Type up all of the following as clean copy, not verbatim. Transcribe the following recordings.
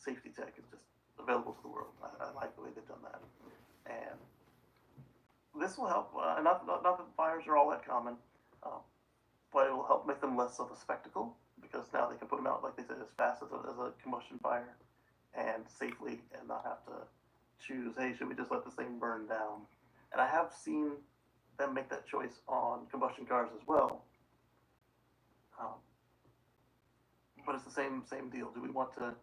safety tech is just available to the world. I like the way they've done that, and this will help. Not that fires are all that common, but it will help make them less of a spectacle because now they can put them out, like they said, as fast as a combustion fire and safely, and not have to choose, hey, should we just let this thing burn down? And I have seen them make that choice on combustion cars as well. But it's the same deal. Do we want to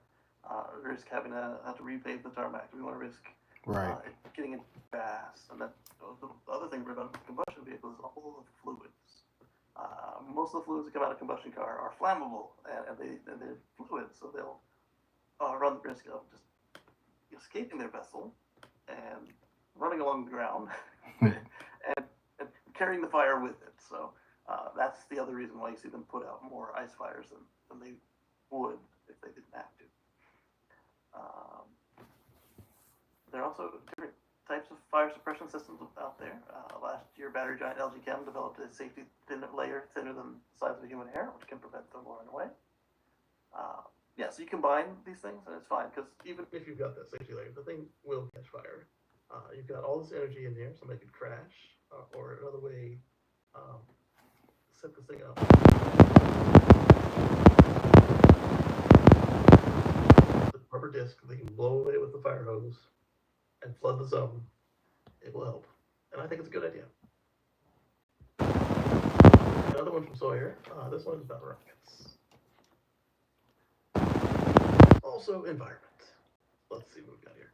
risk having to have to repave the tarmac? Do we want to risk getting it fast? And that the other thing about combustion vehicles is all the fluids. Most of the fluids that come out of a combustion car are flammable, and they're fluids, so they'll run the risk of just escaping their vessel and running along the ground and carrying the fire with it. So that's the other reason why you see them put out more ice fires than they would if they didn't have to. There are also different types of fire suppression systems out there. Last year, battery giant LG Chem developed a safety layer thinner than the size of a human hair, which can prevent thermal runaway. Yeah, so you combine these things and it's fine, because even if you've got that safety layer, the thing will catch fire. You've got all this energy in there, somebody could crash, or another way, set this thing up. The rubber disc, they can blow away with the fire hose and flood the zone. It will help, and I think it's a good idea. Another one from Sawyer. This one's about rockets. Also environment. Let's see what we've got here.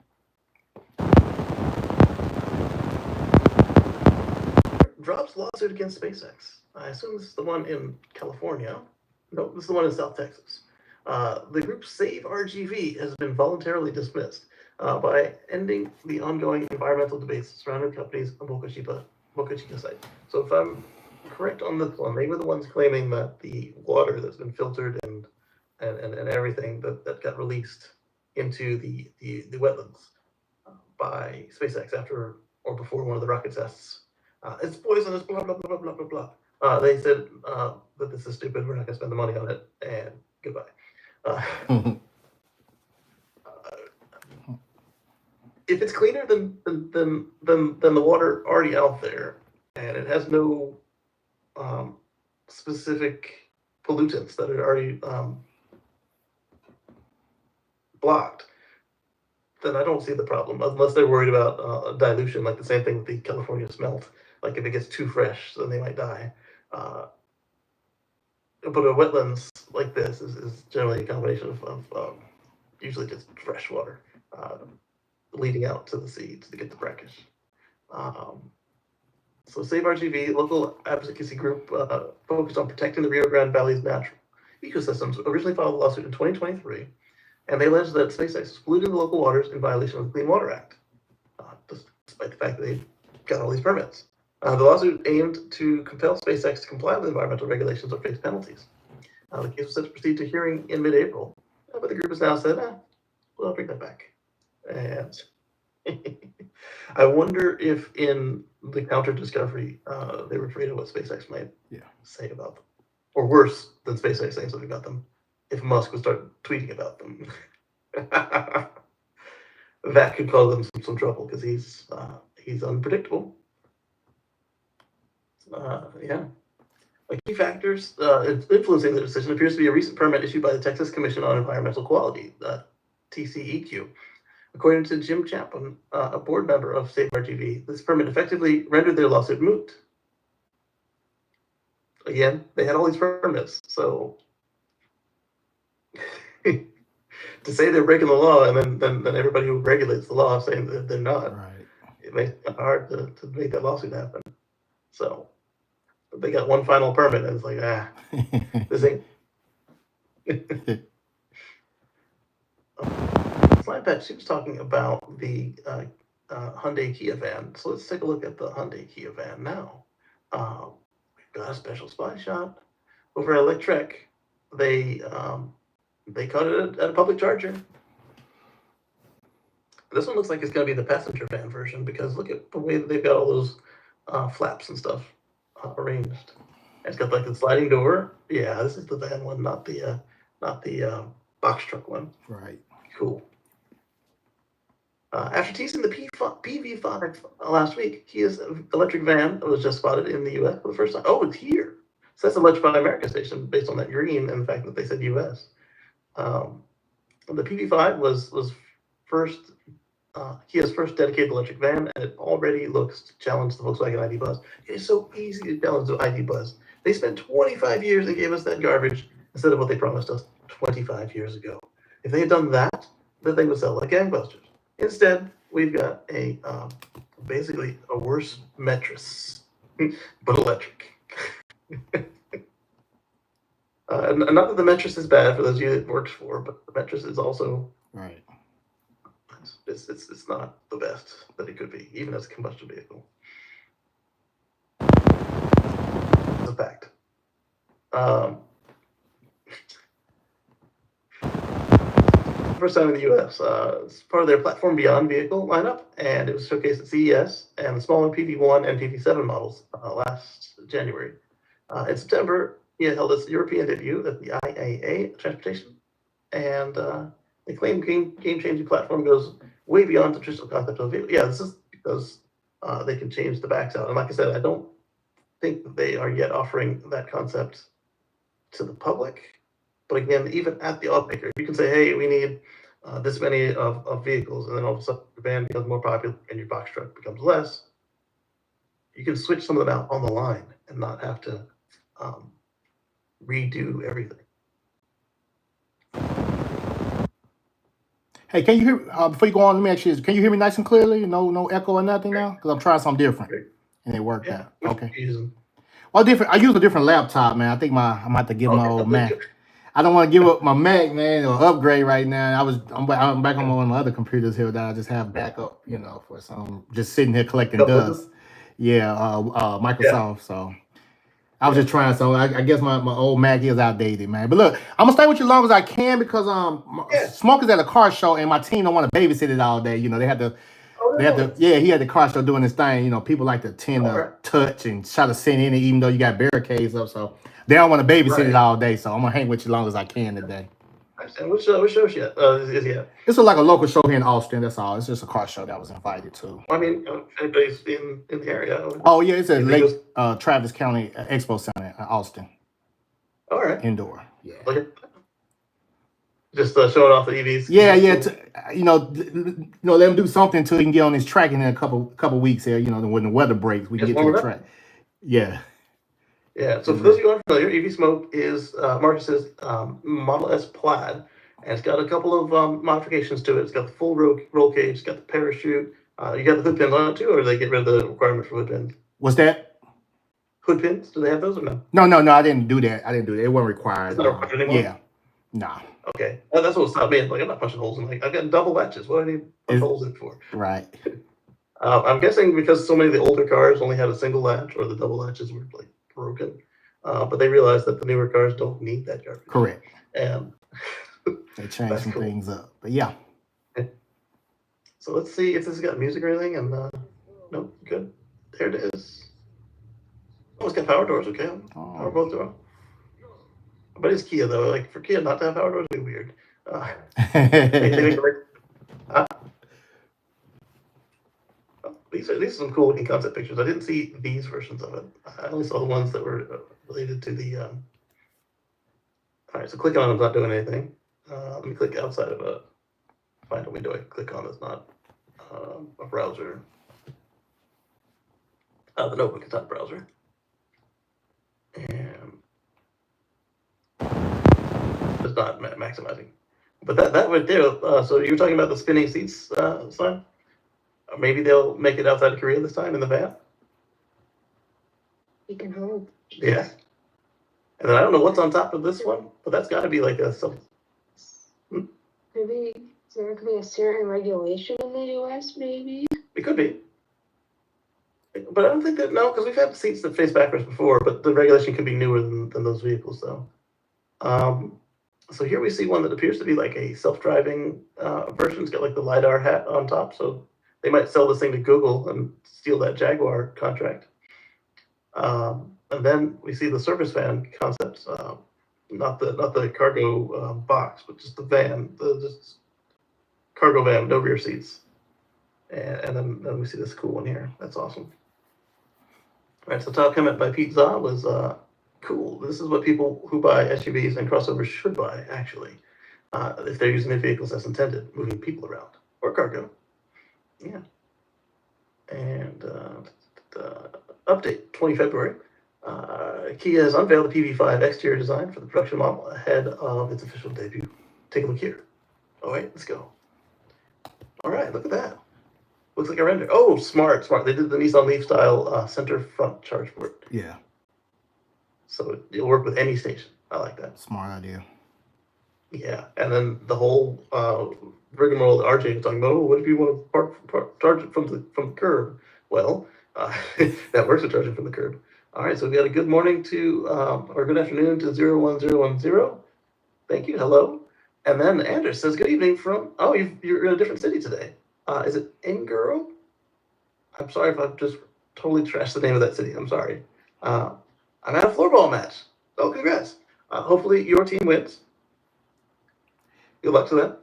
Drops lawsuit against SpaceX. I assume this is the one in California. No, this is the one in South Texas. The group Save RGV has been voluntarily dismissed by ending the ongoing environmental debates surrounding the company's Boca Chica site. So if I'm correct on this one, they were the ones claiming that the water that's been filtered and everything that got released into the wetlands by SpaceX after or before one of the rocket tests, it's poisonous, blah, blah, blah, blah, blah, blah. They said that this is stupid, we're not going to spend the money on it, and goodbye. If it's cleaner than the water already out there, and it has no specific pollutants that are already blocked, then I don't see the problem, unless they're worried about dilution, like the same thing with the California smelt. Like if it gets too fresh, then they might die. But a wetlands like this is generally a combination of usually just fresh water leading out to the seeds to get the brackish. So Save RGV, local advocacy group focused on protecting the Rio Grande Valley's natural ecosystems, originally filed a lawsuit in 2023, and they alleged that SpaceX is polluting the local waters in violation of the Clean Water Act, despite the fact that they got all these permits. The lawsuit aimed to compel SpaceX to comply with environmental regulations or face penalties. The case was set to proceed to hearing in mid-April, but the group has now said, well, I'll bring that back. And I wonder if in the counter discovery, they were afraid of what SpaceX might say about them. Or worse than SpaceX saying something about them, if Musk would start tweeting about them. That could cause them some trouble, because he's unpredictable. Key factors influencing the decision appears to be a recent permit issued by the Texas Commission on Environmental Quality, TCEQ. According to Jim Chapman, a board member of Save RGV, this permit effectively rendered their lawsuit moot. Again, they had all these permits, so to say they're breaking the law and then everybody who regulates the law saying that they're not, it makes it hard to make that lawsuit happen. So they got one final permit and it's like, this ain't. Slide Patch, she was talking about the Hyundai Kia van. So let's take a look at the Hyundai Kia van now. We've got a special spy shot over at Electrek. They caught it at a public charger. This one looks like it's going to be the passenger van version, because look at the way that they've got all those flaps and stuff arranged. It's got like the sliding door. Yeah, this is the van one, not the box truck one. Right. Cool. After teasing the PV5 last week, Kia's electric van was just spotted in the U.S. for the first time. Oh, it's here. So that's a Much Buy America station based on that green and the fact that they said U.S. The PV5 was first Kia's first dedicated electric van, and it already looks to challenge the Volkswagen ID Buzz. It is so easy to challenge the ID Buzz. They spent 25 years and gave us that garbage instead of what they promised us 25 years ago. If they had done that, the thing would sell like gangbusters. Instead, we've got a basically a worse Metris, but electric. Not that the Metris is bad for those of you it works for, but the Metris is also right. It's not the best that it could be, even as a combustion vehicle. It's a fact. First time in the U.S. It's part of their Platform Beyond vehicle lineup, and it was showcased at CES and the smaller PV1 and PV7 models last January. In September, he held his European debut at the IAA Transportation, and they claim game-changing platform goes way beyond the traditional concept of the vehicle. Yeah, this is because they can change the backs out, and like I said, I don't think that they are yet offering that concept to the public. But again, even at the automaker, you can say, hey, we need this many of vehicles, and then all of a sudden the van becomes more popular and your box truck becomes less. You can switch some of them out on the line and not have to redo everything. Hey, can you hear, before you go on, let me ask you this. Can you hear me nice and clearly? No echo or nothing now? Because I'm trying something different. And it worked out. Okay. Well, different. I use a different laptop, man. I think I'm going to have to give my old Mac. I don't want to give up my Mac, man, or upgrade right now. I'm back on one of my other computers here that I just have backup, for some, just sitting here collecting dust. Yeah, Microsoft. So I was just trying. So I guess my old Mac is outdated, man. But look, I'm gonna stay with you as long as I can because Smoke is at a car show and my team don't want to babysit it all day. They had to. He had the car show doing his thing. People like to tend to touch and try to sit in it, even though you got barricades up. So they don't want to babysit it all day. So I'm gonna hang with you as long as I can today. And which show is he at? This was like a local show here in Austin. That's all. It's just a car show that was invited to. I mean, anybody's in the area. Oh yeah, it's at Lake Travis County Expo Center, Austin. All right. Indoor. Yeah. Just showing off the EVs. Yeah. Let them do something until he can get on his track in a couple weeks here. When the weather breaks, we can get to the track. Yeah. Yeah. So for those of you who aren't familiar, EV Smoke is Marcus's Model S Plaid, and it's got a couple of modifications to it. It's got the full roll cage, it's got the parachute. You got the hood pins on it too, or do they get rid of the requirement for hood pins? What's that? Hood pins? Do they have those or no? No. I didn't do that. It wasn't required. It's not required anymore? Yeah. Nah. Okay. That's what stopped me. I'm like, I'm not punching holes in. I've got double latches. What do I need punch holes in for? Right. I'm guessing because so many of the older cars only had a single latch, or the double latches were broken. But they realized that the newer cars don't need that garbage. Correct. And they changed some things up. But yeah. Okay. So let's see if this has got music or anything. And no, good. There it is. Oh, it's got power doors. Okay. Power both doors. But it's Kia though. Like for Kia not to have power doors would be weird. These are some cool looking concept pictures. I didn't see these versions of it. I only saw the ones that were related to the. All right, so clicking on them's not doing anything. Let me click outside of find a window I can click on that's not a browser. The notebook is not a browser. And it's not maximizing. But that right there, so you were talking about the spinning seats sign? Maybe they'll make it outside of Korea this time in the van? You can hope. Yeah. And then I don't know what's on top of this one, but that's got to be like Maybe there could be a certain regulation in the U.S. Maybe it could be, but I don't think that because we've had seats that face backwards before, but the regulation could be newer than those vehicles though. So here we see one that appears to be like a self-driving version. It's got like the LiDAR hat on top, so they might sell this thing to Google and steal that Jaguar contract. And then we see the service van concepts, not the cargo box, but just the van, just cargo van, no rear seats. And then we see this cool one here. That's awesome. All right, so top comment by Pete Za was cool. This is what people who buy SUVs and crossovers should buy, actually, if they're using their vehicles as intended, moving people around or cargo. Yeah. And update 20 February. Kia has unveiled the PV5 exterior design for the production model ahead of its official debut. Take a look here. Oh wait, let's go. All right, look at that. Looks like a render. Oh, smart. They did the Nissan Leaf style center front charge port. Yeah. So it'll work with any station. I like that. Smart idea. Yeah, and then the whole rigmarole that RJ was talking about. Oh, what if you want to charge it from the curb? Well, that works to charge it from the curb. All right, so we got a good morning to or good afternoon to 01010. Thank you. Hello. And then Anders says good evening from. Oh, you're in a different city today. Is it Inguro? I'm sorry if I've just totally trashed the name of that city. I'm sorry. I'm at a floorball match. Oh, congrats. Hopefully your team wins. Good luck to them.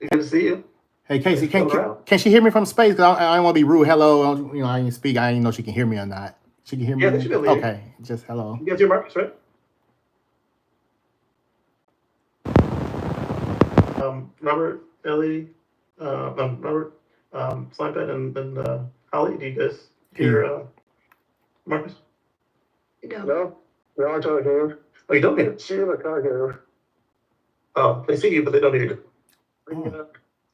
Good to see you. Hey, Kacey, can she hear me from space? Cause I don't want to be rude. Hello. You know, I didn't speak. I didn't know she can hear me or not. She can hear me? Yeah, they should be able to hear you. Okay, just hello. You guys hear Marcus, right? Robert, Ellie, Robert, Slimepad, and Holly, do you guys hear Marcus? No, I don't hear. Oh, you don't hear? See him, I can't hear him. Oh, they see you, but they don't hear you.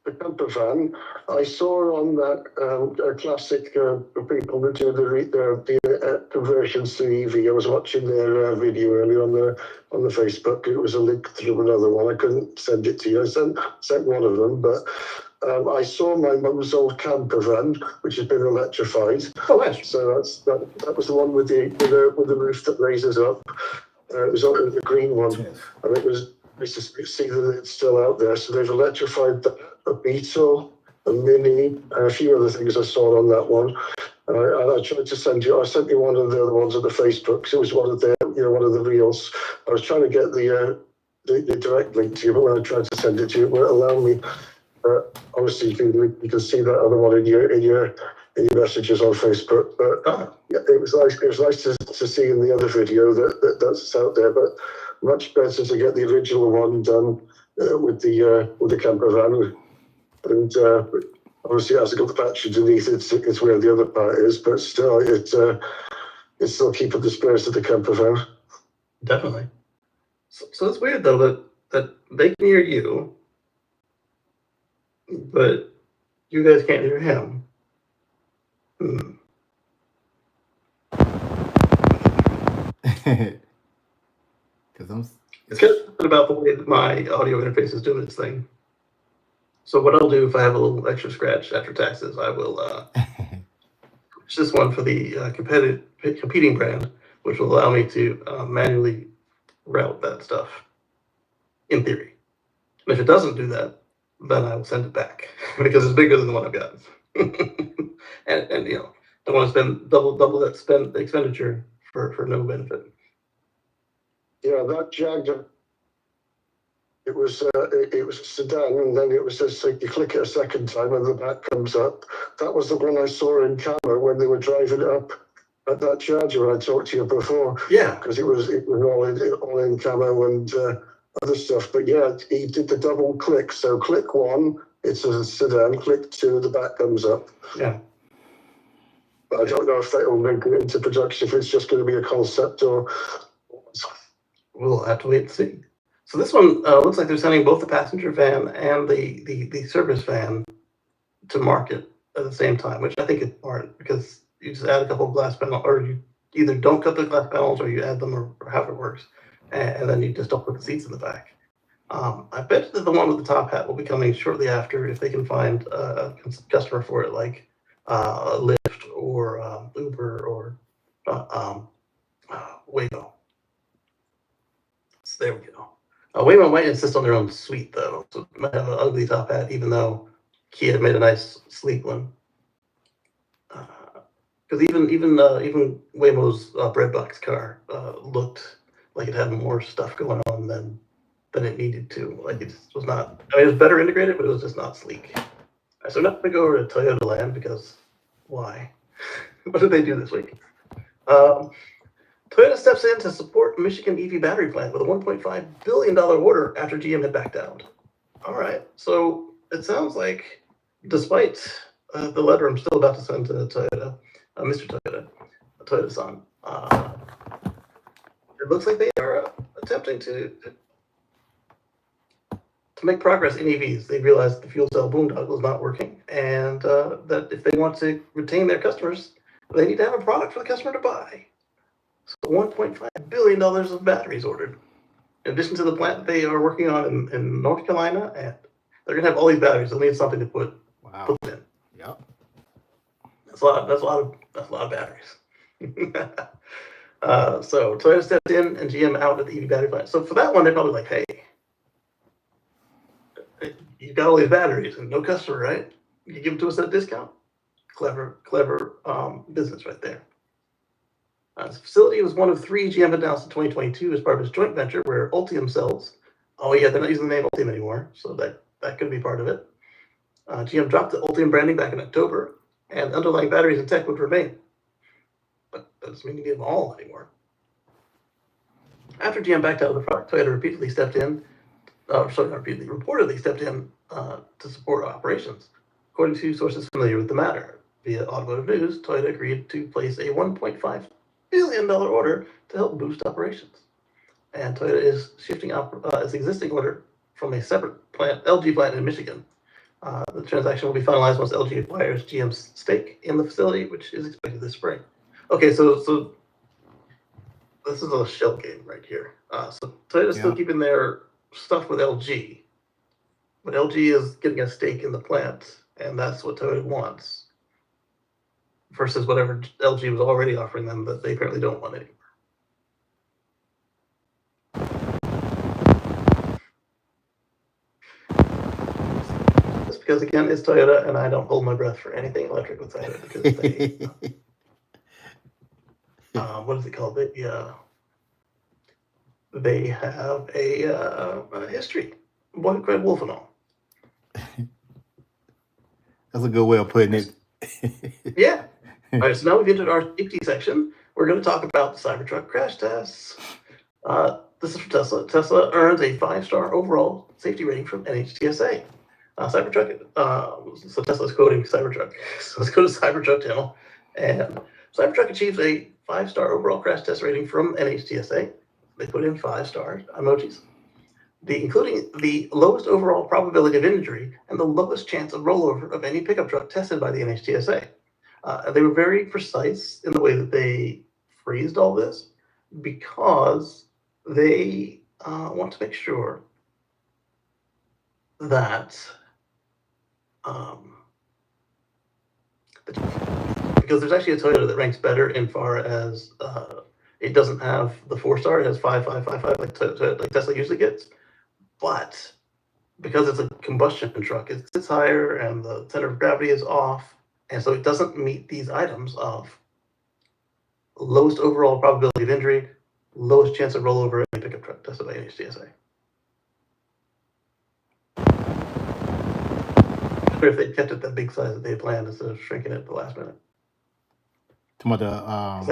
The camper van, I saw on that classic people that do the conversions to EV. I was watching their video earlier on the Facebook. It was a link through another one. I couldn't send it to you. I sent one of them, but I saw my mum's old camper van, which has been electrified. Oh, nice. So that was the one with the roof that raises up. It was the green one, and it was. Nice to see that it's still out there. So they've electrified a Beetle, a Mini, and a few other things I saw on that one. And I tried to send you. I sent you one of the other ones on the Facebook. Cause it was one of the reels. I was trying to get the direct link to you, but when I tried to send it to you, it won't allow me. Obviously, you can see that other one in your messages on Facebook. But yeah, it was nice. It was nice to see in the other video that's out there. But much better to get the original one done with the camper van, and obviously it hasn't got the battery underneath. It's where the other part is, but still, it's still keeping the spares of the camper van. Definitely. So it's weird though that they can hear you, but you guys can't hear him. It's kind of about the way that my audio interface is doing its thing. So what I'll do if I have a little extra scratch after taxes, I will push this one for the competing brand, which will allow me to manually route that stuff, in theory. And if it doesn't do that, then I will send it back because it's bigger than the one I've got. and you know, don't want to spend double that expenditure for no benefit. Yeah, that Jaguar, it was a sedan, and then it was just like you click it a second time and the back comes up. That was the one I saw in Camo when they were driving it up at that Charger I talked to you before. Yeah, because it was all in Camo and other stuff. But yeah, he did the double click. So click one, it's a sedan. Click two, the back comes up. Yeah. But I don't know if that will make it into production, if it's just going to be a concept or. We'll have to wait and see. So this one looks like they're sending both the passenger van and the service van to market at the same time, which I think is smart because you just add a couple of glass panels, or you either don't cut the glass panels or you add them, or however it works, and then you just don't put the seats in the back. I bet that the one with the top hat will be coming shortly after if they can find a customer for it, like Lyft or Uber or Waymo. So there we go. Waymo might insist on their own suite though, so it might have an ugly top hat, even though Kia made a nice sleek one. Because even Waymo's breadbox car looked like it had more stuff going on than than it needed to. Like it just was not. I mean, it was better integrated, but it was just not sleek. So I'm not going to go over to Toyota Land because why? What did they do this week? Toyota steps in to support Michigan EV battery plant with a $1.5 billion order after GM had backed out. All right, so it sounds like, despite the letter I'm still about to send to Toyota, Mr. Toyota, Toyota-san, it looks like they are attempting to make progress in EVs. They realized the fuel cell boondoggle is not working, and that if they want to retain their customers, they need to have a product for the customer to buy. So $1.5 billion of batteries ordered. In addition to the plant that they are working on in North Carolina, and they're going to have all these batteries. They'll need something to put them in. Yep. That's a lot of batteries. So Toyota stepped in and GM out at the EV battery plant. So for that one, they're probably like, hey, you've got all these batteries and no customer, right? You give them to us at a discount. Clever business right there. This facility was one of 3 GM announced in 2022 as part of its joint venture where Ultium sells. Oh yeah, they're not using the name Ultium anymore, so that could be part of it. GM dropped the Ultium branding back in October, and underlying batteries and tech would remain. But that doesn't mean you need them all anymore. After GM backed out of the product, Toyota reportedly stepped in to support operations. According to sources familiar with the matter, via Automotive News, Toyota agreed to place a $1.5 billion order to help boost operations. And Toyota is shifting its existing order from a separate plant, LG plant in Michigan. The transaction will be finalized once LG acquires GM's stake in the facility, which is expected this spring. Okay, so this is a shell game right here. So Toyota's still keeping their stuff with LG, but LG is getting a stake in the plant, and that's what Toyota wants, versus whatever LG was already offering them that they apparently don't want anymore. Just because, again, it's Toyota, and I don't hold my breath for anything electric with Toyota because they, what is it called? They have a history. Craig Wolf and all. That's a good way of putting it. Yeah. All right, so now we've entered our safety section. We're going to talk about the Cybertruck crash tests. This is from Tesla. Tesla earns a 5-star overall safety rating from NHTSA. Cybertruck, so Tesla's quoting Cybertruck. So let's go to Cybertruck channel. And Cybertruck achieves a 5-star overall crash test rating from NHTSA. They put in 5 stars emojis, including the lowest overall probability of injury and the lowest chance of rollover of any pickup truck tested by the NHTSA. They were very precise in the way that they phrased all this because they want to make sure that because there's actually a Toyota that ranks better in far as it doesn't have the 4-star, it has 5, 5, 5, 5 like Tesla usually gets. But because it's a combustion truck, it sits higher and the center of gravity is off. And so it doesn't meet these items of lowest overall probability of injury, lowest chance of rollover in a pickup truck tested by NHTSA. Or if they kept it that big size that they planned instead of shrinking it at the last minute. Talking about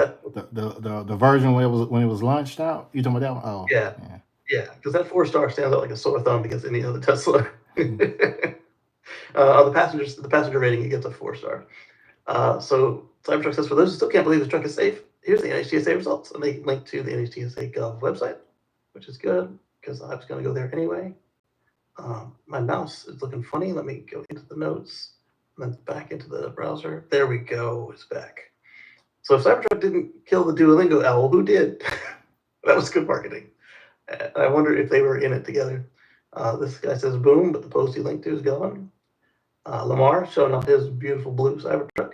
the version when it was launched out. You talking about that one? Oh, yeah, because that 4-star stands out like a sore thumb against any other Tesla. On the passenger rating, it gets a 4-star. So Cybertruck says, for those who still can't believe the truck is safe, here's the NHTSA results, and they link to the NHTSA Gov website, which is good because I was going to go there anyway. My mouse is looking funny. Let me go into the notes and then back into the browser. There we go. It's back. So if Cybertruck didn't kill the Duolingo owl, who did? That was good marketing. I wonder if they were in it together. This guy says boom, but the post he linked to is gone. Lamar showing off his beautiful blue Cybertruck.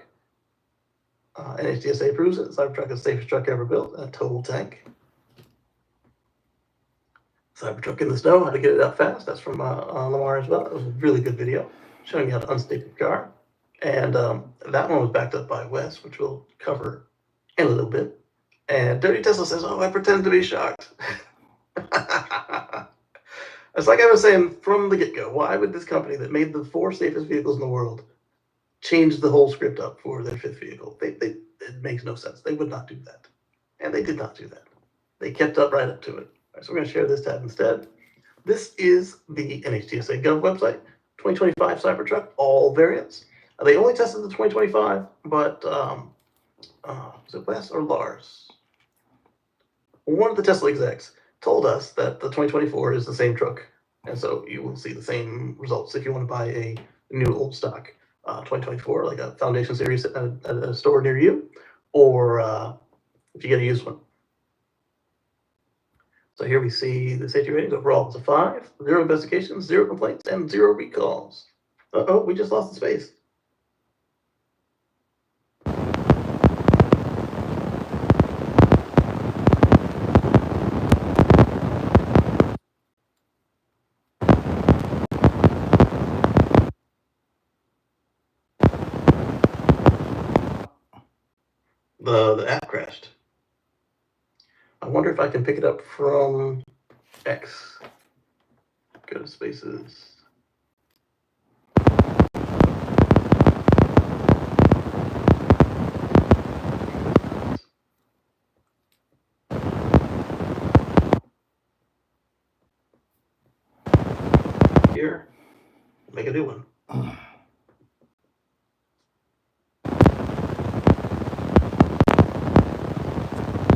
NHTSA proves it. Cybertruck is the safest truck ever built. A total tank. Cybertruck in the snow, how to get it out fast. That's from Lamar as well. That was a really good video showing you how to unstick the car. And that one was backed up by Wes, which we'll cover in a little bit. And Dirty Tesla says, oh, I pretend to be shocked. It's like I was saying from the get-go, why would this company that made the 4 safest vehicles in the world change the whole script up for their 5th vehicle? It makes no sense. They would not do that. And they did not do that. They kept up right up to it. All right, so we're going to share this tab instead. This is the NHTSA Gov website, 2025 Cybertruck, all variants. They only tested the 2025, but was it Wes or Lars? One of the Tesla execs told us that the 2024 is the same truck. And so you will see the same results if you want to buy a new old stock 2024, like a Foundation Series at a store near you, or if you get a used one. So here we see the safety ratings overall is a 5, 0 investigations, 0 complaints, and 0 recalls. Uh-oh, we just lost the space. The app crashed. I wonder if I can pick it up from X. Go to spaces. Here, make a new one.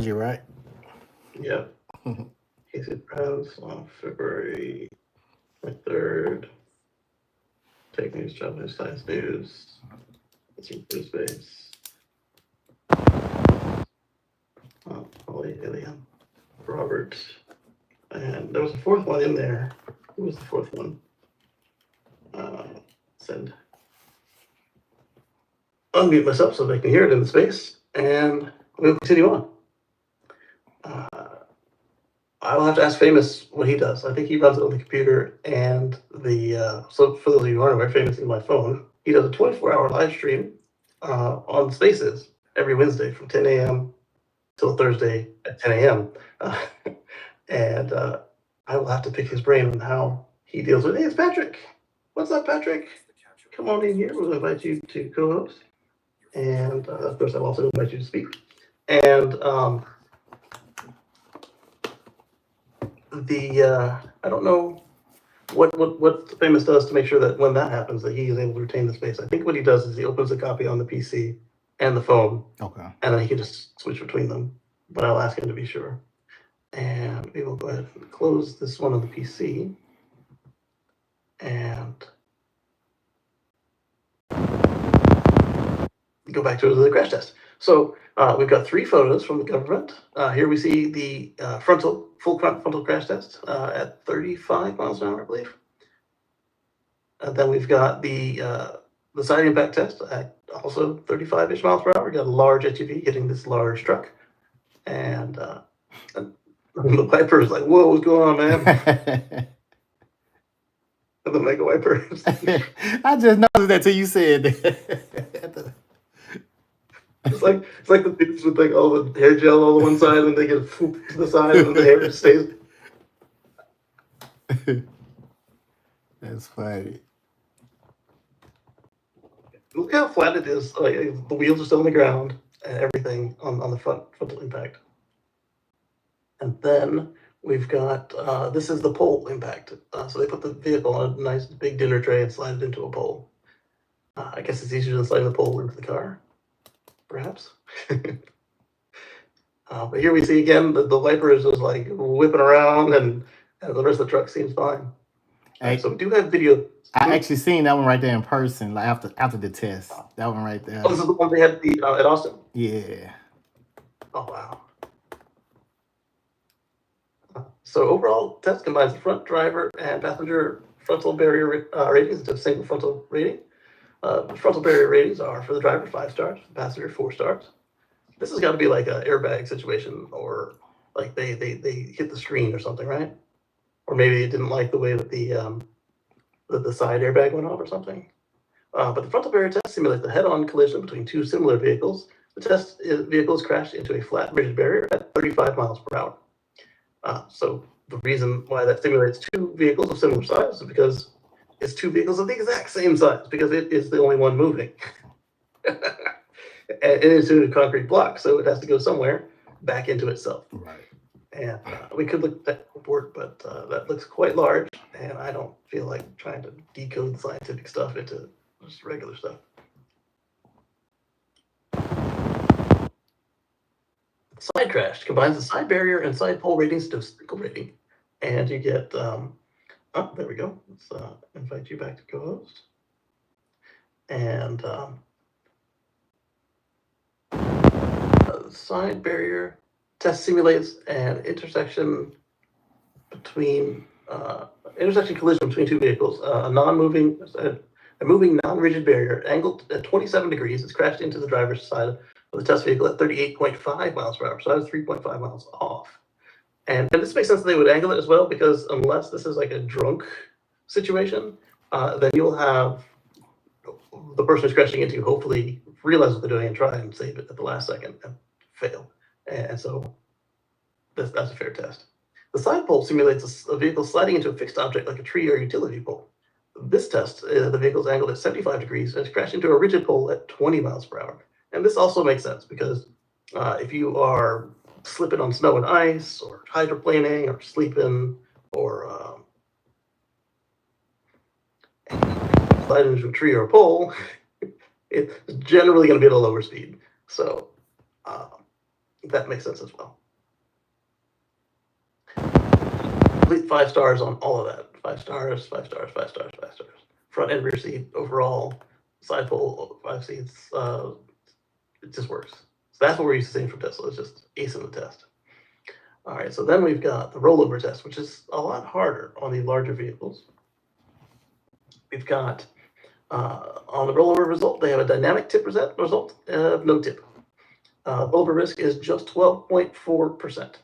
You're right. Yeah. Kacey Friends on February 3rd. Tech News, Job News, Science News. It's in blue space. Holly, Alien, Robert. And there was a 4th one in there. Who was the 4th one? Send. Unmute myself so they can hear it in the space, and we'll continue on. I will have to ask Famous what he does. I think he runs it on the computer and the, so for those of you who aren't aware, Famous is my phone. He does a 24-hour live stream on Spaces every Wednesday from 10 a.m. till Thursday at 10 a.m. And I will have to pick his brain on how he deals with it. Hey, it's Patrick. What's up, Patrick? Come on in here. We'll invite you to co-host. And of course, I'll also invite you to speak. And I don't know what Famous does to make sure that when that happens, that he is able to retain the space. I think what he does is he opens a copy on the PC and the phone. Okay. And then he can just switch between them. But I'll ask him to be sure. And we will go ahead and close this one on the PC. And go back to the crash test. So we've got 3 photos from the government. Here we see the full frontal crash test at 35 miles an hour, I believe. And then we've got the side impact test at also 35-ish miles per hour. We got a large SUV hitting this large truck. And the wiper is like, whoa, what's going on, man? And the mega wiper. I just noticed that till you said that. It's like the dudes with like all the hair gel on the one side and they get whoop to the side and the hair just stays. That's funny. Look how flat it is. Like the wheels are still on the ground and everything on the frontal impact. And then we've got this is the pole impact. So they put the vehicle on a nice big dinner tray and slide it into a pole. I guess it's easier than sliding the pole into the car. Perhaps. But here we see again the wiper is just like whipping around and the rest of the truck seems fine. Hey, so we do have video. I actually seen that one right there in person, like after the test. That one right there. Oh, this is the one they had at Austin? Yeah. Oh, wow. So overall, test combines the front driver and passenger frontal barrier ratings into a single frontal rating. The frontal barrier ratings are for the driver 5 stars, for the passenger 4 stars. This has got to be like an airbag situation, or like they hit the screen or something, right? Or maybe they didn't like the way that the side airbag went off or something. But the frontal barrier test simulates the head-on collision between 2 similar vehicles. The test vehicles crashed into a flat rigid barrier at 35 miles per hour. So the reason why that simulates two vehicles of similar size is because it's two vehicles of the exact same size, because it is the only one moving. And it is in a concrete block, so it has to go somewhere back into itself. Right. And we could look at that report, but that looks quite large, and I don't feel like trying to decode scientific stuff into just regular stuff. Side crash combines the side barrier and side pole ratings to a single rating, and you get, oh, there we go. Let's invite you back to co-host. And side barrier test simulates an intersection collision between two vehicles. A moving non-rigid barrier angled at 27 degrees is crashed into the driver's side of the test vehicle at 38.5 miles per hour. So that was 3.5 miles off. And this makes sense that they would angle it as well, because unless this is like a drunk situation, then you'll have the person who's crashing into you hopefully realize what they're doing and try and save it at the last second and fail. And so that's a fair test. The side pole simulates a vehicle sliding into a fixed object like a tree or utility pole. This test, the vehicle's angled at 75 degrees and is crashed into a rigid pole at 20 miles per hour. And this also makes sense because if you are slipping on snow and ice, or hydroplaning, or sleeping, or slide into a tree or a pole, it's generally going to be at a lower speed. So that makes sense as well. Complete 5 stars on all of that. 5 stars, 5 stars, 5 stars, 5 stars. Front and rear seat, overall, side pole, 5 seats. It just works. So that's what we're used to seeing from Tesla. It's just acing the test. All right, so then we've got the rollover test, which is a lot harder on the larger vehicles. We've got, on the rollover result, they have a dynamic tip result of no tip. Rollover risk is just 12.4%.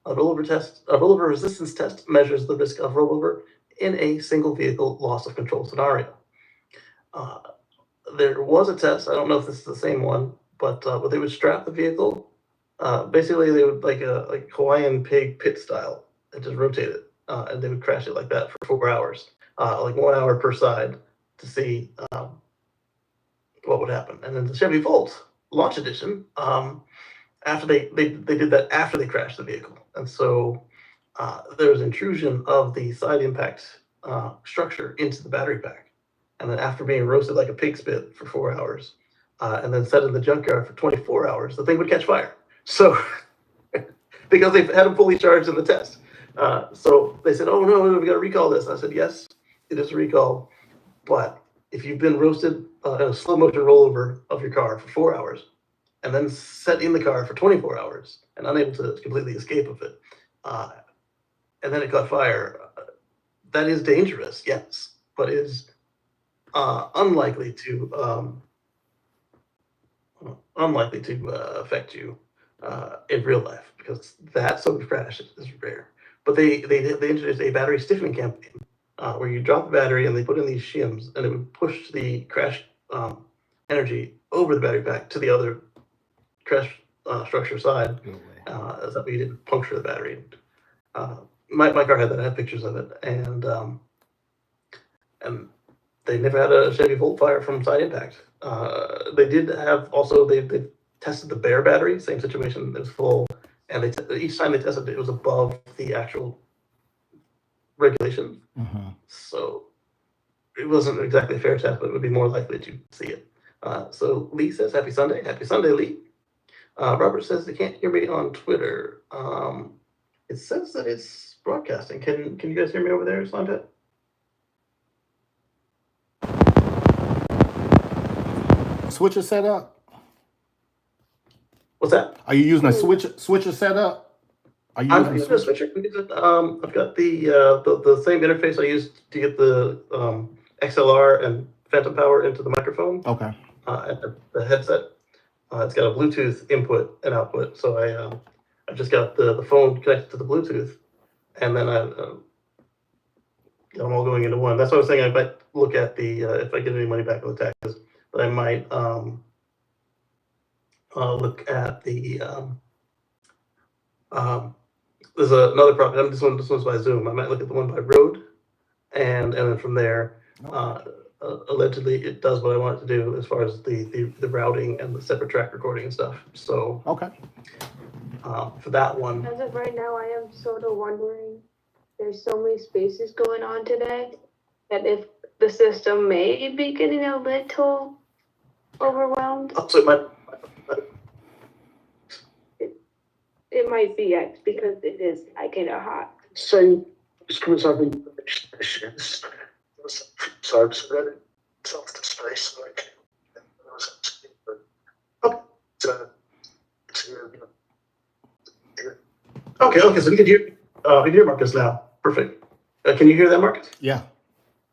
A rollover resistance test measures the risk of rollover in a single vehicle loss of control scenario. There was a test, I don't know if this is the same one, but they would strap the vehicle. Basically, they would like Hawaiian pig pit style and just rotate it, and they would crash it like that for 4 hours, like 1 hour per side, to see what would happen. And then the Chevy Volt Launch Edition, after they did that after they crashed the vehicle, and so there was intrusion of the side impact structure into the battery pack, and then after being roasted like a pig spit for 4 hours, and then set in the junkyard for 24 hours, the thing would catch fire. So because they had them fully charged in the test, so they said, "Oh no, we got to recall this." I said, "Yes, it is a recall, but if you've been roasted in a slow motion rollover of your car for 4 hours, and then set in the car for 24 hours and unable to completely escape of it, and then it caught fire, that is dangerous, yes, but it is unlikely to affect you in real life, because that sort of crash is rare." But they introduced a battery stiffening campaign where you drop the battery and they put in these shims, and it would push the crash energy over the battery pack to the other crash structure side, so that we didn't puncture the battery. My car had that. I have pictures of it, and they never had a Chevy Volt fire from side impact. They did have also they tested the bare battery, same situation. It was full, and each time they tested it, it was above the actual regulation. Mm-hmm. So it wasn't exactly a fair test, but it would be more likely to see it. So Lee says, "Happy Sunday." Happy Sunday, Lee. Robert says they can't hear me on Twitter. It says that it's broadcasting. Can you guys hear me over there, Slantet? Switcher setup? What's that? Are you using a switcher setup? Are you I'm using a switcher. I've got the same interface I used to get the XLR and phantom power into the microphone. Okay. And the headset. It's got a Bluetooth input and output, so I just got the phone connected to the Bluetooth, and then I got them all going into one. That's what I was saying. I might look at the if I get any money back on the taxes, but I might look at the there's another problem. This one's by Zoom. I might look at the one by road, and then from there, allegedly it does what I want it to do as far as the routing and the separate track recording and stuff. So Okay. for that one, As of right now, I am sort of wondering, there's so many spaces going on today, that if the system may be getting a little overwhelmed, so it might. it might be X because it is kind of hot. So, schools having issues. So then it's off the space, like, Okay, so we can hear Marcus now. Perfect. Can you hear that, Marcus? Yeah.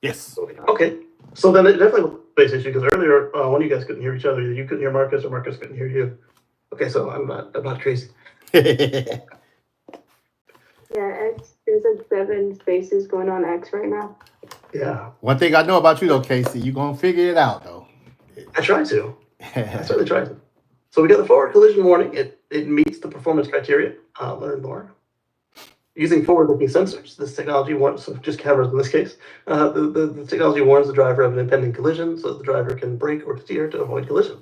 Yes. Okay. So then it definitely was a space issue because earlier one of you guys couldn't hear each other. Either you couldn't hear Marcus or Marcus couldn't hear you. Okay, so I'm not crazy. Yeah, X, there's like 7 spaces going on X right now. Yeah. One thing I know about you though, Casey, you're gonna figure it out though. I try to. I certainly try to. So we got the forward collision warning. It meets the performance criteria. Learn more. Using forward-looking sensors, this technology warns, so just cameras in this case, the technology warns the driver of an impending collision so that the driver can brake or steer to avoid collision.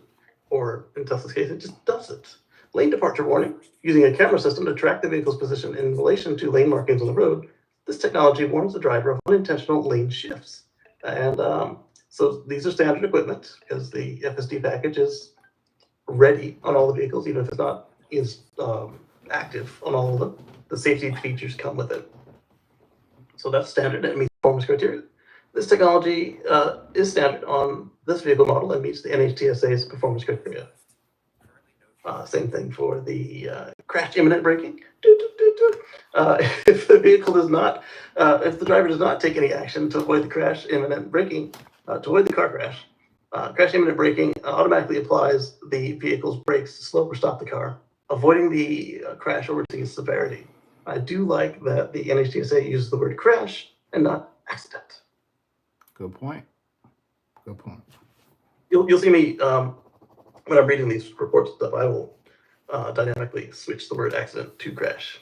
Or in Tesla's case, it just does it. Lane departure warning, using a camera system to track the vehicle's position in relation to lane markings on the road, this technology warns the driver of unintentional lane shifts. And so these are standard equipment because the FSD package is ready on all the vehicles, even if it's not active on all of them. The safety features come with it. So that's standard and it meets performance criteria. This technology is standard on this vehicle model and meets the NHTSA's performance criteria. Same thing for the crash imminent braking. If the vehicle does not, if the driver does not take any action to avoid the crash imminent braking, to avoid the car crash, crash imminent braking automatically applies the vehicle's brakes to slow or stop the car, avoiding the crash or reducing its severity. I do like that the NHTSA uses the word crash and not accident. Good point. Good point. You'll see me when I'm reading these reports and stuff. I will dynamically switch the word accident to crash.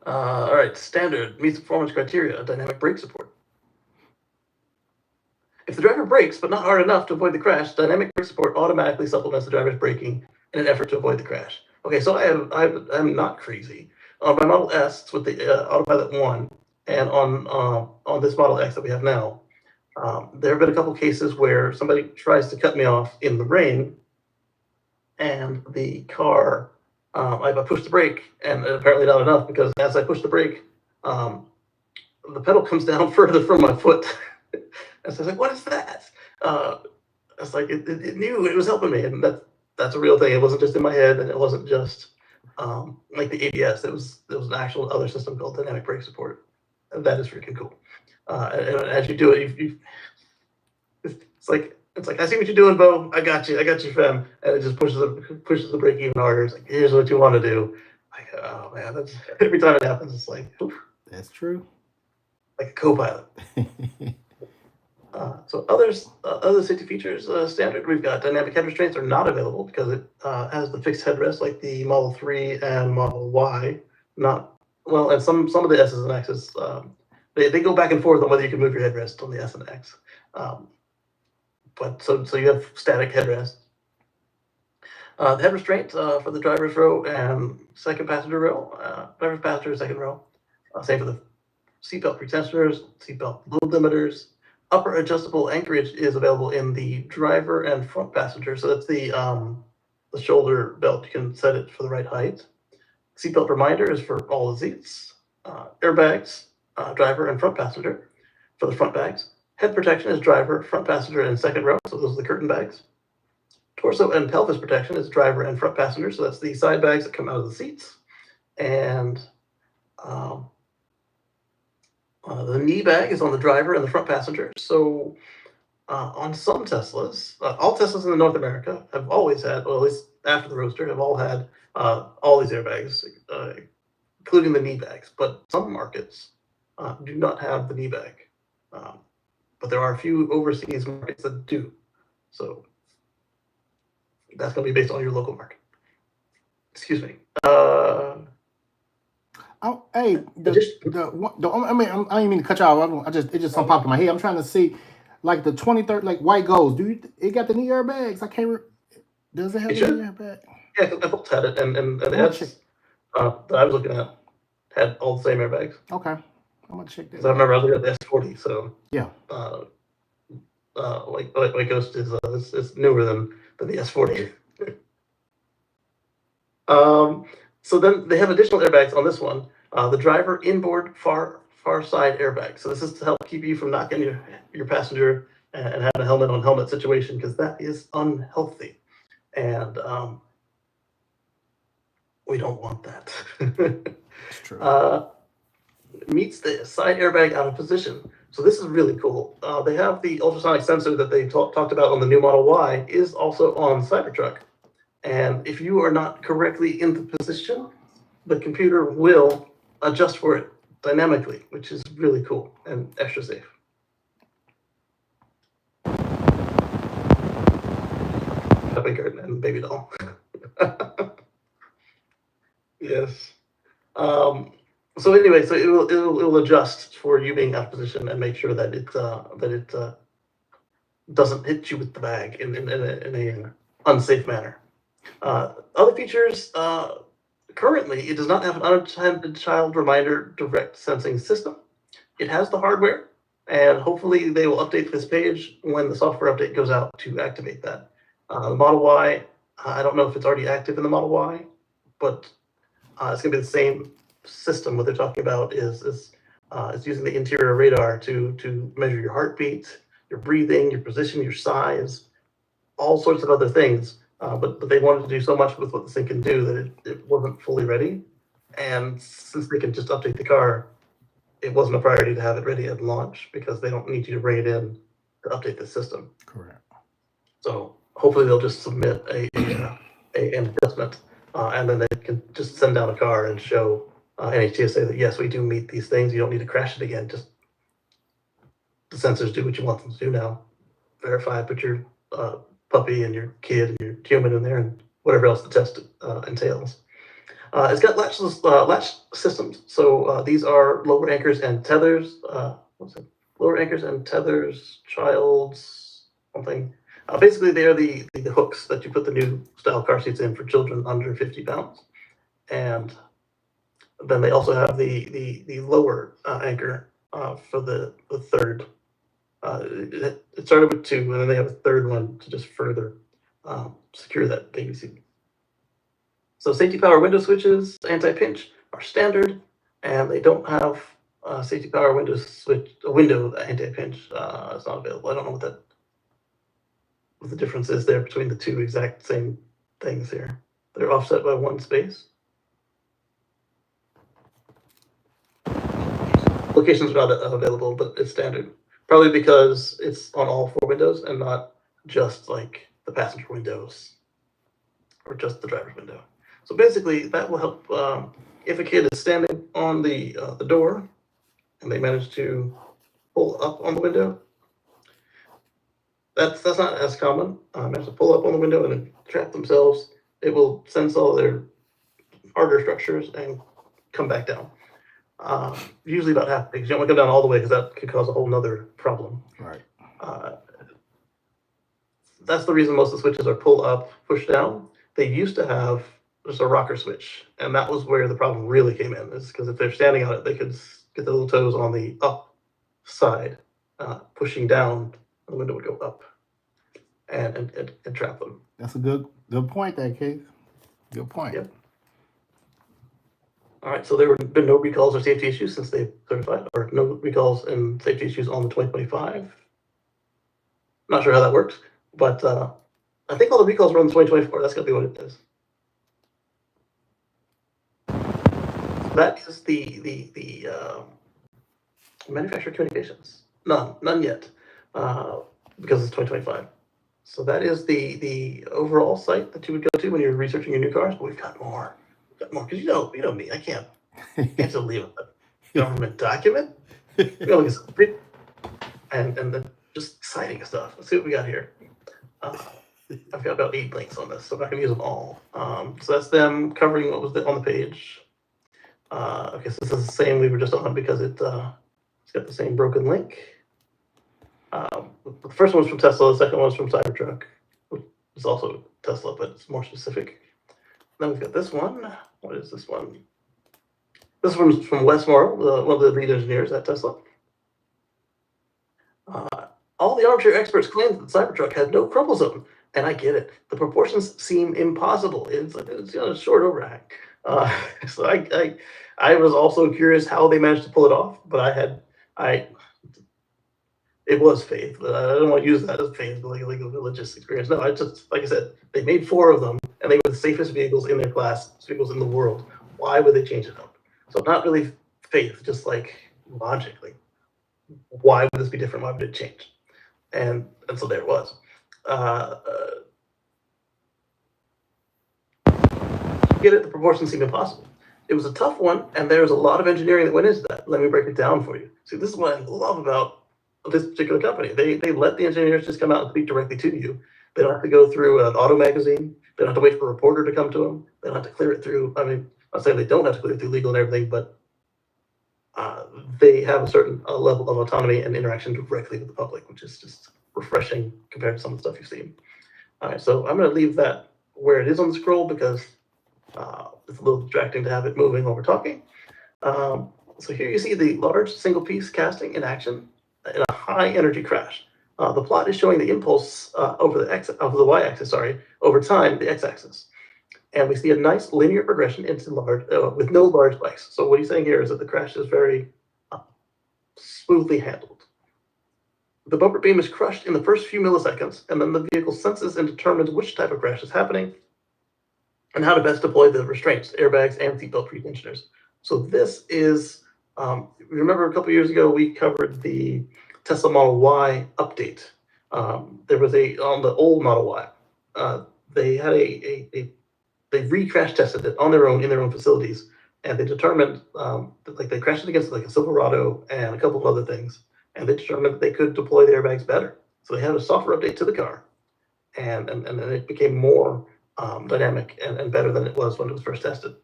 All right, standard meets performance criteria. Dynamic brake support. If the driver brakes but not hard enough to avoid the crash, dynamic brake support automatically supplements the driver's braking in an effort to avoid the crash. Okay, so I'm not crazy. On my Model S, it's with the Autopilot 1, and on this Model X that we have now, there have been a couple cases where somebody tries to cut me off in the rain, and the car, I push the brake, and apparently not enough because as I push the brake, the pedal comes down further from my foot. And so I was like, what is that? It's like it knew it was helping me, and that's a real thing. It wasn't just in my head, and it wasn't just like the ABS. There was an actual other system called dynamic brake support, and that is freaking cool. And as you do it, it's like I see what you're doing, Bo. I got you, fam. And it just pushes the brake even harder. It's like, here's what you want to do. Like, oh man, that's every time it happens, it's like, oof, That's true. like a co-pilot. So other safety features, standard, we've got dynamic head restraints are not available because it has the fixed headrest like the Model 3 and Model Y. Not well, and some of the S's and X's, they go back and forth on whether you can move your headrest on the S and X. But so you have static headrest. The head restraint for the driver's row and second passenger row, driver's passenger, second row. Same for the seatbelt pretensors, seatbelt load limiters. Upper adjustable anchorage is available in the driver and front passenger. So that's the shoulder belt. You can set it for the right height. Seatbelt reminder is for all the seats. Airbags, driver and front passenger for the front bags. Head protection is driver, front passenger, and second row. So those are the curtain bags. Torso and pelvis protection is driver and front passenger. So that's the side bags that come out of the seats. And the knee bag is on the driver and the front passenger. So on some Teslas, all Teslas in North America have always had, well, at least after the Roadster, have all had all these airbags, including the knee bags. But some markets do not have the knee bag. But there are a few overseas markets that do. So that's going to be based on your local market. Excuse me. Hey, I mean, I didn't mean to cut you off. It just something popped in my head. I'm trying to see, like the 23rd, like white goes. It got the knee airbags? I can't. Does it have the knee airbag? Yeah, the both had it, and the S that I was looking at had all the same airbags. Okay, I'm gonna check that. Because I remember I was looking at the S40, so yeah. White Ghost is newer than the S40. So then they have additional airbags on this one. The driver inboard far side airbag. So this is to help keep you from knocking your passenger and having a helmet on helmet situation, because that is unhealthy, and we don't want that. That's true. Meets the side airbag out of position. So this is really cool. They have the ultrasonic sensor that they talked about on the new Model Y is also on Cybertruck. And if you are not correctly in the position, the computer will adjust for it dynamically, which is really cool and extra safe. Happy Garden and Baby Doll. Yes. So anyway, so it will adjust for you being out of position and make sure that it doesn't hit you with the bag in a unsafe manner. Other features, currently it does not have an unattended child reminder direct sensing system. It has the hardware, and hopefully they will update this page when the software update goes out to activate that. The Model Y, I don't know if it's already active in the Model Y, but it's going to be the same system. What they're talking about is using the interior radar to measure your heartbeat, your breathing, your position, your size, all sorts of other things. But they wanted to do so much with what this thing can do that it wasn't fully ready. And since they can just update the car, it wasn't a priority to have it ready at launch, because they don't need you to bring it in to update the system. Correct. So hopefully they'll just submit an adjustment, and then they can just send down a car and show NHTSA that yes, we do meet these things. You don't need to crash it again. Just the sensors do what you want them to do now. Verify, put your puppy and your kid and your human in there, and whatever else the test entails. It's got latch systems. So these are lower anchors and tethers. Lower anchors and tethers, child's something. Basically, they are the hooks that you put the new style car seats in for children under 50 pounds. And then they also have the lower anchor for the third. It started with 2, and then they have a third one to just further secure that baby seat. So safety power window switches, anti-pinch are standard, and they don't have safety power window anti-pinch. It's not available. I don't know what the difference is there between the two exact same things here. They're offset by 1 space. Locations are not available, but it's standard. Probably because it's on all 4 windows and not just like the passenger windows or just the driver's window. So basically, that will help if a kid is standing on the door and they manage to pull up on the window. That's not as common. Manage to pull up on the window and then trap themselves. It will sense all their harder structures and come back down. Usually about half, because you don't want to come down all the way, because that could cause a whole nother problem. Right. That's the reason most of the switches are pull up, push down. They used to have just a rocker switch, and that was where the problem really came in, is because if they're standing on it, they could get the little toes on the up side, pushing down, the window would go up and trap them. That's a good point there, Keith. Good point. Yep. All right, so there have been no recalls or safety issues since they certified, or no recalls and safety issues on the 2025. Not sure how that works, but I think all the recalls were on the 2024. That's going to be what it is. That is the manufacturer communications. None yet, because it's 2025. So that is the overall site that you would go to when you're researching your new cars. But we've got more. Because you know me, I can't just leave a government document. We gotta look at some and then just exciting stuff. Let's see what we got here. I've got about 8 links on this, so I'm not gonna use them all. So that's them covering what was on the page. Okay, so this is the same we were just on because it's got the same broken link. The first one's from Tesla, the second one's from Cybertruck, which is also Tesla, but it's more specific. Then we've got this one. What is this one? This one's from Wes Morrow, one of the lead engineers at Tesla. All the armchair experts claim that the Cybertruck had no crumple zone, and I get it. The proportions seem impossible. It's a short overhang. So I was also curious how they managed to pull it off, but it was faith. But I don't want to use that as faith, like a religious experience. No, I just, like I said, they made 4 of them, and they were the safest vehicles in their class, vehicles in the world. Why would they change it up? So not really faith, just like logically. Why would this be different? Why would it change? And so there it was. Get it? The proportions seem impossible. It was a tough one, and there's a lot of engineering that went into that. Let me break it down for you. See, this is what I love about this particular company. They let the engineers just come out and speak directly to you. They don't have to go through an auto magazine. They don't have to wait for a reporter to come to them. They don't have to clear it through. I mean, I'm saying they don't have to clear it through legal and everything, but they have a certain level of autonomy and interaction directly with the public, which is just refreshing compared to some of the stuff you've seen. All right, so I'm going to leave that where it is on the scroll because it's a little distracting to have it moving while we're talking. So here you see the large single piece casting in action in a high energy crash. The plot is showing the impulse over the y-axis, over time, the x-axis. And we see a nice linear progression into large, with no large spikes. So what he's saying here is that the crash is very smoothly handled. The bumper beam is crushed in the first few milliseconds, and then the vehicle senses and determines which type of crash is happening and how to best deploy the restraints, airbags, and seatbelt pretensioners. So this is, remember a couple years ago, we covered the Tesla Model Y update. There was on the old Model Y, they had they re-crash tested it on their own in their own facilities, and they determined that, like, they crashed it against like a Silverado and a couple of other things, and they determined that they could deploy the airbags better. So they had a software update to the car, and it became more dynamic and better than it was when it was first tested.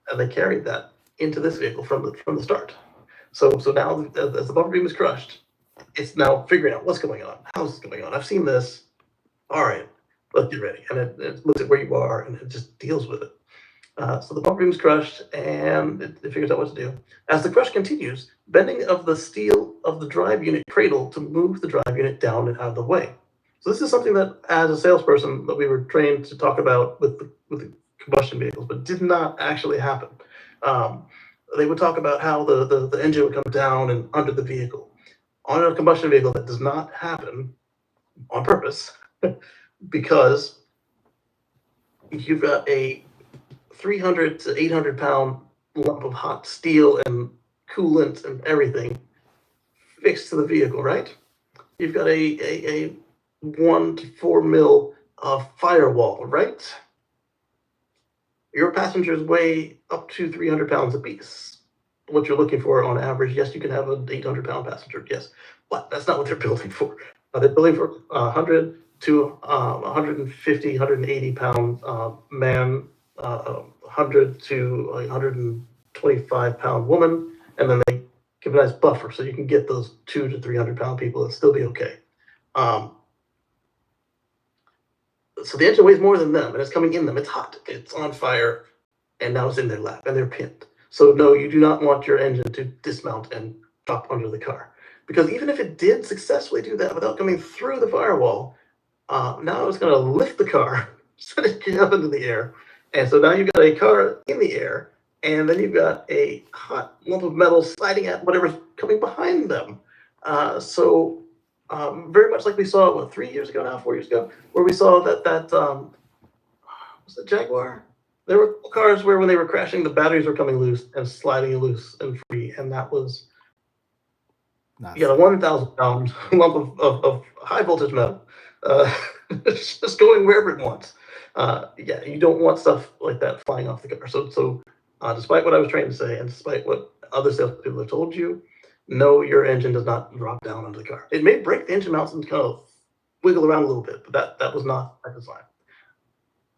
And they carried that into this vehicle from the start. So now as the bumper beam is crushed, it's now figuring out what's going on. How's this going on? I've seen this. All right, let's get ready. And it looks at where you are and it just deals with it. So the bumper beam is crushed and it figures out what to do. As the crush continues, bending of the steel of the drive unit cradle to move the drive unit down and out of the way. So this is something that, as a salesperson, that we were trained to talk about with the combustion vehicles, but did not actually happen. They would talk about how the engine would come down and under the vehicle. On a combustion vehicle, that does not happen on purpose because you've got a 300 to 800 pound lump of hot steel and coolant and everything fixed to the vehicle, right? You've got a 1 to 4 mil firewall, right? Your passengers weigh up to 300 pounds apiece. What you're looking for on average, yes, you can have an 800 pound passenger, yes, but that's not what they're building for. They're building for 100 to 150, 180 pound man, 100 to 125 pound woman, and then they give a nice buffer so you can get those 200 to 300 pound people and still be okay. So the engine weighs more than them, and it's coming in them. It's hot, it's on fire, and now it's in their lap, and they're pinned. So no, you do not want your engine to dismount and drop under the car. Because even if it did successfully do that without coming through the firewall, now it's going to lift the car, send it up into the air. And so now you've got a car in the air, and then you've got a hot lump of metal sliding at whatever's coming behind them. Very much like we saw, 4 years ago, where we saw that was it Jaguar? There were cars where when they were crashing, the batteries were coming loose and sliding loose and free, and that was you got a 1,000 pound lump of high voltage metal just going wherever it wants. Yeah, you don't want stuff like that flying off the car. So despite what I was trying to say, and despite what other salespeople have told you, no, your engine does not drop down onto the car. It may break the engine mounts and kind of wiggle around a little bit, but that was not by design.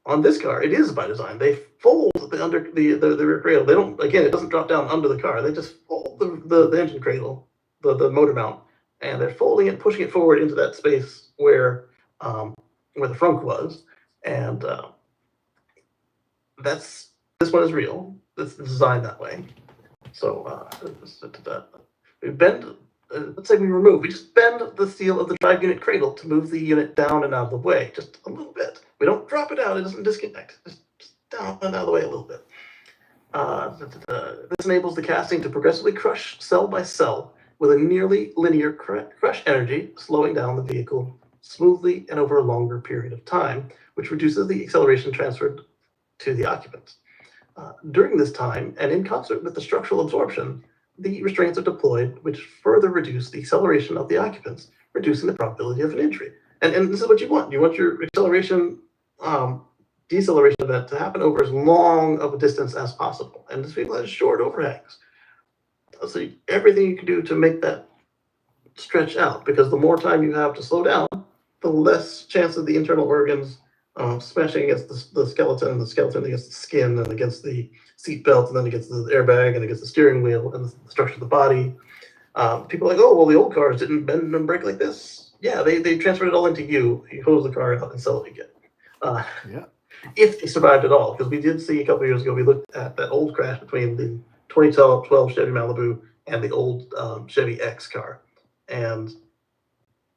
On this car, it is by design. They fold the rear cradle. They don't, again, it doesn't drop down under the car. They just fold the engine cradle, the motor mount, and they're folding it, pushing it forward into that space where the frunk was. And this one is real. It's designed that way. So we bend. Let's say we just bend the steel of the drive unit cradle to move the unit down and out of the way, just a little bit. We don't drop it out; it doesn't disconnect. Just down and out of the way a little bit. This enables the casting to progressively crush cell by cell with a nearly linear crush energy, slowing down the vehicle smoothly and over a longer period of time, which reduces the acceleration transferred to the occupants. During this time, and in concert with the structural absorption, the restraints are deployed, which further reduce the acceleration of the occupants, reducing the probability of an injury. And this is what you want. You want your acceleration, deceleration event to happen over as long of a distance as possible. And this vehicle has short overhangs. So everything you can do to make that stretch out, because the more time you have to slow down, the less chance of the internal organs smashing against the skeleton against the skin, and against the seat belt, and then against the airbag, and against the steering wheel, and the structure of the body. People are like, oh, well, the old cars didn't bend and break like this. Yeah, they transferred it all into you. You hose the car out and sell it again. Yeah. If they survived at all, because we did see a couple of years ago, we looked at that old crash between the 2012 Chevy Malibu and the old Chevy X car, and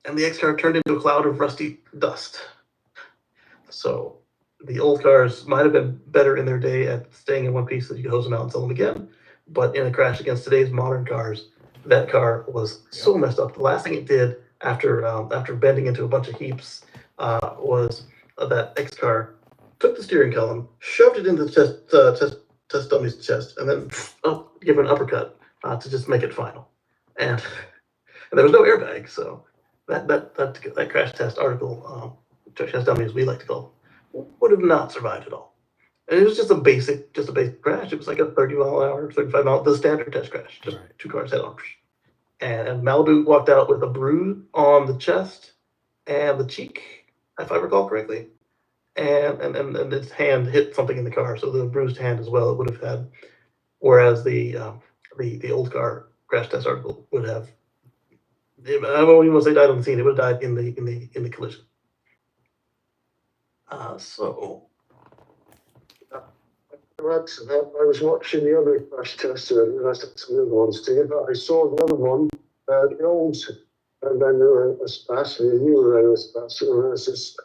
the X car turned into a cloud of rusty dust. So the old cars might have been better in their day at staying in one piece so you could hose them out and sell them again, but in a crash against today's modern cars, that car was so messed up. The last thing it did after bending into a bunch of heaps was that X car took the steering column, shoved it into the test dummy's chest, and then give it an uppercut to just make it final. And there was no airbag, so that crash test article, test dummy as we like to call it, would have not survived at all. And it was just a basic crash. It was like a 30 mile an hour, 35 mile, the standard test crash, just two cars head on. And Malibu walked out with a bruise on the chest and the cheek, if I recall correctly. And its hand hit something in the car, so the bruised hand as well it would have had. Whereas the old car crash test article would have, I don't even want to say died on the scene. It would have died in the collision. So. I was watching the other crash test earlier. I said some of the ones too, but I saw the other one, the old, and then there were a splash, and the newer there was a splash, and there was this.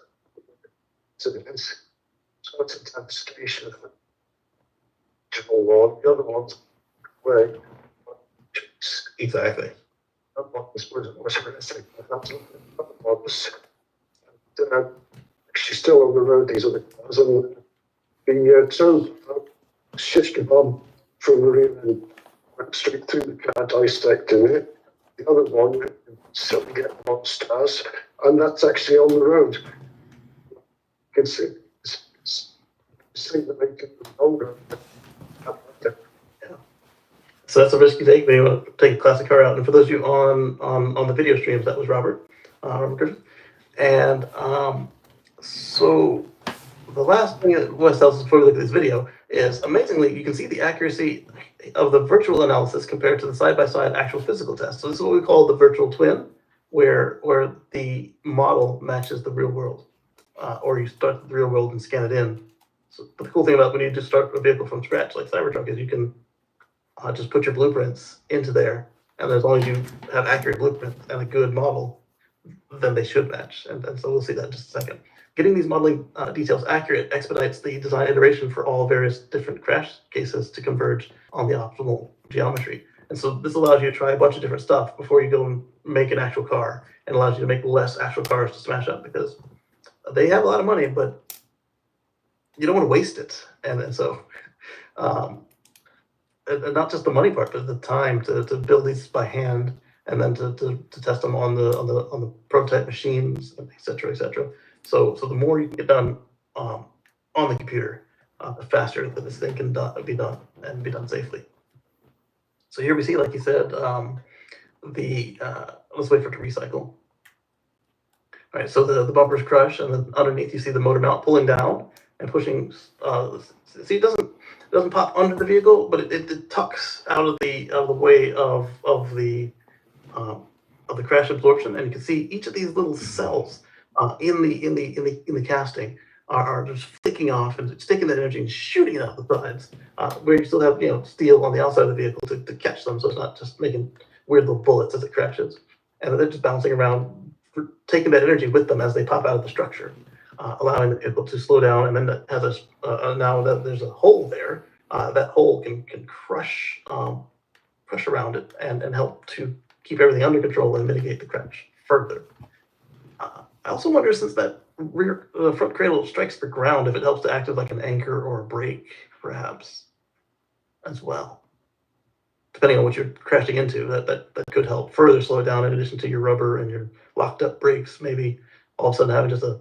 So it's a devastation. The other one's way. Exactly. That one was horrific. That one was. She's still on the road, these other cars, and the two shish kebab from the rear end went straight through the car, dissecting it. The other one still getting on stars, and that's actually on the road. You can see that they can longer. So that's a risk you take when you want to take a classic car out. And for those of you on the video streams, that was Robert Griffith. And so the last thing that Wes tells us before we look at this video is, amazingly, you can see the accuracy of the virtual analysis compared to the side-by-side actual physical test. So this is what we call the virtual twin, where the model matches the real world, or you start the real world and scan it in. So the cool thing about when you just start a vehicle from scratch, like Cybertruck, is you can just put your blueprints into there, and as long as you have accurate blueprints and a good model, then they should match. And so we'll see that in just a second. Getting these modeling details accurate expedites the design iteration for all various different crash cases to converge on the optimal geometry. And so this allows you to try a bunch of different stuff before you go and make an actual car, and allows you to make less actual cars to smash up, because they have a lot of money, but you don't want to waste it. And so, and not just the money part, but the time to build these by hand, and then to test them on the prototype machines, and et cetera, et cetera. So the more you can get done on the computer, the faster that this thing can be done and be done safely. So here we see, like you said, let's wait for it to recycle. All right, so the bumpers crush, and then underneath you see the motor mount pulling down, and pushing. See, it doesn't pop under the vehicle, but it tucks out of the way of the crash absorption, and you can see each of these little cells in the casting are just flicking off, and it's taking that energy and shooting it out the sides, where you still have steel on the outside of the vehicle to catch them, so it's not just making weird little bullets as it crashes, and they're just bouncing around, taking that energy with them as they pop out of the structure, allowing the vehicle to slow down, and then that has now that there's a hole there, that hole can crush around it and help to keep everything under control and mitigate the crash further. I also wonder, since that front cradle strikes the ground, if it helps to act as like an anchor or a brake, perhaps, as well. Depending on what you're crashing into, that could help further slow it down, in addition to your rubber and your locked up brakes, maybe all of a sudden having just an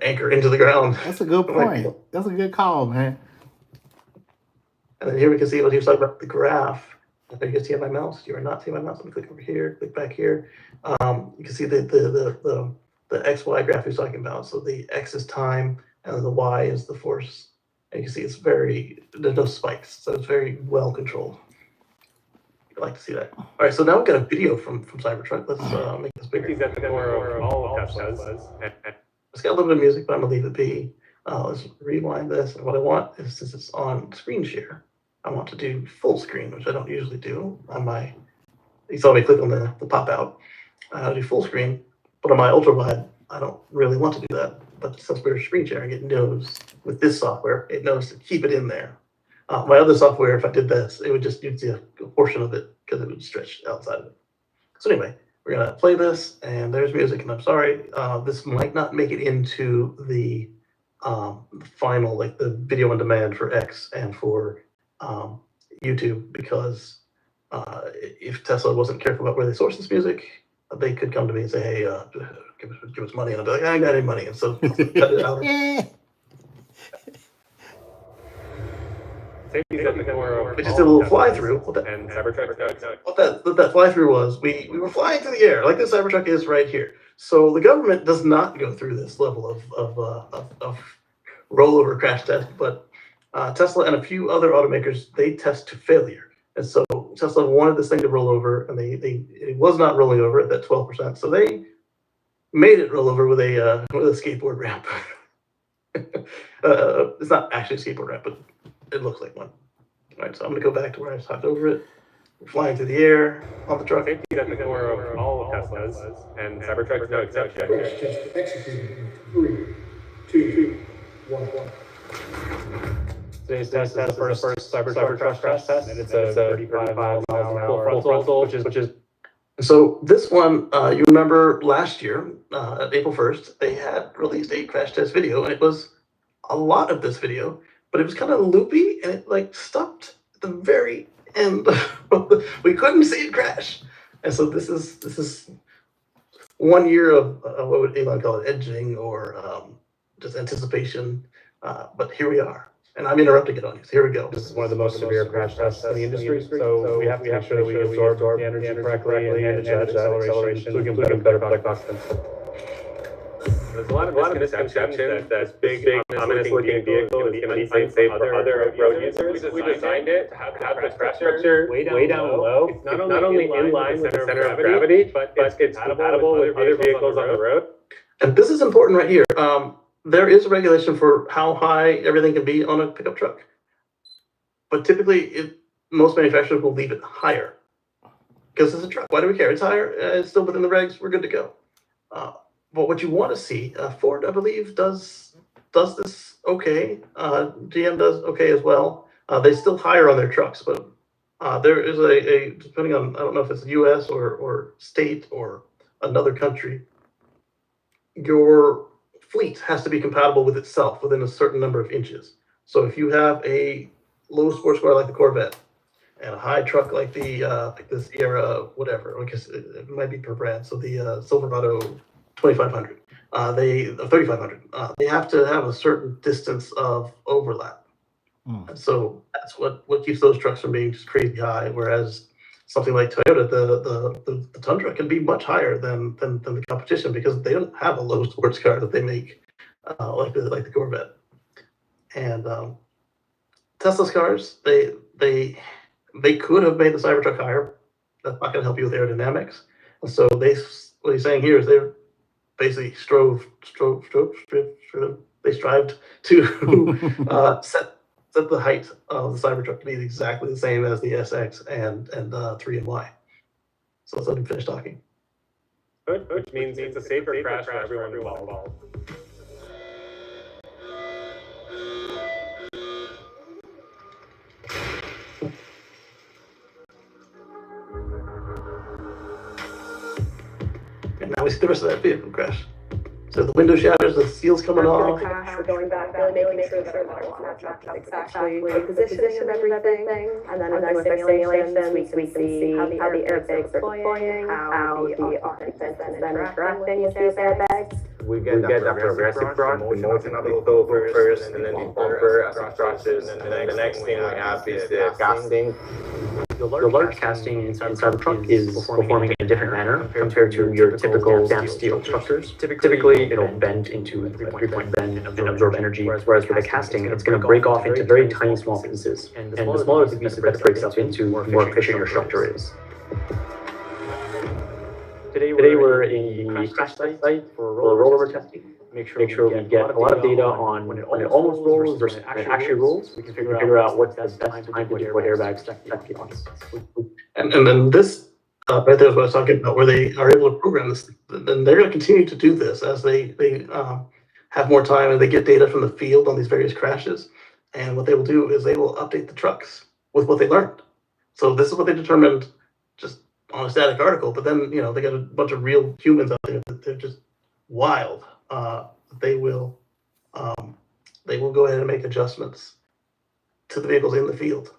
anchor into the ground. That's a good point. That's a good call, man. And then here we can see what he was talking about, the graph. I think you can see my mouse. You are not seeing my mouse. Let me click over here, click back here. You can see the XY graph he's talking about. So the X is time, and then the Y is the force. And you can see there's no spikes, so it's very well controlled. I'd like to see that. All right, so now we've got a video from Cybertruck. Let's make this bigger. He's got more of all of Tesla's. It's got a little bit of music, but I'm gonna leave it be. Let's rewind this. And what I want is, since it's on screen share, I want to do full screen, which I don't usually do on my. You saw me click on the pop out. Do full screen, but on my ultra wide, I don't really want to do that. But since we're screen sharing, it knows with this software, it knows to keep it in there. My other software, if I did this, it would just, you'd see a portion of it because it would stretch outside of it. So anyway, we're gonna play this, and there's music. And I'm sorry, this might not make it into the final, like the video on demand for X and for YouTube, because if Tesla wasn't careful about where they source this music, they could come to me and say, "Hey, give us money," and I'll be like, "I ain't got any money," and so cut it out. We just did a little fly through. What that fly through was, we were flying through the air like this Cybertruck is right here. So the government does not go through this level of rollover crash test, but Tesla and a few other automakers, they test to failure. And so Tesla wanted this thing to roll over, and it was not rolling over at that 12%. So they made it roll over with a skateboard ramp. It's not actually a skateboard ramp, but it looks like one. All right, so I'm gonna go back to where I just hopped over it. We're flying through the air on the truck. Safety got the core of all of Tesla's, and Cybertruck's no exception. Just executing. 3, 2, 1. Today's test is the first Cybertruck crash test, and it's a 35 miles an hour full frontal, which is. So this one, you remember last year, at April 1st, they had released a crash test video, and it was a lot of this video, but it was kind of loopy, and it like stopped at the very end. We couldn't see it crash. And so this is 1 year of what would Elon call it, edging, or just anticipation. But here we are. And I'm interrupting it on you. So here we go. This is one of the most severe crash tests in the industry, so we have to make sure that we absorb the energy correctly and manage that acceleration so we can put a better black box. There's a lot of misconceptions that big ominous looking vehicle is going to be unsafe for other road users. We designed it to have the crash structure way down low. It's not only in line with the center of gravity, but it's compatible with other vehicles on the road. And this is important right here. There is a regulation for how high everything can be on a pickup truck, but typically most manufacturers will leave it higher because it's a truck. Why do we care? It's higher. It's still within the regs. We're good to go. But what you want to see, Ford, I believe, does this okay. GM does okay as well. They still higher on their trucks, but there is a depending on, I don't know if it's U.S. or state or another country, your fleet has to be compatible with itself within a certain number of inches. So if you have a low sports car like the Corvette and a high truck like the like this Sierra, whatever, I guess it might be per brand. So the Silverado 2500, 3500, they have to have a certain distance of overlap. And so that's what keeps those trucks from being just crazy high. Whereas something like Toyota, the Tundra can be much higher than the competition because they don't have a low sports car that they make like the Corvette. And Tesla's cars, they could have made the Cybertruck higher. That's not going to help you with aerodynamics. And so what he's saying here is they basically they strived to set the height of the Cybertruck to be exactly the same as the SX and 3 and Y. So let's let him finish talking. Good, which means it's a safer crash for everyone involved. And now we see the rest of that vehicle crash. So the window shatters, the seal's coming off. We're going back, really making sure that that's exactly the positioning of everything. And then with our simulations, we can see how the airbags are deploying, how the occupants then interacting with these airbags. We get that progressive rock, the motion of the over first, and then the bumper as it crosses, and then the next thing we have is the casting. The large casting inside the truck is performing in a different manner compared to your typical stamped steel structures. Typically, it'll bend into a 3-point bend and absorb energy, whereas with a casting, it's going to break off into very tiny small pieces. And the smaller the pieces that it breaks up into, the more efficient your structure is. Today we're in the crash site for rollover testing. Make sure we get a lot of data on when it almost rolls versus when it actually rolls. We can figure out what's the best time to deploy airbags to. And then this right there is what I was talking about, where they are able to program this. And they're going to continue to do this as they have more time and they get data from the field on these various crashes. And what they will do is they will update the trucks with what they learned. So this is what they determined just on a static article. But then, you know, they got a bunch of real humans out there that they're just wild. They will go ahead and make adjustments to the vehicles in the field.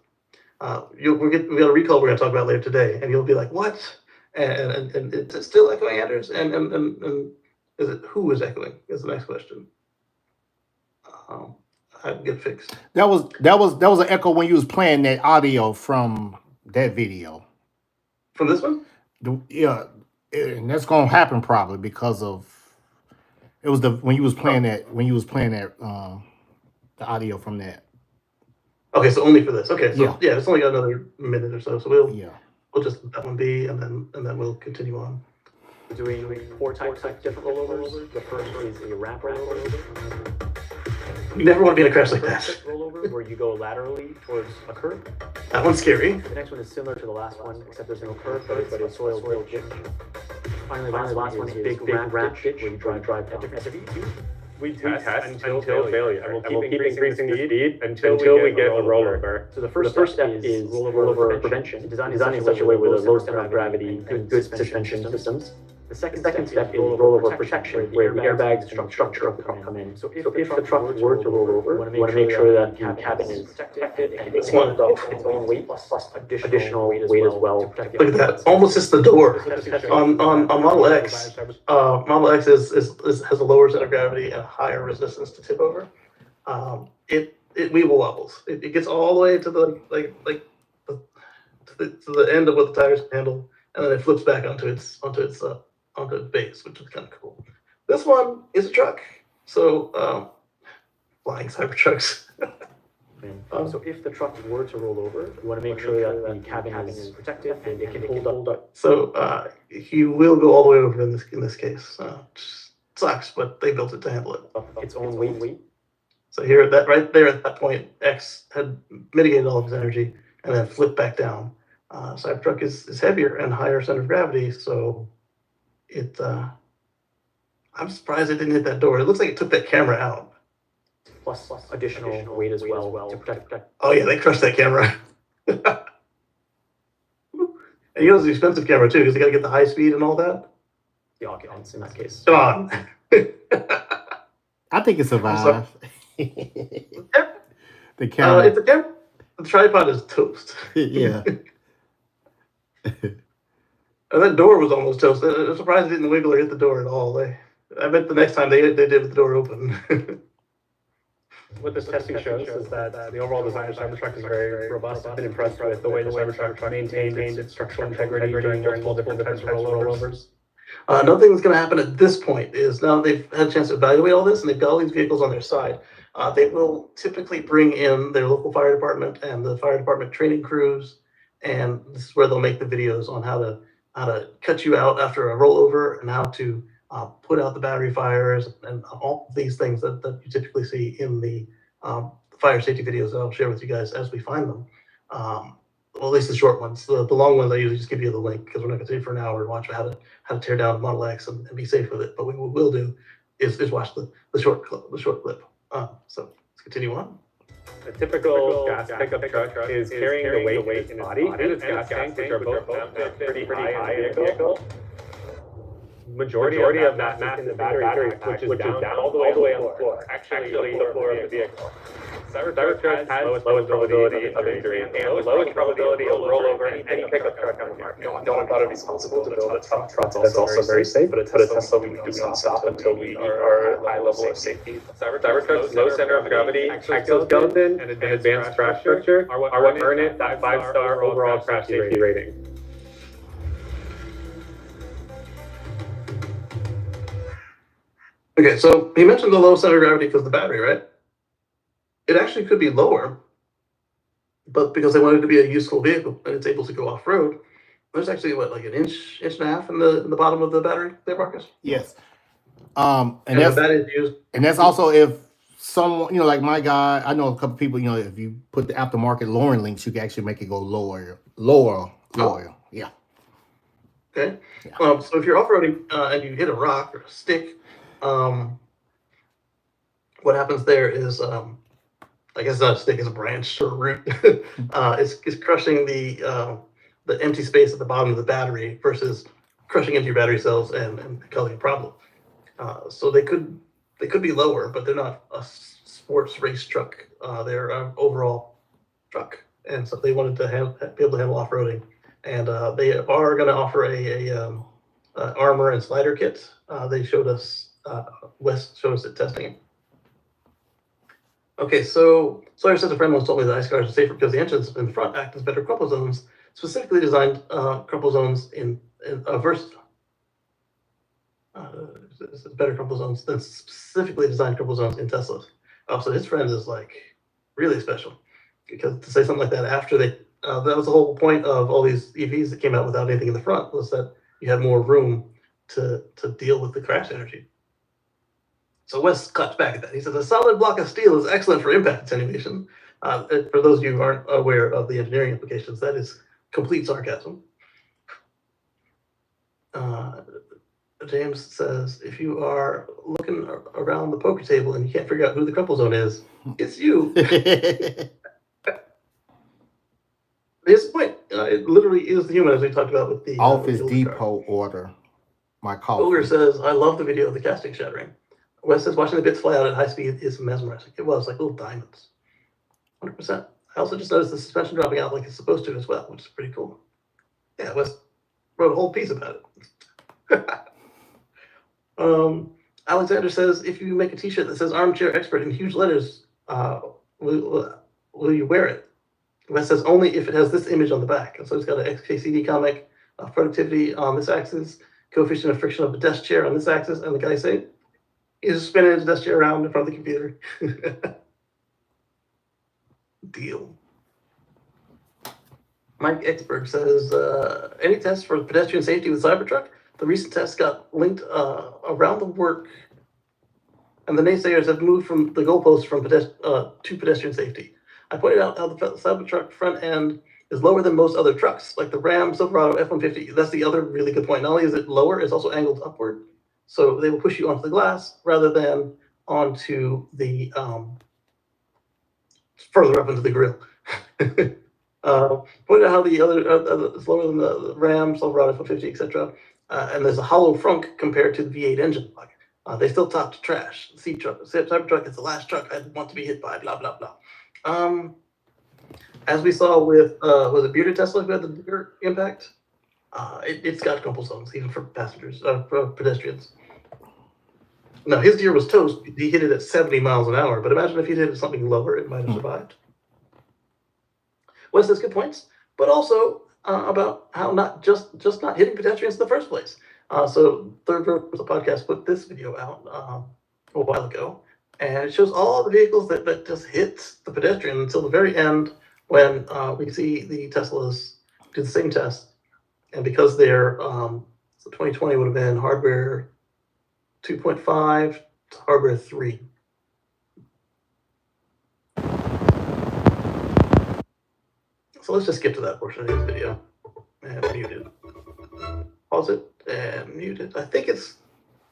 We got a recall we're going to talk about later today, and you'll be like, "What?" And it's still echoing, Anders. And is it who is echoing? Is the next question. I can get fixed. That was an echo when you was playing that audio from that video. From this one? And that's gonna happen probably because of it was when you was playing that the audio from that. Okay, so only for this. Okay, so Yeah. It's only got another minute or so. So we'll just let that one be, and then we'll continue on. We're doing 4 types of different rollovers. The first is a ramp rollover. You never want to be in a crash like that. Rollover where you go laterally towards a curb. That one's scary. The next one is similar to the last one, except there's no curb, but it's soil ditch. Finally, the last one is big ramp ditch where you drive at different SUVs. We test until failure, and we'll keep increasing the speed until we get a rollover. So the first step is rollover prevention, designed in such a way with a low center of gravity and good suspension systems. The second step is rollover protection, where the airbags and the structure of the truck come in. So if the truck were to roll over, we want to make sure that the cabin is protected and it's its own weight plus additional weight as well to protect. Look at that! Almost hits the door. On Model X, Model X has a lower center of gravity and a higher resistance to tip over. It weeble wobbles. It gets all the way to the end of what the tires can handle, and then it flips back onto its base, which is kind of cool. This one is a truck, so flying Cybertrucks. So if the truck were to roll over, you want to make sure that the cabin is protected and it can hold up. So he will go all the way over in this case. Sucks, but they built it to handle it. Its own weight. So here, right there at that point, X had mitigated all of his energy and then flipped back down. Cybertruck is heavier and higher center of gravity, so it. I'm surprised it didn't hit that door. It looks like it took that camera out. Plus additional weight as well to protect. Oh yeah, they crushed that camera. And you know it's an expensive camera too, because they got to get the high speed and all that. The occupants in that case. Come on. I think it survived. The camera. The tripod is toast. Yeah. And that door was almost toast. I'm surprised it didn't wiggle or hit the door at all. I bet the next time they did with the door open. What this testing shows is that the overall design of Cybertruck is very robust. I've been impressed with the way the Cybertruck maintained its structural integrity during multiple different types of rollovers. Another thing that's going to happen at this point is now they've had a chance to evaluate all this and they've got all these vehicles on their side. They will typically bring in their local fire department and the fire department training crews, and this is where they'll make the videos on how to cut you out after a rollover and how to put out the battery fires and all these things that you typically see in the fire safety videos that I'll share with you guys as we find them. Well, at least the short ones. The long ones I usually just give you the link because we're not going to sit for an hour and watch how to tear down a Model X and be safe with it. But what we will do is watch the short clip. So let's continue on. A typical gas pickup truck is carrying the weight in its body and its gas tank, which are both mounted pretty high in the vehicle. Majority of that mass in the battery pack, which is down all the way on the floor, actually the floor of the vehicle. Cybertruck has lowest probability of injury and the lowest probability of rollover in any pickup truck on the market. No one thought it'd be responsible to build a truck that's also very safe, but a Tesla we do not stop until we meet our high level of safety. Cybertruck's low center of gravity, exoskeleton, and advanced crash structure are what earn it that 5-star overall crash safety rating. Okay, so he mentioned the low center of gravity because of the battery, right? It actually could be lower, but because they want it to be a useful vehicle and it's able to go off road, there's actually what, like an inch and a half in the bottom of the battery there, Marcus? Yes. And that is used. And that's also if someone, like my guy, I know a couple people, if you put the aftermarket lowering links, you can actually make it go lower. Yeah. Okay. Yeah. So if you're off-roading and you hit a rock or a stick, what happens there is, I guess it's not a stick, it's a branch or a root. It's crushing the empty space at the bottom of the battery versus crushing into your battery cells and causing a problem. So they could be lower, but they're not a sports race truck. They're an overall truck, and so they wanted to be able to handle off-roading. And they are going to offer a armor and slider kit. They showed us. Wes showed us it testing. Okay, so Sawyer says a friend once told me that ICE cars are safer because the engines in the front act as better crumple zones, specifically designed crumple zones in versus better crumple zones than specifically designed crumple zones in Teslas. So his friend is like really special because to say something like that after they that was the whole point of all these EVs that came out without anything in the front was that you had more room to deal with the crash energy. So Wes claps back at that. He says, a solid block of steel is excellent for impact attenuation. For those of you who aren't aware of the engineering implications, that is complete sarcasm. James says, if you are looking around the poker table and you can't figure out who the crumple zone is, it's you. His point, it literally is the human, as we talked about with the Office Depot order. My coffee. Ogre says, I love the video of the casting shattering. Wes says, watching the bits fly out at high speed is mesmerizing. It was like little diamonds. 100%. I also just noticed the suspension dropping out like it's supposed to as well, which is pretty cool. Yeah, Wes wrote a whole piece about it. Alexander says, if you make a t-shirt that says armchair expert in huge letters, will you wear it? Wes says, only if it has this image on the back. And so it's got an XKCD comic, productivity on this axis, coefficient of friction of the desk chair on this axis, and the guy saying, he's spinning his desk chair around in front of the computer. Deal. Mike Exberg says, any tests for pedestrian safety with Cybertruck? The recent tests got linked around the work, and the naysayers have moved from the goalposts from to pedestrian safety. I pointed out how the Cybertruck front end is lower than most other trucks, like the Ram, Silverado, F-150. That's the other really good point. Not only is it lower, it's also angled upward. So they will push you onto the glass rather than onto the further up into the grill. Pointed out how the other is lower than the Ram, Silverado, F-150, etc. And there's a hollow frunk compared to the V8 engine block. They still top to trash. The Cybertruck is the last truck I'd want to be hit by. Blah blah blah. As we saw with was it Bearded Tesla who had the bigger impact? It's got crumple zones even for passengers, for pedestrians. Now his deer was toast. He hit it at 70 miles an hour. But imagine if he hit it something lower, it might have survived. Wes has good points, but also about how not just not hitting pedestrians in the first place. So Third Row was a podcast put this video out a while ago. And it shows all the vehicles that just hit the pedestrian until the very end when we see the Teslas do the same test. And because they're, so 2020 would have been hardware 2.5 to hardware 3. So let's just skip to that portion of this video and mute it. Pause it and mute it. I think it's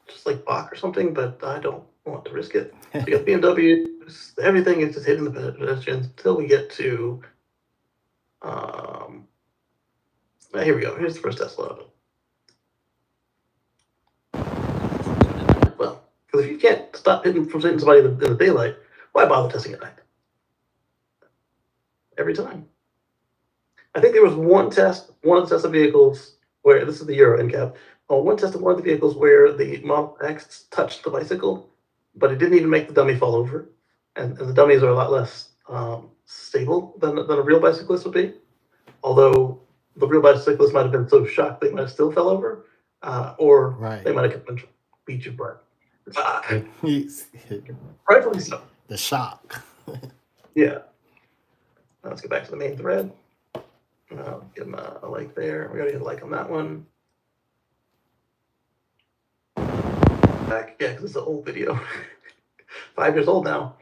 just like Bach or something, but I don't want to risk it. So you got BMWs, everything is just hitting the pedestrians until we get to, here we go. Here's the first Tesla. Well, because if you can't stop hitting somebody in the daylight, why bother testing at night? Every time. I think there was one of the Tesla vehicles where, this is the Euro NCAP, one test of one of the vehicles where the Model X touched the bicycle, but it didn't even make the dummy fall over. And the dummies are a lot less stable than a real bicyclist would be. Although the real bicyclist might have been so shocked they might have still fell over, or they might have kept beat you bright. Rightfully so. The shock. Yeah. Let's get back to the main thread. Give him a like there. We already had a like on that one. Back, yeah, because it's an old video. 5 years old now.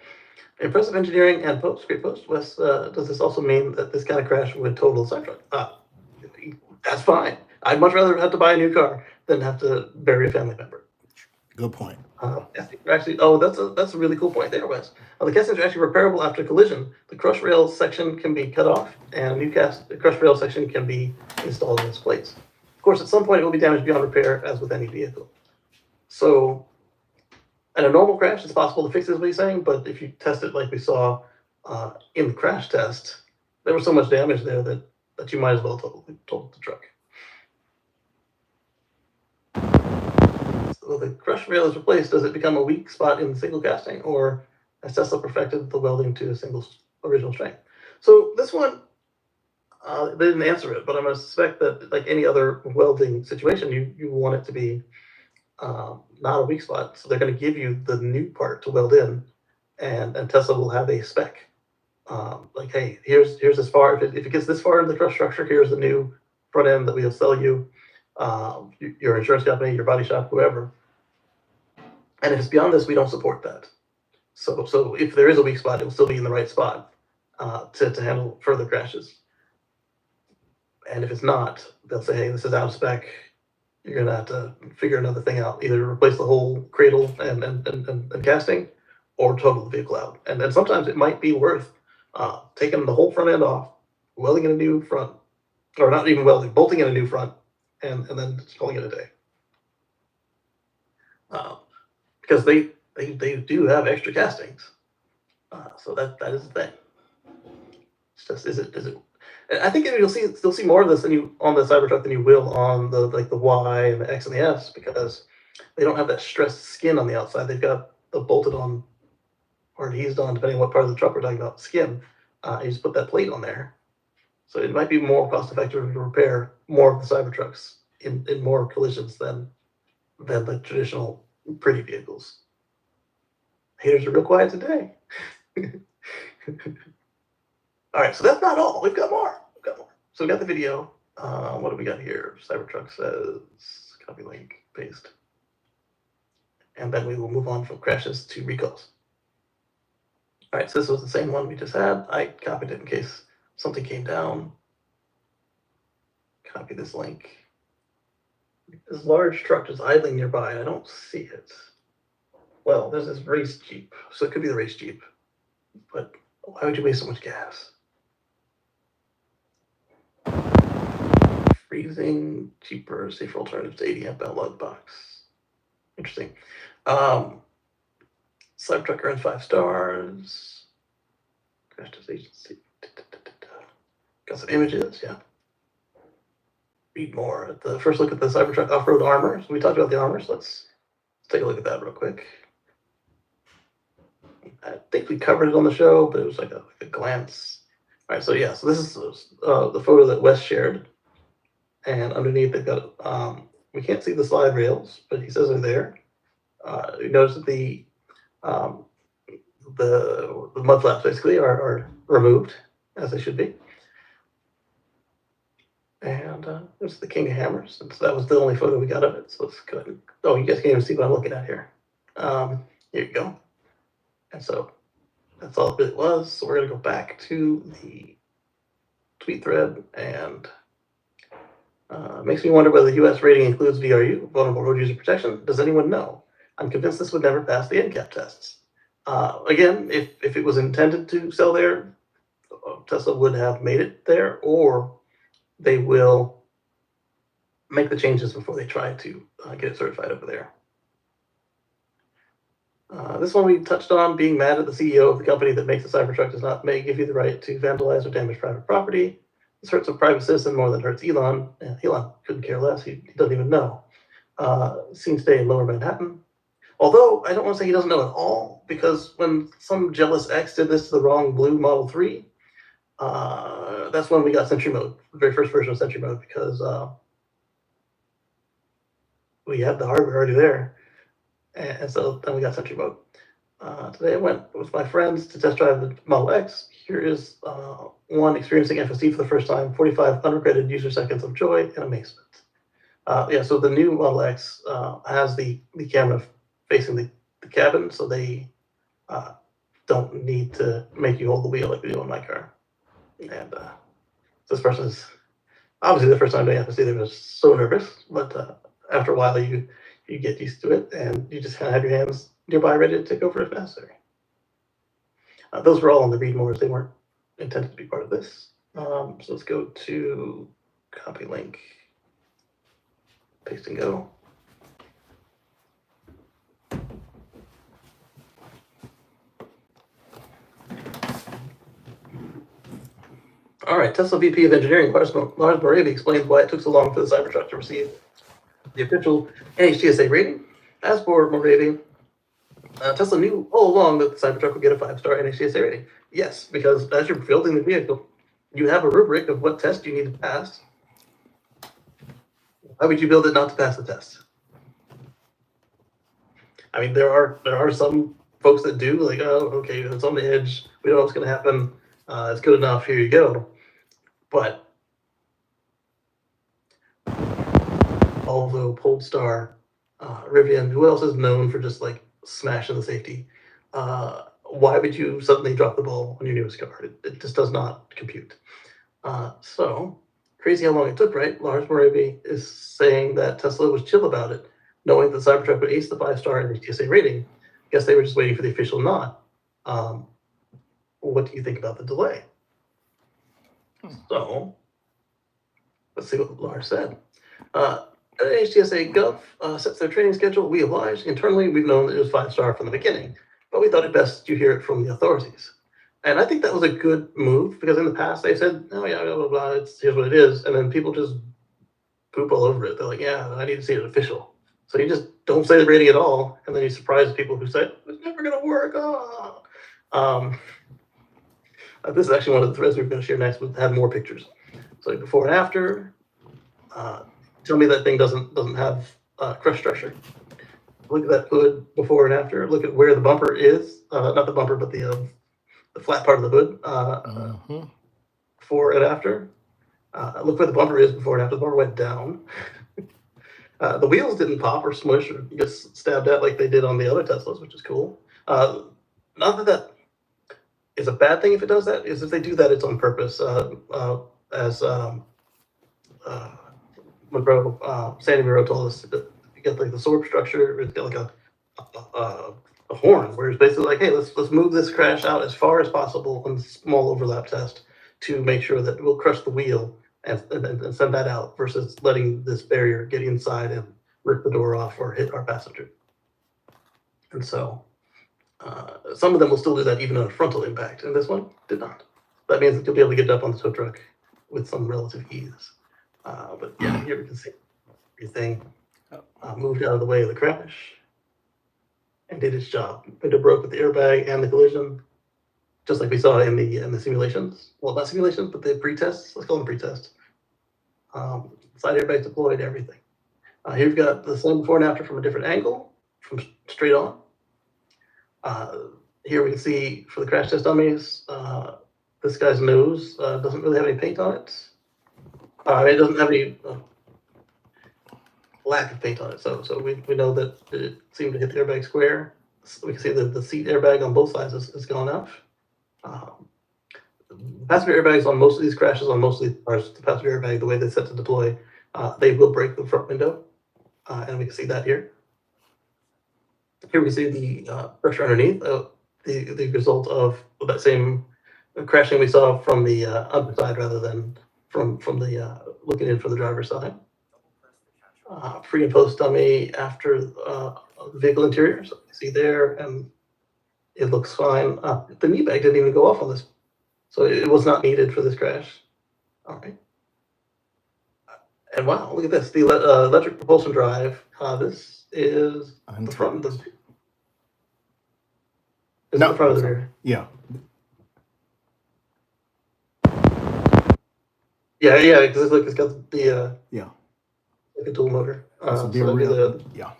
Impressive engineering and post, great post. Wes, does this also mean that this kind of crash would total the Cybertruck? That's fine. I'd much rather have to buy a new car than have to bury a family member. Good point. Actually, that's a really cool point there, Wes. The castings are actually repairable after collision. The crush rail section can be cut off, and a new crush rail section can be installed in its place. Of course, at some point it will be damaged beyond repair, as with any vehicle. So, in a normal crash, it's possible to fix it, is what he's saying. But if you test it like we saw in the crash test, there was so much damage there that you might as well total the truck. So the crush rail is replaced. Does it become a weak spot in the single casting, or has Tesla perfected the welding to a single original strength? So this one, they didn't answer it, but I'm going to suspect that, like any other welding situation, you want it to be not a weak spot. So they're going to give you the new part to weld in, and Tesla will have a spec. Like, hey, here's as far, if it gets this far into the crush structure, here's the new front end that we'll sell you. Your insurance company, your body shop, whoever. And if it's beyond this, we don't support that. So if there is a weak spot, it will still be in the right spot to handle further crashes. And if it's not, they'll say, hey, this is out of spec. You're gonna have to figure another thing out. Either replace the whole cradle and casting, or total the vehicle out. And then sometimes it might be worth taking the whole front end off, welding in a new front, or not even welding, bolting in a new front, and then just calling it a day. Because they do have extra castings. So that is the thing. It's just, is it? I think you'll see more of this on the Cybertruck than you will on the Y and the X and the S, because they don't have that stressed skin on the outside. They've got the bolted on or adhesed on, depending on what part of the truck we're talking about, skin. You just put that plate on there. So it might be more cost effective to repair more of the Cybertrucks in more collisions than the traditional pretty vehicles. Haters are real quiet today. All right, so that's not all. We've got more. So we got the video. What do we got here? Cybertruck says copy link, paste. And then we will move on from crashes to recalls. All right, so this was the same one we just had. I copied it in case something came down. Copy this link. This large truck is idling nearby, and I don't see it. Well, there's this race Jeep, so it could be the race Jeep. But why would you waste so much gas? Freezing, cheaper, safer alternatives to 80 amp lug box. Interesting. Cybertruck earns 5 stars. Crash test agency. Got some images, yeah. Read more. The first look at the Cybertruck off-road armor. So we talked about the armor, so let's take a look at that real quick. I think we covered it on the show, but it was like a glance. All right, so yeah, so this is the photo that Wes shared. And underneath they've got, we can't see the slide rails, but he says they're there. You notice that the the mud flaps basically are removed as they should be. And there's the King of Hammers, and so that was the only photo we got of it. So let's go ahead. Oh, you guys can't even see what I'm looking at here. Here you go. And so that's all it was. So we're gonna go back to the tweet thread, and makes me wonder whether the U.S. rating includes VRU, vulnerable road user protection. Does anyone know? I'm convinced this would never pass the NCAP tests. Again, if it was intended to sell there, Tesla would have made it there, or they will make the changes before they try to get it certified over there. This one we touched on, being mad at the CEO of the company that makes the Cybertruck does not give you the right to vandalize or damage private property. This hurts a private citizen more than it hurts Elon. Elon couldn't care less. He doesn't even know. Seen today in Lower Manhattan. Although I don't want to say he doesn't know at all, because when some jealous ex did this to the wrong blue Model 3, that's when we got Sentry Mode, the very first version of Sentry Mode, because we had the hardware already there. And so then we got Sentry Mode. Today I went with my friends to test drive the Model X. Here is one experiencing FSD for the first time, 45 unregretted user seconds of joy and amazement. Yeah, so the new Model X has the camera facing the cabin, so they don't need to make you hold the wheel like we do on my car. And this person is obviously the first time doing FSD, they were so nervous, but after a while you get used to it, and you just kind of have your hands nearby ready to take over if necessary. Those were all on the read mores. They weren't intended to be part of this. So let's go to copy link, paste and go. All right, Tesla VP of Engineering, Lars Moravi, explains why it took so long for the Cybertruck to receive the official NHTSA rating. As for Moravi, Tesla knew all along that the Cybertruck would get a 5-star NHTSA rating. Yes, because as you're building the vehicle, you have a rubric of what test you need to pass. Why would you build it not to pass the test? I mean, there are some folks that do, like, oh, okay, it's on the edge. We don't know what's going to happen. It's good enough. Here you go. But although Polestar, Rivian, who else is known for just like smashing the safety? Why would you suddenly drop the ball on your newest car? It just does not compute. So crazy how long it took, right? Lars Moravi is saying that Tesla was chill about it, knowing that Cybertruck would ace the 5-star NHTSA rating. Guess they were just waiting for the official nod. What do you think about the delay? So let's see what Lars said. NHTSA Gov sets their training schedule. We oblige. Internally, we've known that it was 5-star from the beginning, but we thought it best you hear it from the authorities. And I think that was a good move, because in the past they said, oh yeah, blah, blah, blah, here's what it is. And then people just poop all over it. They're like, yeah, I need to see it official. So you just don't say the rating at all, and then you surprise people who say, it's never going to work. This is actually one of the threads we're going to share next, with had more pictures. So before and after, tell me that thing doesn't have crush structure. Look at that hood before and after. Look at where the bumper is. Not the bumper, but the flat part of the hood. Before and after. Look where the bumper is before and after. The bumper went down. The wheels didn't pop or smush or get stabbed at like they did on the other Teslas, which is cool. Not that is a bad thing if it does that. Is if they do that, it's on purpose. As Monroe, Sandy Monroe told us, that you get like the sword structure, it's got like a horn, where it's basically like, hey, let's move this crash out as far as possible on small overlap test to make sure that we'll crush the wheel and send that out, versus letting this barrier get inside and rip the door off or hit our passenger. And so some of them will still do that even on a frontal impact, and this one did not. That means that you'll be able to get up on the tow truck with some relative ease. But yeah, here we can see everything moved out of the way of the crash and did its job. Window broke with the airbag and the collision, just like we saw in the simulations. Well, not simulations, but the pre-tests. Let's call them pre-tests. Side airbags deployed, everything. Here we've got the same before and after from a different angle, from straight on. Here we can see for the crash test dummies, this guy's nose doesn't really have any paint on it. It doesn't have any lack of paint on it, so we know that it seemed to hit the airbag square. So we can see that the seat airbag on both sides is gone out. Passenger airbags on most of these crashes, on most of these cars, the passenger airbag, the way they're set to deploy, they will break the front window, and we can see that here. Here we see the pressure underneath, the result of that same crashing we saw from the underside rather than from the looking in from the driver's side. Pre and post dummy after the vehicle interior, so you see there, and it looks fine. The knee bag didn't even go off on this, so it was not needed for this crash. All right. And wow, look at this, the electric propulsion drive. This is the front of the... It's No, the front of the rear. Yeah. Yeah, because look, it's got the Yeah. like a dual motor. That's So a deal maybe real. Yeah.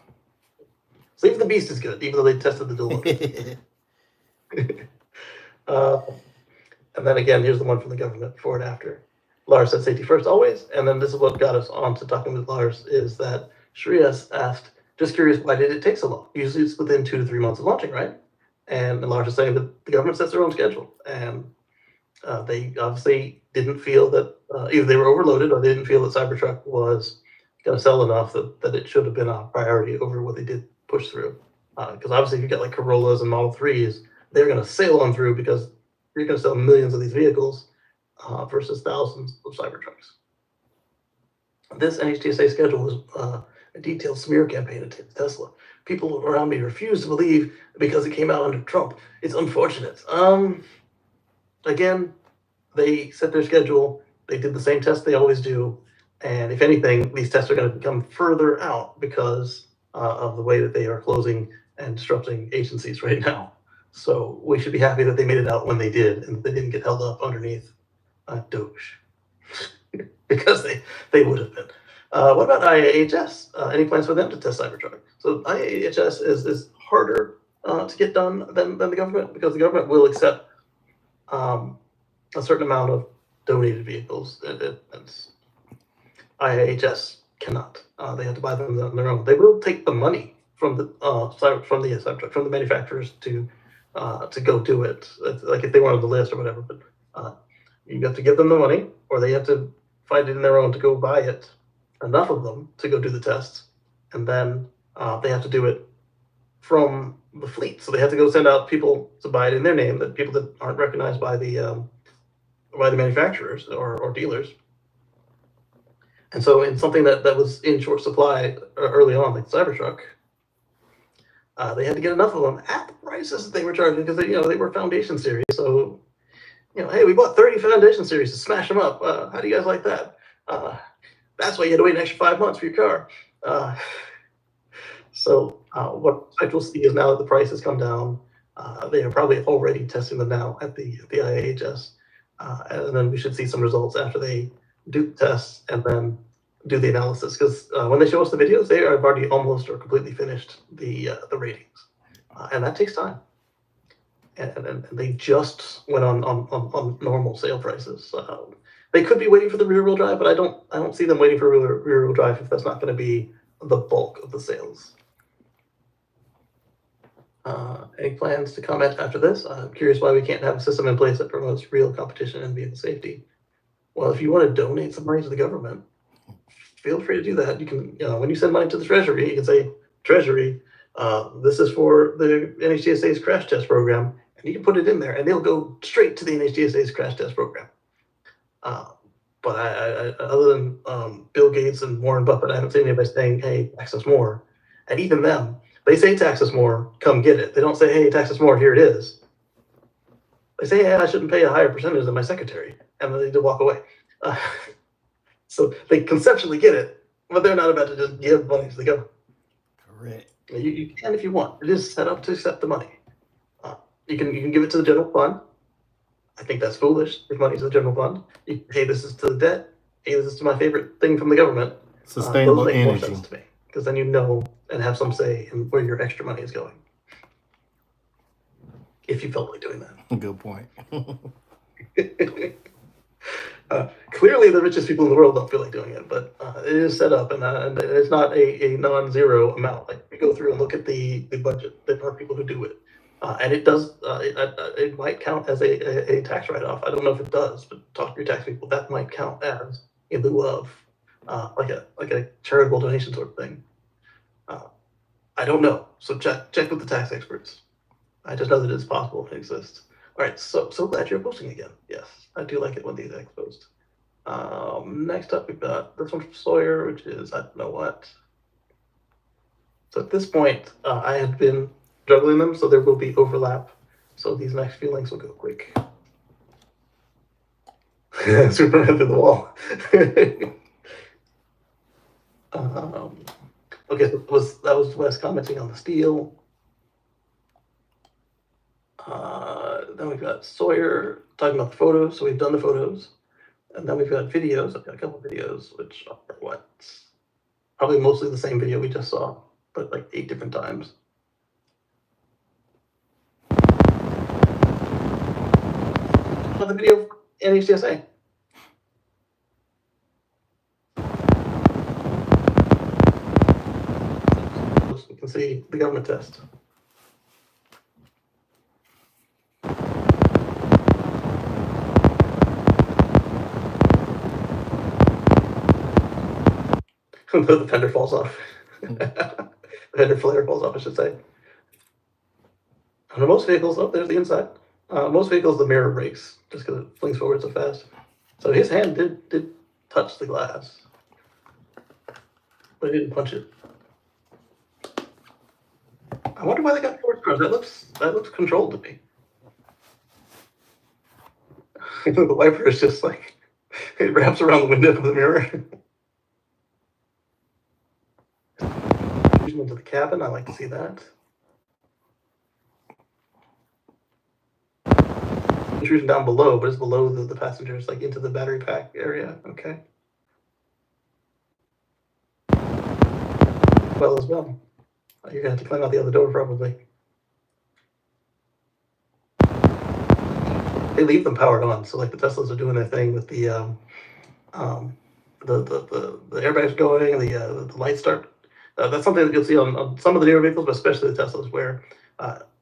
Sleep of the Beast is good, even though they tested the dual motor. And then again, here's the one from the government, before and after. Lars said safety first always, and then this is what got us on to talking with Lars, is that Shreyas asked, just curious, why did it take so long? Usually it's within 2 to 3 months of launching, right? And Lars is saying that the government sets their own schedule, and they obviously didn't feel that either they were overloaded or they didn't feel that Cybertruck was going to sell enough that it should have been a priority over what they did push through. Because obviously if you get like Corollas and Model 3s, they're going to sail on through because you're going to sell millions of these vehicles versus thousands of Cybertrucks. This NHTSA schedule was a detailed smear campaign against Tesla. People around me refuse to believe because it came out under Trump. It's unfortunate. Again, they set their schedule. They did the same test they always do. And if anything, these tests are going to become further out because of the way that they are closing and disrupting agencies right now. So we should be happy that they made it out when they did and they didn't get held up underneath Doge. Because they would have been. What about IAHS? Any plans for them to test Cybertruck? So IAHS is harder to get done than the government, because the government will accept a certain amount of donated vehicles. And IAHS cannot. They have to buy them on their own. They will take the money from the Cybertruck, from the manufacturers to go do it. Like if they weren't on the list or whatever. But you have to give them the money, or they have to find it in their own to go buy it, enough of them to go do the tests, and then they have to do it from the fleet. So they have to go send out people to buy it in their name, that people that aren't recognized by the manufacturers or dealers. And so in something that was in short supply early on, like Cybertruck, they had to get enough of them at the prices that they were charging, because they were Foundation Series. So hey, we bought 30 Foundation Series to smash them up. How do you guys like that? That's why you had to wait an extra 5 months for your car. So what we'll see is, now that the price has come down, they are probably already testing them now at the IAHS. And then we should see some results after they do the tests and then do the analysis. Because when they show us the videos, they have already almost or completely finished the ratings. And that takes time. And they just went on normal sale prices. They could be waiting for the rear-wheel drive, but I don't see them waiting for rear-wheel drive if that's not going to be the bulk of the sales. Any plans to comment after this? I'm curious why we can't have a system in place that promotes real competition and vehicle safety. Well, if you want to donate some money to the government, feel free to do that. You can, when you send money to the Treasury, you can say, Treasury, this is for the NHTSA's crash test program, and you can put it in there, and they'll go straight to the NHTSA's crash test program. But I other than Bill Gates and Warren Buffett, I haven't seen anybody saying, hey, tax us more. And even them, they say tax us more, come get it. They don't say, hey, tax us more, here it is. They say, hey, I shouldn't pay a higher percentage than my secretary, and then they do walk away. So they conceptually get it, but they're not about to just give money to the government. Correct. You can if you want. It is set up to accept the money. You can give it to the general fund. I think that's foolish. Give money to the general fund. Hey, this is to the debt. Hey, this is to my favorite thing from the government. Sustainable those make energy. more sense to me, because then you know and have some say in where your extra money is going. if you felt like doing that. Good point. Clearly, the richest people in the world don't feel like doing it, but it is set up, and it's not a non-zero amount. Like, you go through and look at the budget. There are people who do it, and it does. It might count as a tax write-off. I don't know if it does, but talk to your tax people. That might count as in lieu of like a charitable donation sort of thing. I don't know, so check with the tax experts. I just know that it's possible and exists. All right, so glad you're posting again. Yes, I do like it when these are exposed. Next up, we've got this one from Sawyer, which is I don't know what. So at this point, I have been juggling them, so there will be overlap. So these next few links will go quick. Superman through the wall. Okay, so that was Wes commenting on the steel. Then we've got Sawyer talking about the photos. So we've done the photos. And then we've got videos. I've got a couple of videos, which are what? Probably mostly the same video we just saw, but like 8 different times. Another video in HDSA. You can see the government test. The fender falls off. The fender flare falls off, I should say. On most vehicles, there's the inside. Most vehicles, the mirror breaks just because it flings forward so fast. So his hand did touch the glass, but he didn't punch it. I wonder why they got forward cars. That looks controlled to me. The wiper is just like it wraps around the window of the mirror. Into the cabin, I like to see that. Intrusion down below, but it's below the passengers, like into the battery pack area. Okay. Well, as well. You're gonna have to climb out the other door, probably. They leave them powered on, so like the Teslas are doing their thing with the airbags going, the lights start. That's something that you'll see on some of the newer vehicles, but especially the Teslas, where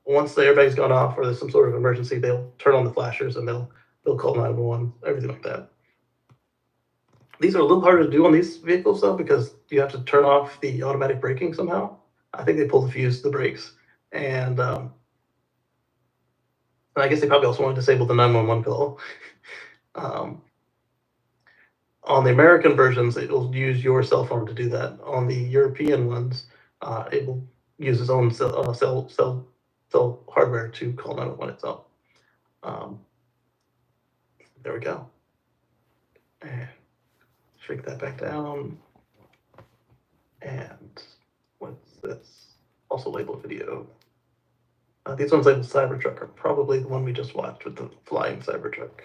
once the airbag's gone off or there's some sort of emergency, they'll turn on the flashers and they'll call 911, everything like that. These are a little harder to do on these vehicles, though, because you have to turn off the automatic braking somehow. I think they pull the fuse to the brakes, and I guess they probably also want to disable the 911 call. On the American versions, it will use your cell phone to do that. On the European ones, it will use its own cell hardware to call 911 itself. There we go. And shrink that back down. And what's this? Also labeled video. These ones labeled Cybertruck are probably the one we just watched with the flying Cybertruck.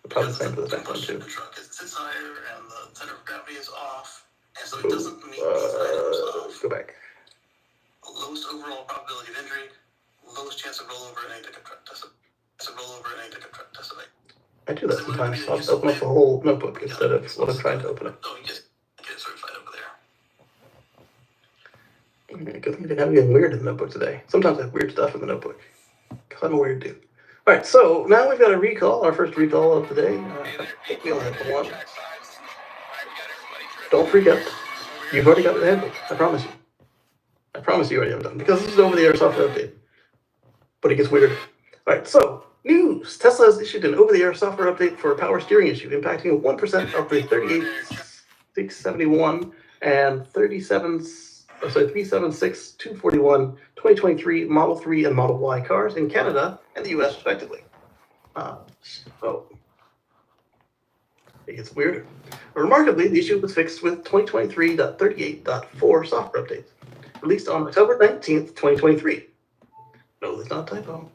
Probably the same for the next one too. The truck sits higher and the center of gravity is off, and so it doesn't meet these items of go back. Lowest overall probability of injury, lowest chance of rollover in any pickup truck decimate. I do that sometimes. I'll just open up the whole notebook instead of what I'm trying to open up. Oh, you just get it certified over there. Good thing I didn't have anything weird in the notebook today. Sometimes I have weird stuff in the notebook because I'm a weird dude. All right, so now we've got a recall, our first recall of the day. We only have one. Don't freak out. You've already got it handled. I promise you. I promise you already have it done because this is over-the-air software update. But it gets weirder. All right, so news. Tesla has issued an over-the-air software update for a power steering issue impacting 1% of the 38671 and 376-241 2023 Model 3 and Model Y cars in Canada and the US, respectively. So it gets weirder. Remarkably, the issue was fixed with 2023.38.4 software updates, released on October 19th, 2023. No, there's not a typo.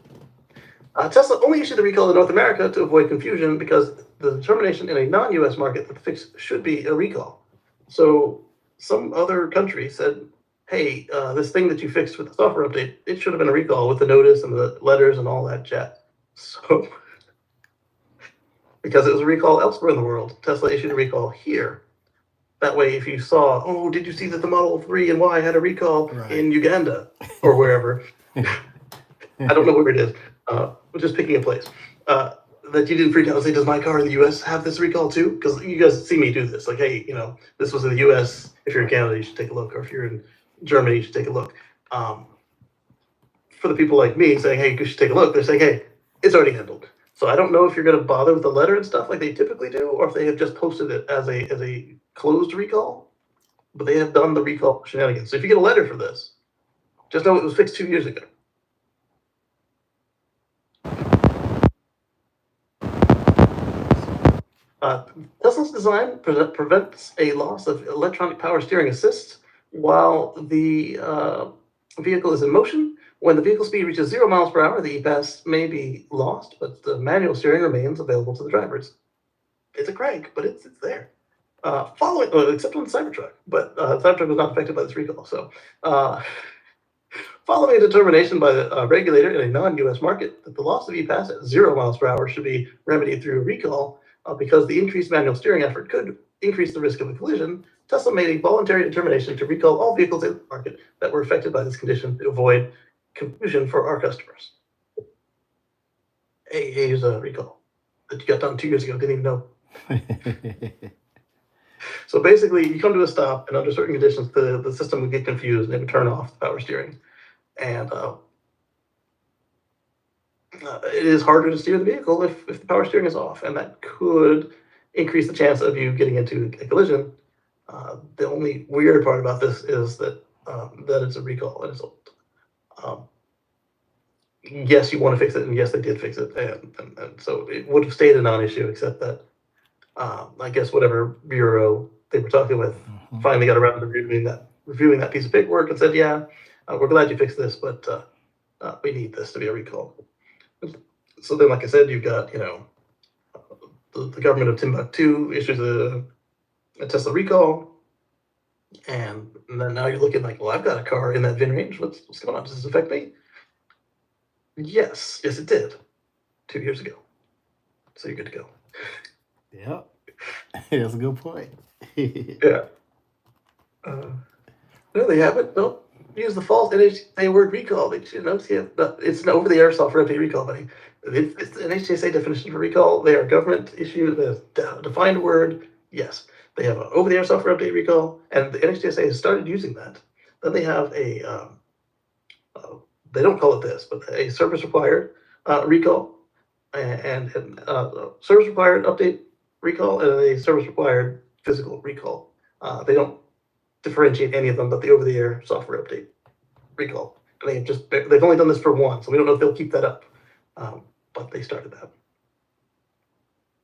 Tesla only issued the recall in North America to avoid confusion because the determination in a non-US market that the fix should be a recall. So some other country said, hey, this thing that you fixed with the software update, it should have been a recall with the notice and the letters and all that jazz. So, because it was a recall elsewhere in the world, Tesla issued a recall here. That way, if you saw, oh, did you see that the Model 3 and Y had a recall in Uganda or wherever? I don't know where it is. We're just picking a place. That you didn't freak out and say, does my car in the US have this recall too? Because you guys see me do this. Like, hey, this was in the US. If you're in Canada, you should take a look. Or if you're in Germany, you should take a look. For the people like me saying, hey, you should take a look, they're saying, hey, it's already handled. So I don't know if you're going to bother with the letter and stuff like they typically do, or if they have just posted it as a closed recall. But they have done the recall shenanigans. So if you get a letter for this, just know it was fixed 2 years ago. Tesla's design prevents a loss of electronic power steering assist while the vehicle is in motion. When the vehicle speed reaches 0 miles per hour, the EPAS may be lost, but the manual steering remains available to the drivers. It's a crank, but it's there. Except on the Cybertruck, but the Cybertruck was not affected by this recall. So, following a determination by the regulator in a non-US market that the loss of EPAS at 0 miles per hour should be remedied through a recall because the increased manual steering effort could increase the risk of a collision, Tesla made a voluntary determination to recall all vehicles in the market that were affected by this condition to avoid confusion for our customers. Hey, here's a recall that you got done 2 years ago, didn't even know. So basically, you come to a stop, and under certain conditions, the system would get confused and it would turn off the power steering. And it is harder to steer the vehicle if the power steering is off, and that could increase the chance of you getting into a collision. The only weird part about this is that it's a recall and it's old. Yes, you want to fix it, and yes, they did fix it, and so it would have stayed a non-issue, except that I guess whatever bureau they were talking with finally got around to reviewing that piece of paperwork and said, yeah, we're glad you fixed this, but we need this to be a recall. So then, like I said, you've got, the government of Timbuktu issues a Tesla recall, and then now you're looking like, well, I've got a car in that VIN range. What's going on? Does this affect me? Yes, it did 2 years ago. So you're good to go. Yep. That's a good point. Yeah. No, they haven't. Don't use the false NHTSA word recall. It's an over-the-air software update recall, buddy. It's an NHTSA definition for recall. They are government issued a defined word. Yes, they have an over-the-air software update recall, and the NHTSA has started using that. Then they have a they don't call it this, but a service required recall, and service required update recall, and a service required physical recall. They don't differentiate any of them, but the over-the-air software update recall. And they've only done this for one, so we don't know if they'll keep that up. But they started that.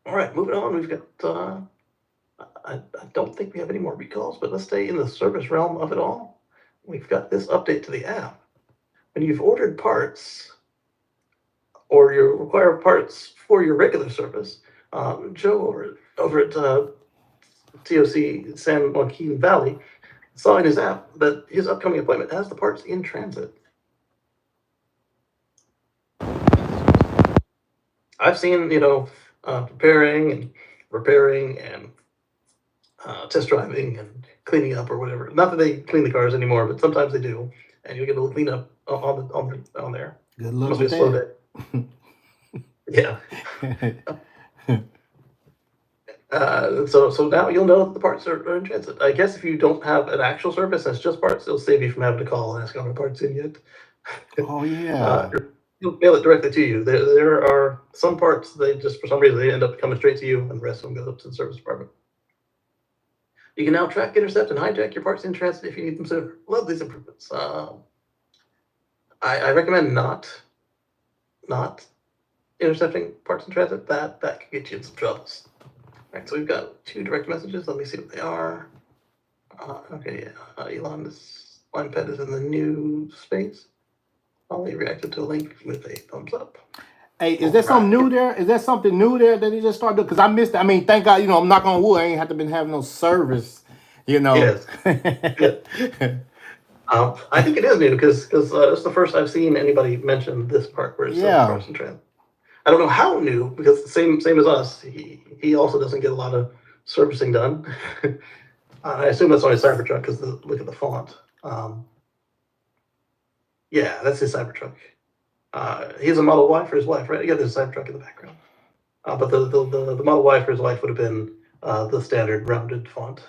All right, moving on. We've got. I don't think we have any more recalls, but let's stay in the service realm of it all. We've got this update to the app. When you've ordered parts, or you require parts for your regular service, Joe over at TOC San Joaquin Valley saw in his app that his upcoming appointment has the parts in transit. I've seen, preparing and repairing and test driving and cleaning up or whatever. Not that they clean the cars anymore, but sometimes they do, and you get a clean up on there. Good luck Must be a with slow that. day. Yeah. So now you'll know that the parts are in transit. I guess if you don't have an actual service and it's just parts, it'll save you from having to call and ask how the parts in yet. Oh yeah. You'll mail it directly to you. There are some parts they just for some reason they end up coming straight to you, and the rest of them goes up to the service department. You can now track, intercept, and hijack your parts in transit if you need them sooner. Love these improvements. I recommend not intercepting parts in transit. That could get you in some troubles. All right, so we've got 2 direct messages. Let me see what they are. Elon's line pet is in the new space. Ollie reacted to a link with a thumbs up. Hey, is there something new there? Is there something new there that they just started doing? Because I missed it. I mean, thank God, I'm knock on wood. I ain't have to been having no service, Yes. I think it is new because it's the first I've seen anybody mention this part where it says Yeah. Carson Trans. I don't know how new because the same as us. He also doesn't get a lot of servicing done. I assume that's on his Cybertruck because look at the font. Yeah, that's his Cybertruck. He has a Model Y for his wife, right? Yeah, there's a Cybertruck in the background. But the Model Y for his wife would have been the standard rounded font.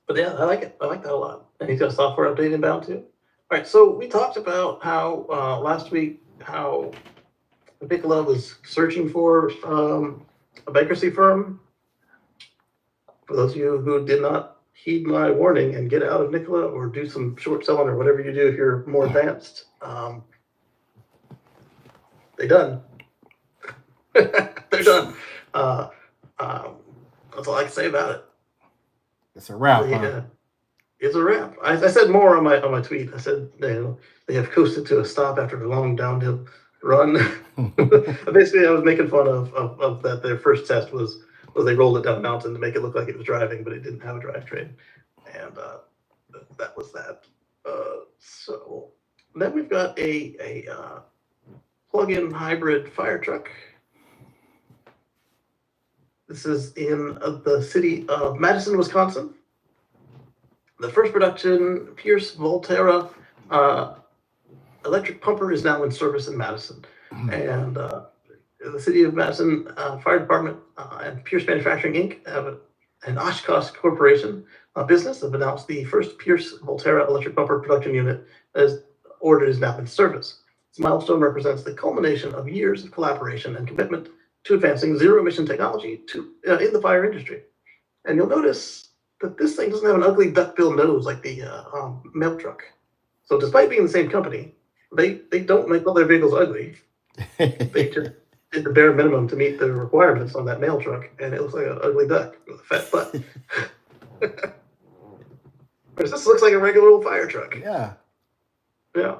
But yeah, I like it. I like that a lot. And he's got a software update inbound too. All right, so we talked about how last week how Nicola was searching for a bankruptcy firm. For those of you who did not heed my warning and get out of Nicola or do some short selling or whatever you do if you're more advanced, they done. They're done. That's all I can say about it. It's a wrap. Huh? It's a wrap. I said more on my tweet. I said they have coasted to a stop after a long downhill run. Basically, I was making fun of that. Their first test was they rolled it down a mountain to make it look like it was driving, but it didn't have a drivetrain, and that was that. So then we've got a plug-in hybrid fire truck. This is in the city of Madison, Wisconsin. The first production Pierce Volterra electric pumper is now in service in Madison. And the city of Madison Fire Department and Pierce Manufacturing Inc. have an Oshkosh Corporation business have announced the first Pierce Volterra electric pumper production unit as ordered is now in service. This milestone represents the culmination of years of collaboration and commitment to advancing zero-emission technology in the fire industry. And you'll notice that this thing doesn't have an ugly duckbill nose like the mail truck. So despite being the same company, they don't make all their vehicles ugly. They just did the bare minimum to meet the requirements on that mail truck, and it looks like an ugly duck with a fat butt. Whereas this looks like a regular old fire truck. Yeah. Yeah.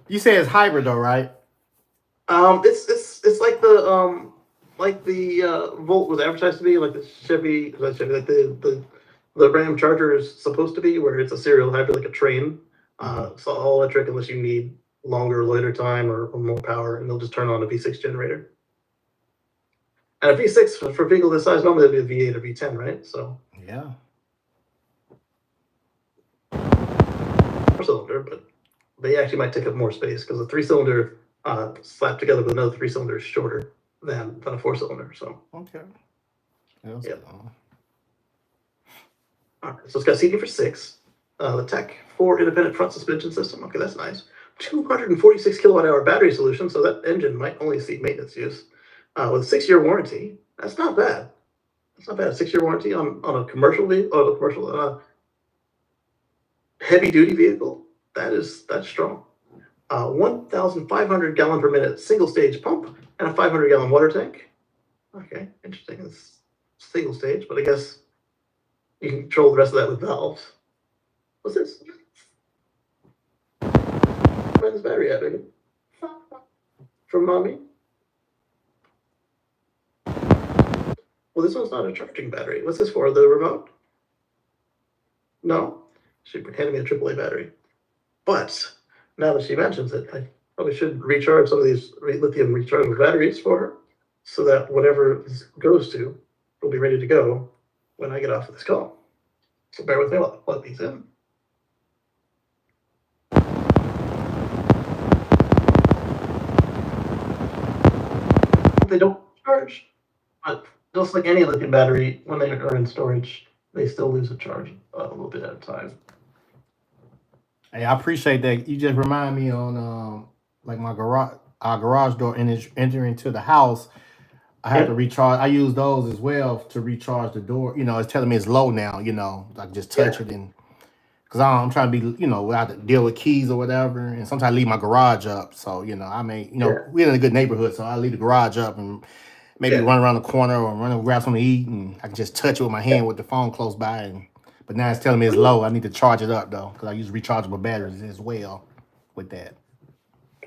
You say it's hybrid though, right? It's like the Volt was advertised to be, like the Chevy, like the Ram Charger is supposed to be, where it's a serial hybrid, like a train. It's all electric unless you need longer loiter time or more power, and they'll just turn on a V6 generator. And a V6 for a vehicle this size normally it'd be a V8 or V10, right? So yeah, 4-cylinder, but they actually might take up more space because a 3-cylinder slapped together with another 3-cylinder is shorter than a 4-cylinder. So okay. Yep. All right, so it's got seating for 6. The Tech 4 independent front suspension system. Okay, that's nice. 246 kilowatt-hour battery solution, so that engine might only see maintenance use. With a 6-year warranty, that's not bad. That's not bad. A 6-year warranty on a commercial vehicle, heavy-duty vehicle. That's strong. 1,500 gallon per minute single stage pump and a 500 gallon water tank. Okay, interesting. It's single stage, but I guess you can control the rest of that with valves. What's this? Where's this battery at, baby? From mommy? Well, this one's not a charging battery. What's this for? The remote? No. She handed me a AAA battery. But now that she mentions it, I probably should recharge some of these lithium rechargeable batteries for her so that whatever this goes to will be ready to go when I get off of this call. So bear with me while I plug these in. They don't charge, but just like any lithium battery, when they are in storage, they still lose a charge a little bit at a time. Hey, I appreciate that. You just remind me on like our garage door entering to the house. I have to recharge. I use those as well to recharge the door. It's telling me it's low now. I can just touch it, and because I'm trying to be, without to deal with keys or whatever, and sometimes I leave my garage up. So I may, we're in a good neighborhood, so I leave the garage up and maybe run around the corner or run and grab something to eat, and I can just touch it with my hand with the phone close by and But now it's telling me it's low. I need to charge it up though, because I use rechargeable batteries as well with that.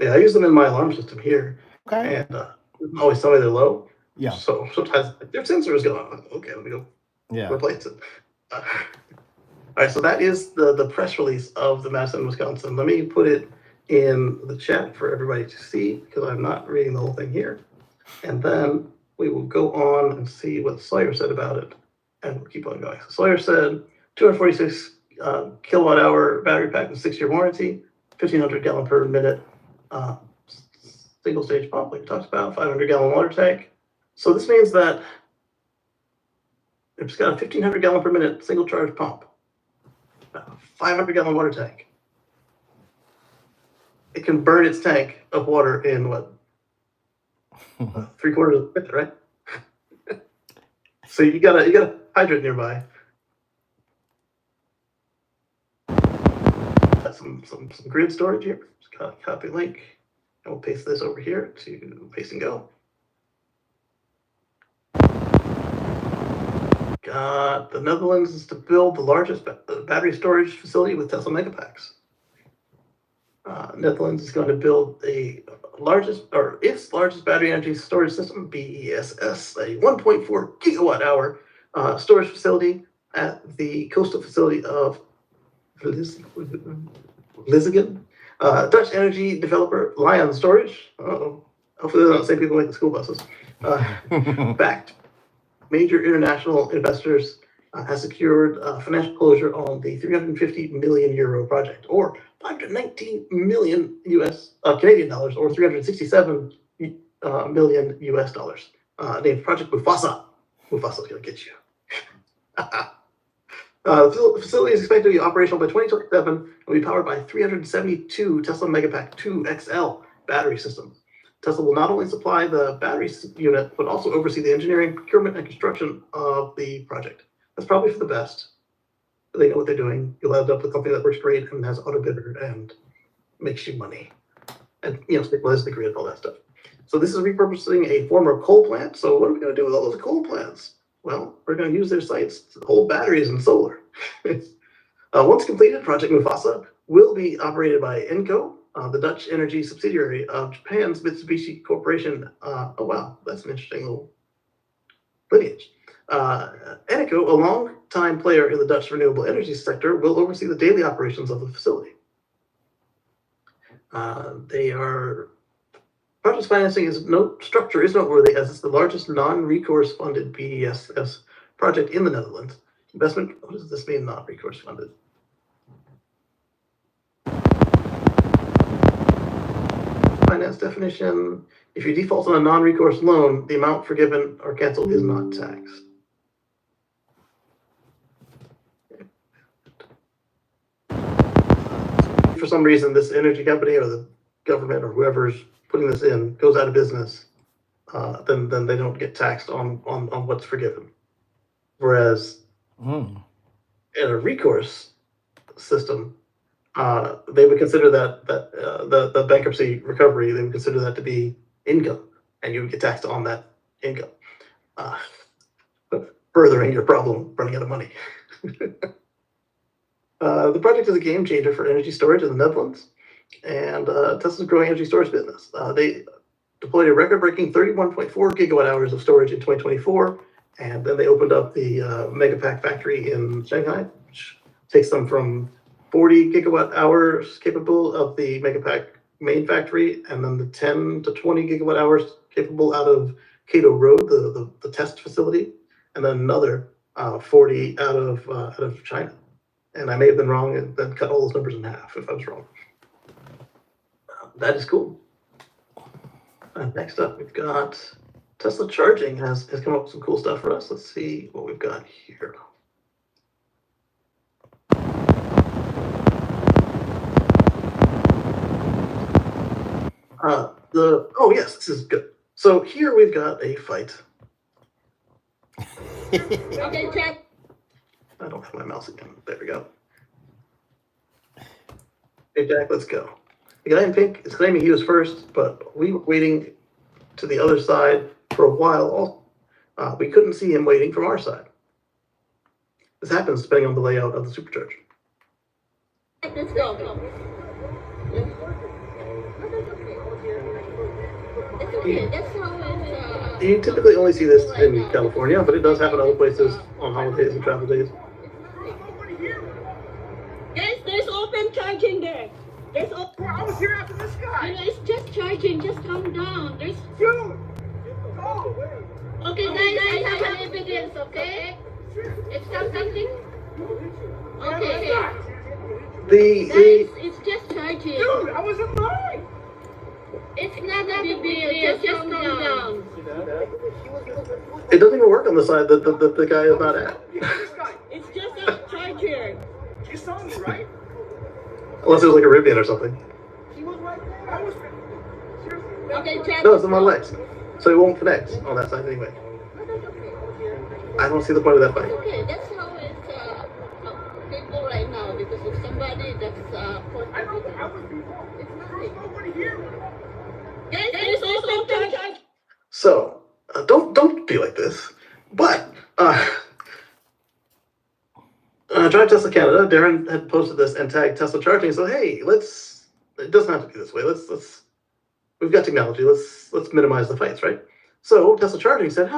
Yeah, I use them in my alarm system here, Okay. and it always tell me they're low. Yeah. So sometimes their sensor is going, okay, let me go replace it. All right, so that is the press release of the Madison, Wisconsin. Let me put it in the chat for everybody to see, because I'm not reading the whole thing here. And then we will go on and see what Sawyer said about it, and we'll keep on going. So Sawyer said 246 kilowatt hour battery pack with 6-year warranty, 1,500 gallon per minute single stage pump, like we talked about, 500 gallon water tank. So this means that it's got a 1,500 gallon per minute single charge pump, 500 gallon water tank. It can burn its tank of water in what? 3/4 of the minute, right? So you got a hydrant nearby. Got some grid storage here. Just got a copy link, and we'll paste this over here to paste and go. Got the Netherlands is to build the largest battery storage facility with Tesla Megapacks. Netherlands is going to build its largest battery energy storage system, BESS, a 1.4 gigawatt hour storage facility at the coastal facility of Vlissingen. Dutch energy developer Lion Storage. Hopefully they're not the same people making school buses. Backed major international investors has secured financial closure on the 350 million euro project, or 519 million Canadian dollars, or 367 million US dollars. Named Project Mufasa. Mufasa's gonna get you. The facility is expected to be operational by 2027 and will be powered by 372 Tesla Megapack 2 XL battery systems. Tesla will not only supply the battery unit, but also oversee the engineering, procurement, and construction of the project. That's probably for the best. They know what they're doing. You'll end up with a company that works great and has auto bidder and makes you money. And, stabilizes the grid and all that stuff. So this is repurposing a former coal plant. So what are we going to do with all those coal plants? Well, we're going to use their sites to hold batteries and solar. Once completed, Project Mufasa will be operated by Enco, the Dutch energy subsidiary of Japan's Mitsubishi Corporation. Oh, wow, that's an interesting little lineage. Eneco, a long-time player in the Dutch renewable energy sector, will oversee the daily operations of the facility. Project's financing structure is noteworthy, as it's the largest non-recourse funded BESS project in the Netherlands. Investment, what does this mean, non-recourse funded? Finance definition: if you default on a non-recourse loan, the amount forgiven or canceled is not taxed. For some reason, this energy company or the government or whoever's putting this in goes out of business, then they don't get taxed on what's forgiven. Whereas in a recourse system, they would consider that the bankruptcy recovery, they would consider that to be income, and you would get taxed on that income, furthering your problem running out of money. The project is a game changer for energy storage in the Netherlands, and Tesla's growing energy storage business. They deployed a record-breaking 31.4 gigawatt hours of storage in 2024, and then they opened up the Megapack factory in Shanghai, which takes them from 40 gigawatt hours capable of the Megapack main factory, and then the 10 to 20 gigawatt hours capable out of Cato Road, the test facility, and then another 40 out of China. And I may have been wrong and then cut all those numbers in half if I was wrong. That is cool. Next up, we've got Tesla Charging has come up with some cool stuff for us. Let's see what we've got here. Oh yes, this is good. So here we've got a fight. Okay, Jack. I don't have my mouse again. There we go. Hey Jack, let's go. The guy in pink is claiming he was first, but we were waiting to the other side for a while. We couldn't see him waiting from our side. This happens depending on the layout of the supercharger. Let's go. It's okay. That's how it's. You typically only see this in California, but it does happen other places on holidays and travel days. Guys, there's open charging there. There's open. I was here after this guy. You know, it's just charging. Just calm down. There's. Dude. Go. Okay, guys, I have evidence. Okay. It's something. Okay. Guys, it's just charging. Dude, I was in line. It's not a big deal. Just calm down. It doesn't even work on the side that the guy is not at. It's just a charger. You saw me, right? Unless it was like a Rivian or something. He was right there. I was. Seriously. Okay, check. No, it's on my legs. So it won't connect on that side anyway. I don't see the point of that fight. Okay, that's how it's people right now, because if somebody that's I know that I was people. it's There's nobody here. Guys, there's also charge. So don't be like this. But Drive Tesla Canada, Darren had posted this and tagged Tesla Charging. So hey, it doesn't have to be this way. We've got technology. Let's minimize the fights, right? So Tesla Charging said,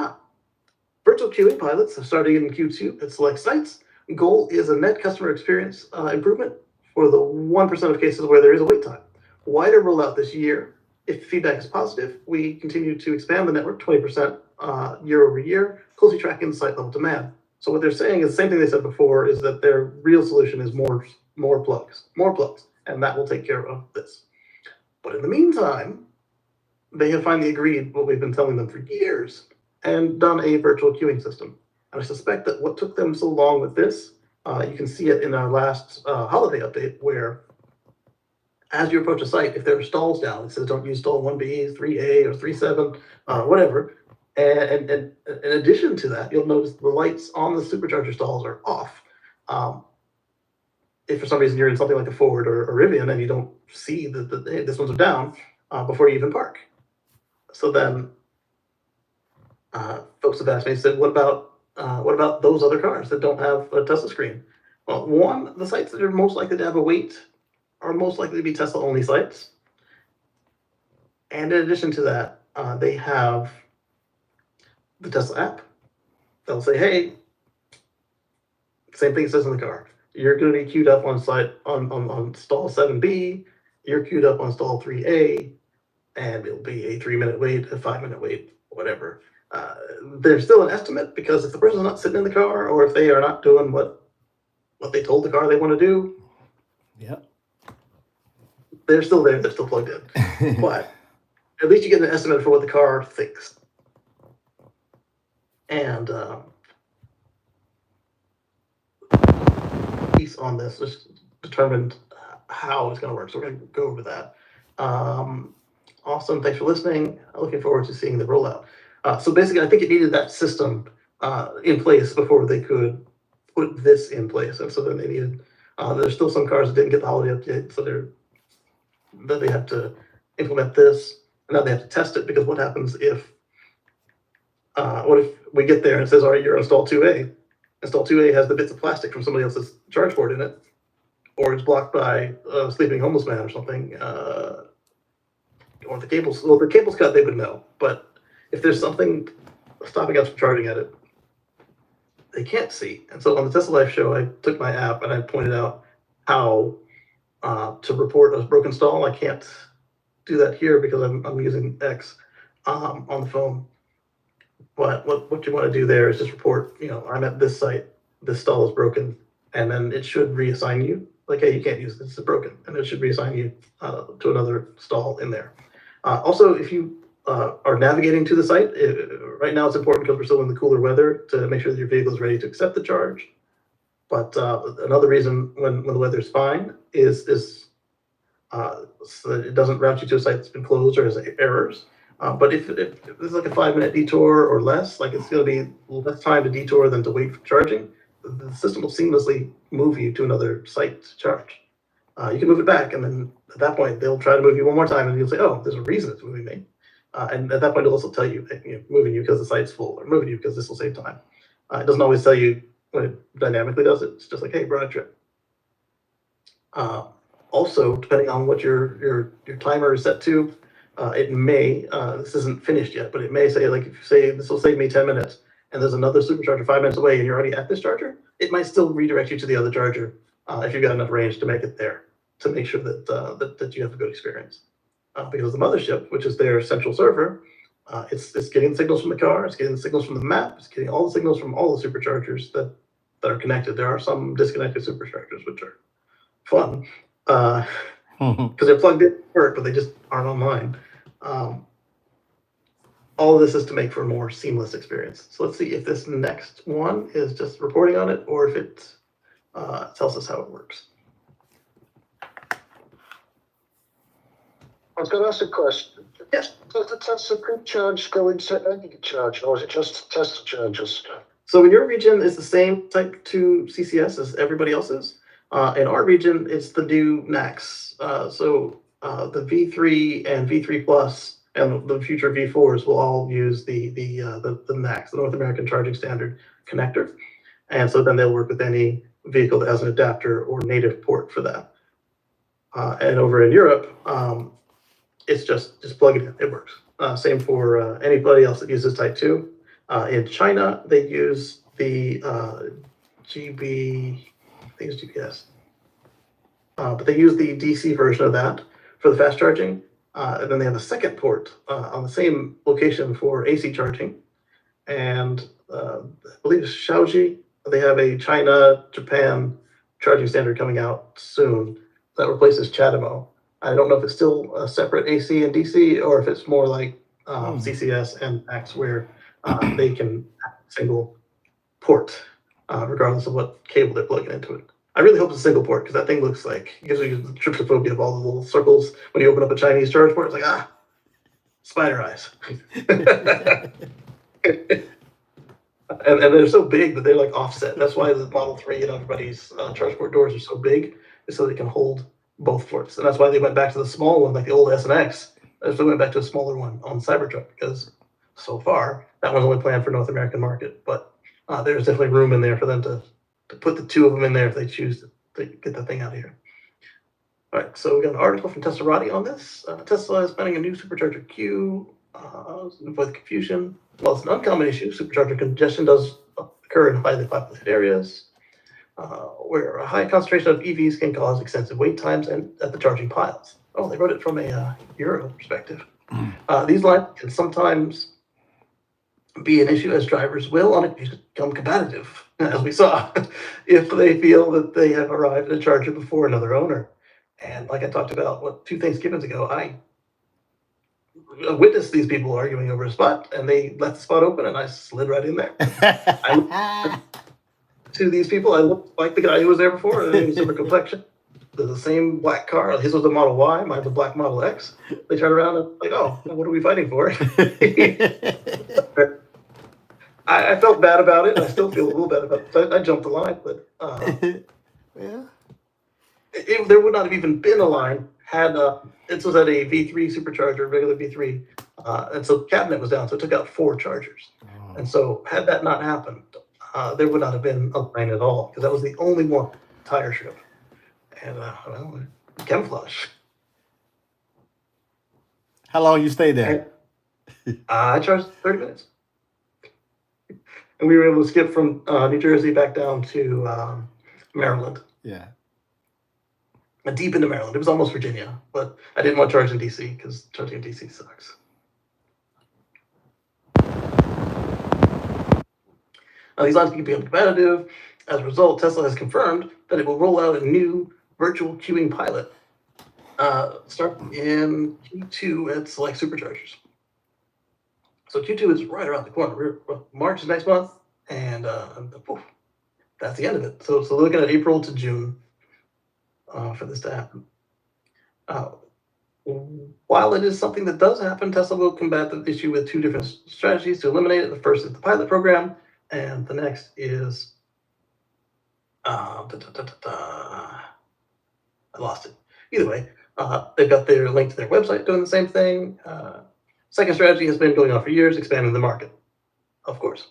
virtual QA pilots are starting in Q2 at select sites. Goal is a net customer experience improvement for the 1% of cases where there is a wait time. Wider rollout this year. If feedback is positive, we continue to expand the network 20% year over year, closely tracking site level demand. So what they're saying is the same thing they said before, is that their real solution is more plugs, and that will take care of this. But in the meantime, they have finally agreed what we've been telling them for years and done a virtual queuing system. And I suspect that what took them so long with this, you can see it in our last holiday update, where as you approach a site, if there are stalls down, it says don't use stall 1B, 3A, or 37, whatever. And in addition to that, you'll notice the lights on the supercharger stalls are off. If for some reason you're in something like a Ford or a Rivian and you don't see that hey, this one's down before you even park. So then folks have asked me, said, what about those other cars that don't have a Tesla screen? Well, one, the sites that are most likely to have a wait are most likely to be Tesla-only sites. And in addition to that, they have the Tesla app. They'll say, hey, same thing it says in the car. You're going to be queued up on site on stall 7B. You're queued up on stall 3A, and it'll be a 3-minute wait, a 5-minute wait, whatever. There's still an estimate, because if the person's not sitting in the car, or if they are not doing what they told the car they want to do, yep, they're still there. They're still plugged in. But at least you get an estimate for what the car thinks. And piece on this just determined how it's going to work. So we're going to go over that. Awesome. Thanks for listening. Looking forward to seeing the rollout. So basically, I think it needed that system in place before they could put this in place. And so then they needed, there's still some cars that didn't get the holiday update. So then they have to implement this. And now they have to test it, because what happens if, what if we get there and it says, all right, you're on stall 2A. And stall 2A has the bits of plastic from somebody else's charge port in it, or it's blocked by a sleeping homeless man or something, or the cable's cut, they would know. But if there's something stopping us from charging at it, they can't see. And so on the Tesla Life show, I took my app and I pointed out how to report a broken stall. I can't do that here because I'm using X on the phone. But what you want to do there is just report, I'm at this site, this stall is broken, and then it should reassign you. Like, hey, you can't use this, it's broken, and it should reassign you to another stall in there. Also, if you are navigating to the site, right now it's important because we're still in the cooler weather to make sure that your vehicle is ready to accept the charge. But another reason when the weather's fine is so that it doesn't route you to a site that's been closed or has errors. But if it's like a 5-minute detour or less, like it's going to be less time to detour than to wait for charging, the system will seamlessly move you to another site to charge. You can move it back, and then at that point, they'll try to move you one more time, and you'll say, oh, there's a reason it's moving me. And at that point, it'll also tell you, moving you because the site's full, or moving you because this will save time. It doesn't always tell you when it dynamically does it. It's just like, hey, broad trip. Also, depending on what your timer is set to, it may, this isn't finished yet, but it may say, like, if you say, this will save me 10 minutes, and there's another supercharger 5 minutes away and you're already at this charger, it might still redirect you to the other charger if you've got enough range to make it there, to make sure that, that you have a good experience. Because the mothership, which is their central server, it's getting the signals from the car, it's getting the signals from the map, it's getting all the signals from all the superchargers that are connected. There are some disconnected superchargers, which are fun, because they're plugged in, work, but they just aren't online. All of this is to make for a more seamless experience. So let's see if this next one is just reporting on it, or if it tells us how it works. I was going to ask a question. Yes. Does the Tesla group charge go into any charge, or is it just Tesla chargers? So in your region, it's the same type 2 CCS as everybody else's. In our region, it's the new NACS. So the V3 and V3 Plus and the future V4s will all use the NACS, the North American Charging Standard connector. And so then they'll work with any vehicle that has an adapter or native port for that. And over in Europe, it's just plug it in, it works. Same for anybody else that uses Type 2. In China, they use the GB, I think it's GPS, but they use the DC version of that for the fast charging. And then they have a second port on the same location for AC charging. And I believe it's Shaoji, they have a China-Japan charging standard coming out soon that replaces CHAdeMO. I don't know if it's still a separate AC and DC, or if it's more like CCS and Max, where they can have a single port, regardless of what cable they're plugging into it. I really hope it's a single port, because that thing looks like, gives you the tryptophobia of all the little circles. When you open up a Chinese charge port, it's like, spider eyes. And they're so big that they're like offset. That's why the Model 3 and everybody's charge port doors are so big, is so they can hold both ports. And that's why they went back to the small one, like the old S and X. That's why they went back to a smaller one on Cybertruck, because so far that one's only planned for North American market. But there's definitely room in there for them to put the two of them in there if they choose to get the thing out of here. All right, so we got an article from Teslarati on this. Tesla is planning a new supercharger queue. Avoid confusion. Well, it's an uncommon issue. Supercharger congestion does occur in highly populated areas, where a high concentration of EVs can cause extensive wait times and at the charging piles. Oh, they wrote it from a Euro perspective. These lines can sometimes be an issue, as drivers will on it become combative, as we saw, if they feel that they have arrived at a charger before another owner. And like I talked about, 2 Thanksgivings ago, I witnessed these people arguing over a spot, and they left the spot open, and I slid right in there. To these people, I looked like the guy who was there before, and similar complexion. The same black car. His was a Model Y, mine was a black Model X. They turned around and like, oh, what are we fighting for? I felt bad about it. I still feel a little bad about it. I jumped the line, but Yeah. There would not have even been a line had it was at a V3 supercharger, regular V3, and so cabinet was down, so it took out 4 chargers. And so had that not happened, there would not have been a line at all, because that was the only one tire strip. And well, camouflage. How long you stayed there? I charged 30 minutes. And we were able to skip from New Jersey back down to Maryland. Yeah. Deep into Maryland. It was almost Virginia, but I didn't want to charge in DC because charging in DC sucks. Now, these lines can become competitive. As a result, Tesla has confirmed that it will roll out a new virtual queuing pilot starting in Q2 at select superchargers. So Q2 is right around the corner. March is next month, and that's the end of it. So looking at April to June for this to happen. While it is something that does happen, Tesla will combat the issue with 2 different strategies to eliminate it. The first is the pilot program, and the next is I lost it. Either way, they've got their link to their website doing the same thing. Second strategy has been going on for years, expanding the market, of course.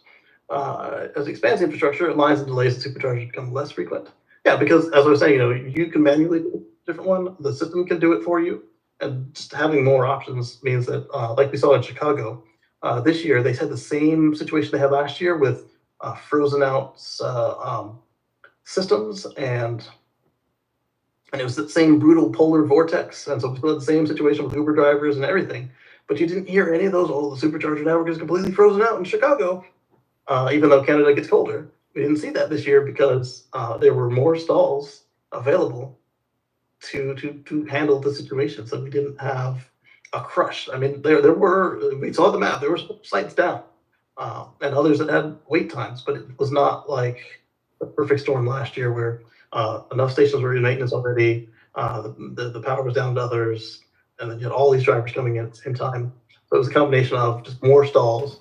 As it expands the infrastructure, lines and delays and superchargers become less frequent. Yeah, because as I was saying, you can manually do a different one. The system can do it for you. And just having more options means that, like we saw in Chicago, this year, they had the same situation they had last year with frozen out systems, and it was the same brutal polar vortex. And so we still had the same situation with Uber drivers and everything. But you didn't hear any of those, oh, the supercharger network is completely frozen out in Chicago, even though Canada gets colder. We didn't see that this year because there were more stalls available to handle the situation. So we didn't have a crush. I mean, there were, we saw the map, there were sites down and others that had wait times, but it was not like the perfect storm last year where enough stations were in maintenance already, the power was down to others, and then you had all these drivers coming in at the same time. So it was a combination of just more stalls,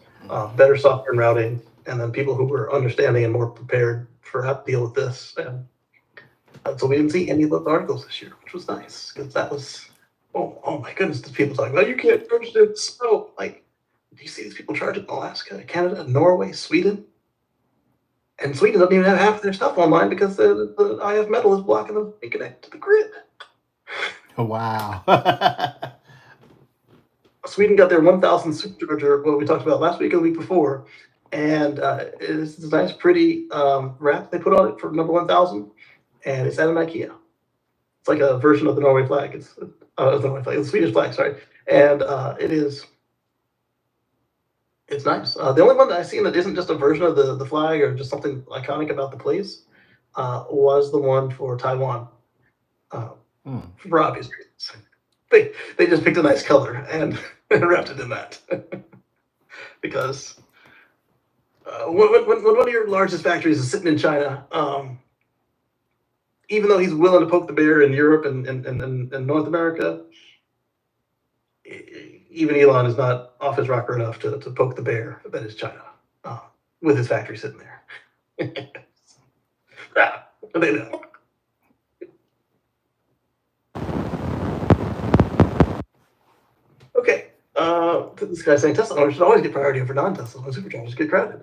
better software and routing, and then people who were understanding and more prepared for how to deal with this. And so we didn't see any of those articles this year, which was nice, because that was, oh my goodness, the people talking about, you can't charge it in snow. Like, do you see these people charging in Alaska, Canada, Norway, Sweden? And Sweden doesn't even have half of their stuff online because the IF metal is blocking them being connected to the grid. Wow. Sweden got their 1,000 supercharger, what we talked about last week or the week before, and it's this nice, pretty wrap they put on it for number 1,000, and it's at an IKEA. It's like a version of the Norway flag. It's the Norway flag, the Swedish flag, sorry, and it's nice. The only one that I've seen that isn't just a version of the flag or just something iconic about the place was the one for Taiwan, for obvious reasons. They just picked a nice color and wrapped it in that. Because when one of your largest factories is sitting in China, even though he's willing to poke the bear in Europe and North America, even Elon is not off his rocker enough to poke the bear that is China, with his factory sitting there. They know. Okay, this guy's saying Tesla owners should always get priority over non-Tesla when superchargers get crowded.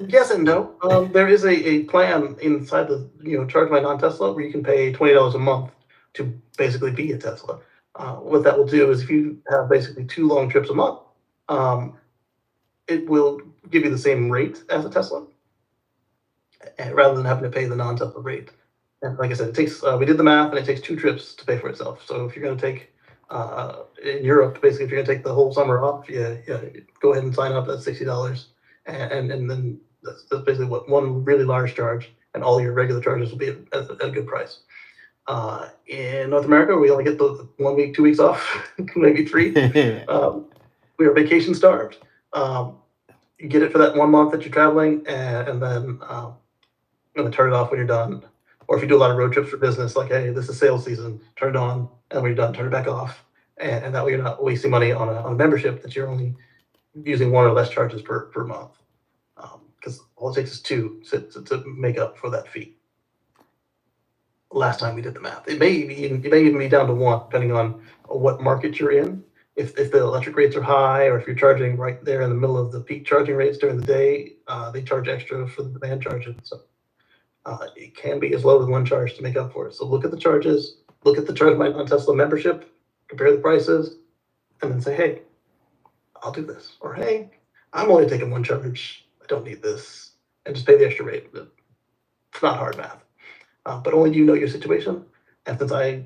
Yes and no. There is a plan inside the Charge My Non-Tesla where you can pay $20 a month to basically be a Tesla. What that will do is if you have basically 2 long trips a month, it will give you the same rate as a Tesla, rather than having to pay the non-Tesla rate. And like I said, it takes, we did the math, and it takes 2 trips to pay for itself. So if you're going to take, in Europe, basically, if you're going to take the whole summer off, yeah, go ahead and sign up. That's $60. And then that's basically what one really large charge, and all your regular charges will be at a good price. In North America, we only get the 1 week, 2 weeks off, maybe 3. We are vacation starved. You get it for that 1 month that you're traveling, and then turn it off when you're done. Or if you do a lot of road trips for business, like, hey, this is sales season, turn it on, and when you're done, turn it back off. And that way you're not wasting money on a membership that you're only using 1 or less charges per month. Because all it takes is 2 to make up for that fee. Last time we did the math, it may even be down to 1, depending on what market you're in. If the electric rates are high, or if you're charging right there in the middle of the peak charging rates during the day, they charge extra for the demand charges. So it can be as low as 1 charge to make up for it. So look at the charges, look at the Charge My Non-Tesla membership, compare the prices, and then say, hey, I'll do this. Or hey, I'm only taking 1 charge, I don't need this, and just pay the extra rate. It's not hard math. But only do you know your situation. And since I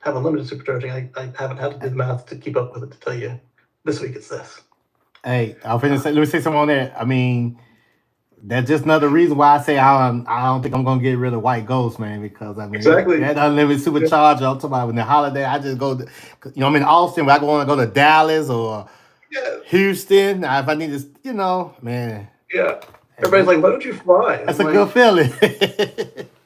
have unlimited supercharging, I haven't had to do the math to keep up with it to tell you this week it's this. Hey, I'm finna say, let me say something on that. I mean, that's just another reason why I say I don't think I'm gonna get rid of White Ghost, man, because I mean, exactly that unlimited supercharger. I'm talking about when the holiday, I just go, I'm in Austin, but I want to go to Dallas or Houston. If I need to, man. Yeah. Everybody's like, why don't you fly? That's a good feeling.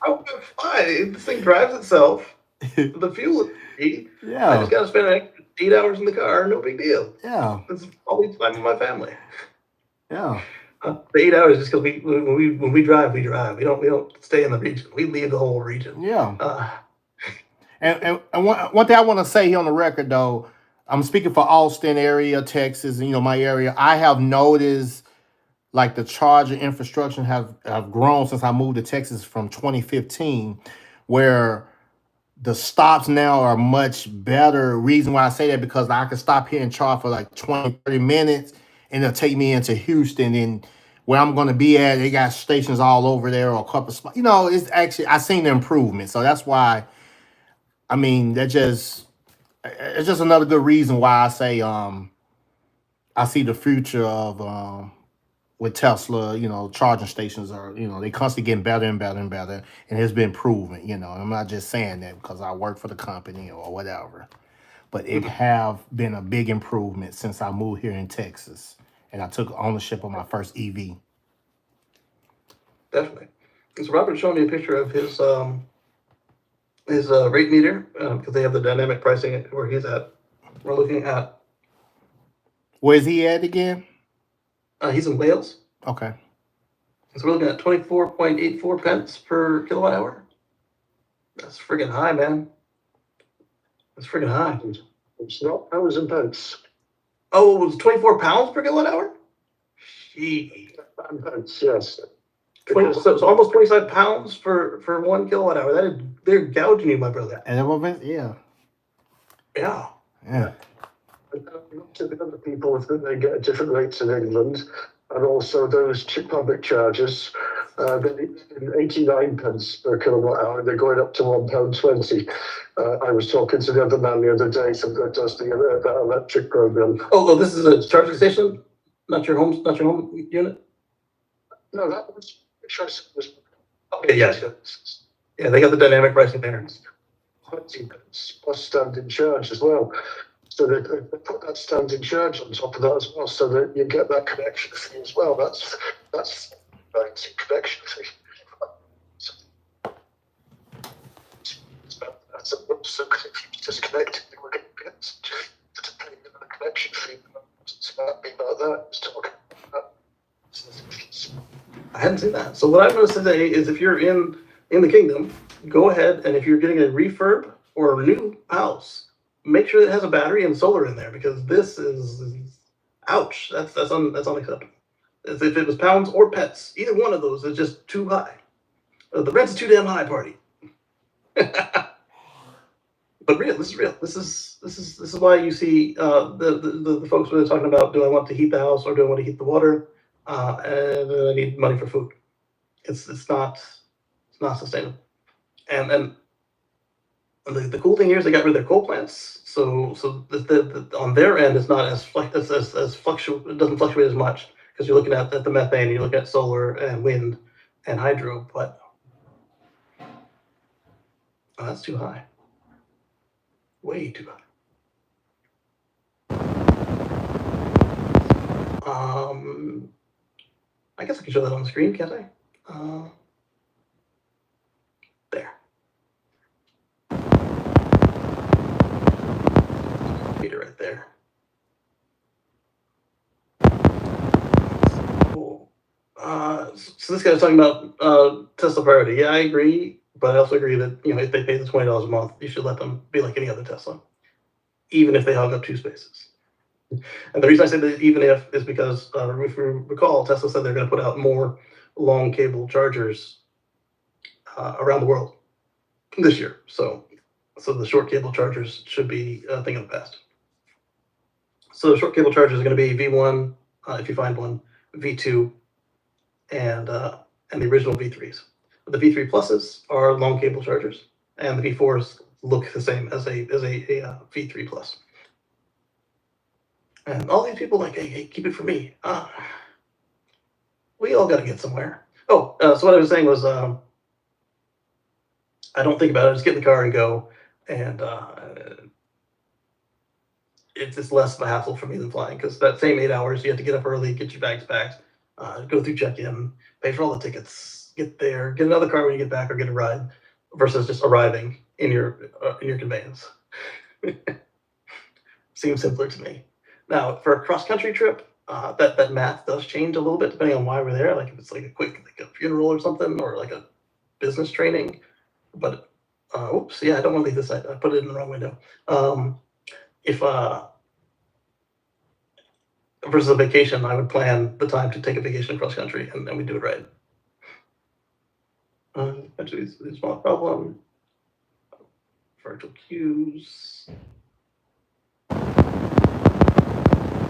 I'm gonna fly. This thing drives itself. The fuel is free. Yeah. I just gotta spend an extra 8 hours in the car. No big deal. Yeah. It's always time with my family. Yeah. The 8 hours is because when we drive, we drive. We don't stay in the region. We leave the whole region. Yeah. And one thing I want to say here on the record, though, I'm speaking for Austin area, Texas, and my area. I have noticed like the charging infrastructure have grown since I moved to Texas from 2015, where the stops now are much better. Reason why I say that, because I can stop here and charge for like 20, 30 minutes, and it'll take me into Houston. And where I'm going to be at, they got stations all over there, or a couple of spots. It's actually, I seen the improvement. So that's why, it's just another good reason why I say I see the future of with Tesla, charging stations are, they constantly getting better and better and better, and it's been proven, I'm not just saying that because I work for the company or whatever, but it have been a big improvement since I moved here in Texas, and I took ownership of my first EV. Definitely. So Robert showed me a picture of his rate meter, because they have the dynamic pricing where he's at. We're looking at. Where's he at again? He's in Wales. Okay. So we're looking at 24.84 pence per kilowatt hour. That's friggin' high, man. That's friggin' high. It's not pounds and pence. Oh, it was 24 pounds per kilowatt hour? Gee. Pence, yes. So almost 25 pounds for 1 kilowatt hour. They're gouging you, my brother. And yeah. Yeah. Yeah. To the other people, they get different rates in England, and also those public charges, they're 89 pence per kilowatt hour. They're going up to £1.20. I was talking to the other man the other day, that does that electric program. Oh, this is a charging station, not your home unit. No, that was. Okay, yes. Yeah, they got the dynamic pricing there. 20 pence plus standing charge as well. So they put that standing charge on top of that as well, so that you get that connection fee as well. That's connection fee. That's a so if you disconnect, you would get to pay the connection fee. It's about that. It's talking about that. I hadn't seen that. So what I'm going to say is, if you're in the kingdom, go ahead, and if you're getting a refurb or a new house, make sure it has a battery and solar in there, because this is ouch. That's unacceptable. If it was pounds or pence, either one of those is just too high. The rent's too damn high, party. But this is real. This is why you see the folks who are talking about, do I want to heat the house or do I want to heat the water? And I need money for food. It's not sustainable. And the cool thing here is they got rid of their coal plants, so the on their end it's not as fluctuate. It doesn't fluctuate as much, because you're looking at the methane, you're looking at solar and wind and hydro, but that's too high, way too high. I guess I can show that on the screen, can't I? There. Meter right there. Cool. So this guy's talking about Tesla priority. Yeah, I agree, but I also agree that if they pay the $20 a month, you should let them be like any other Tesla, even if they hog up 2 spaces. And the reason I say that even if is because, if you recall, Tesla said they're going to put out more long cable chargers around the world this year. So the short cable chargers should be a thing of the past. So the short cable chargers are going to be V1, if you find one, V2, and the original V3s. The V3 pluses are long cable chargers, and the V4s look the same as a V3 plus. And all these people like, hey, keep it for me. We all got to get somewhere. So what I was saying was, I don't think about it. Just get in the car and go. And it's less of a hassle for me than flying, because that same 8 hours, you have to get up early, get your bags packed, go through check-in, pay for all the tickets, get there, get another car when you get back, or get a ride, versus just arriving in your conveyance. Seems simpler to me. Now, for a cross-country trip, that math does change a little bit depending on why we're there. Like if it's like a funeral or something, or like a business training. But oops, yeah, I don't want to leave this side. I put it in the wrong window. If versus a vacation, I would plan the time to take a vacation across country, and we do it right. Actually, it's a small problem. Virtual queues.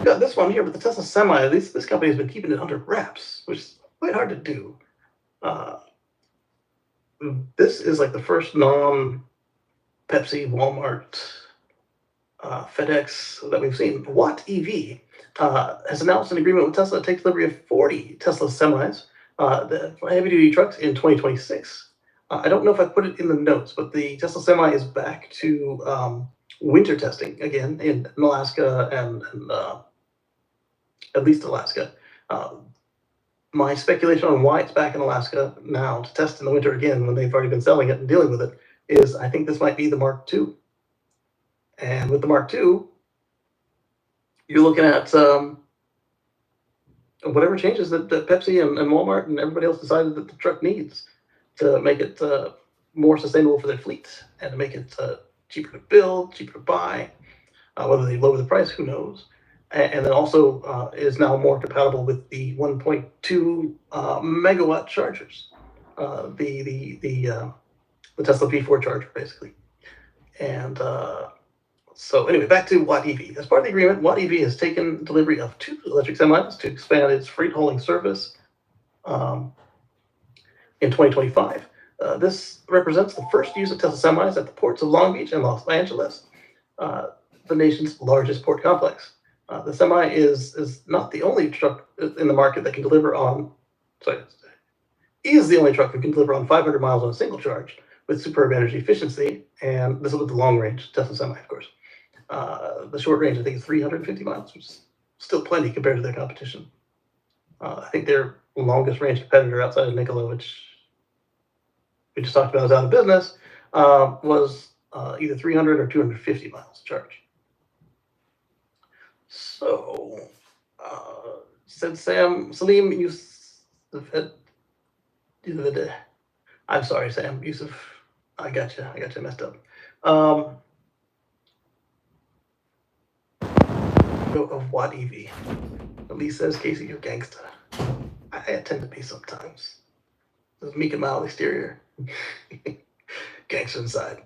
Got this one here with the Tesla Semi. This company has been keeping it under wraps, which is quite hard to do. This is like the first non-Pepsi, Walmart, FedEx that we've seen. Watt EV has announced an agreement with Tesla to take delivery of 40 Tesla semis, the heavy-duty trucks in 2026. I don't know if I put it in the notes, but the Tesla Semi is back to winter testing again in Alaska and at least Alaska. My speculation on why it's back in Alaska now to test in the winter again when they've already been selling it and dealing with it is I think this might be the Mark II. And with the Mark II, you're looking at whatever changes that Pepsi and Walmart and everybody else decided that the truck needs to make it more sustainable for their fleet and to make it cheaper to build, cheaper to buy. Whether they lower the price, who knows? And then also is now more compatible with the 1.2 megawatt chargers, the Tesla P4 charger, basically. And so anyway, back to Watt EV. As part of the agreement, Watt EV has taken delivery of 2 electric semis to expand its freight hauling service in 2025. This represents the first use of Tesla semis at the ports of Long Beach and Los Angeles, the nation's largest port complex. The Semi is not the only truck in the market that can deliver on, is the only truck that can deliver on 500 miles on a single charge with superb energy efficiency, and this is with the long range Tesla Semi, of course. The short range, I think, is 350 miles, which is still plenty compared to their competition. I think their longest range competitor outside of Nikola, which we just talked about is out of business, was either 300 or 250 miles charge. So, said Salim Yusuf, I'm sorry, Sam Yusuf, I got you messed up. Of Watt EV. Elise says, Kacey, you're gangsta. I tend to be sometimes. This meek and mild exterior. Gangster inside.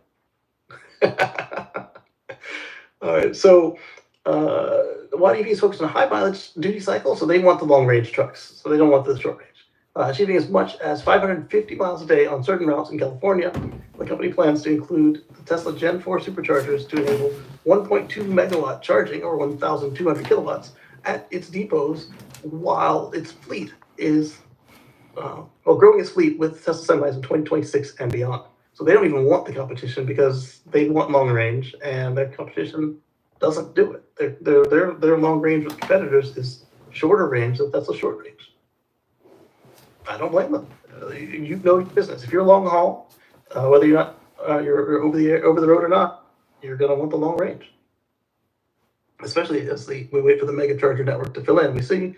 All right, so Watt EV is focused on a high mileage duty cycle, so they want the long range trucks, so they don't want the short range. Achieving as much as 550 miles a day on certain routes in California, the company plans to include the Tesla Gen 4 superchargers to enable 1.2 megawatt charging, or 1,200 kilowatts, at its depots, while its fleet is growing its fleet with Tesla semis in 2026 and beyond. So they don't even want the competition because they want long range, and their competition doesn't do it. Their long range with competitors is shorter range, so that's a short range. I don't blame them. You know your business. If you're long haul, whether you're not you're over the road or not, you're gonna want the long range. Especially as we wait for the mega charger network to fill in. We see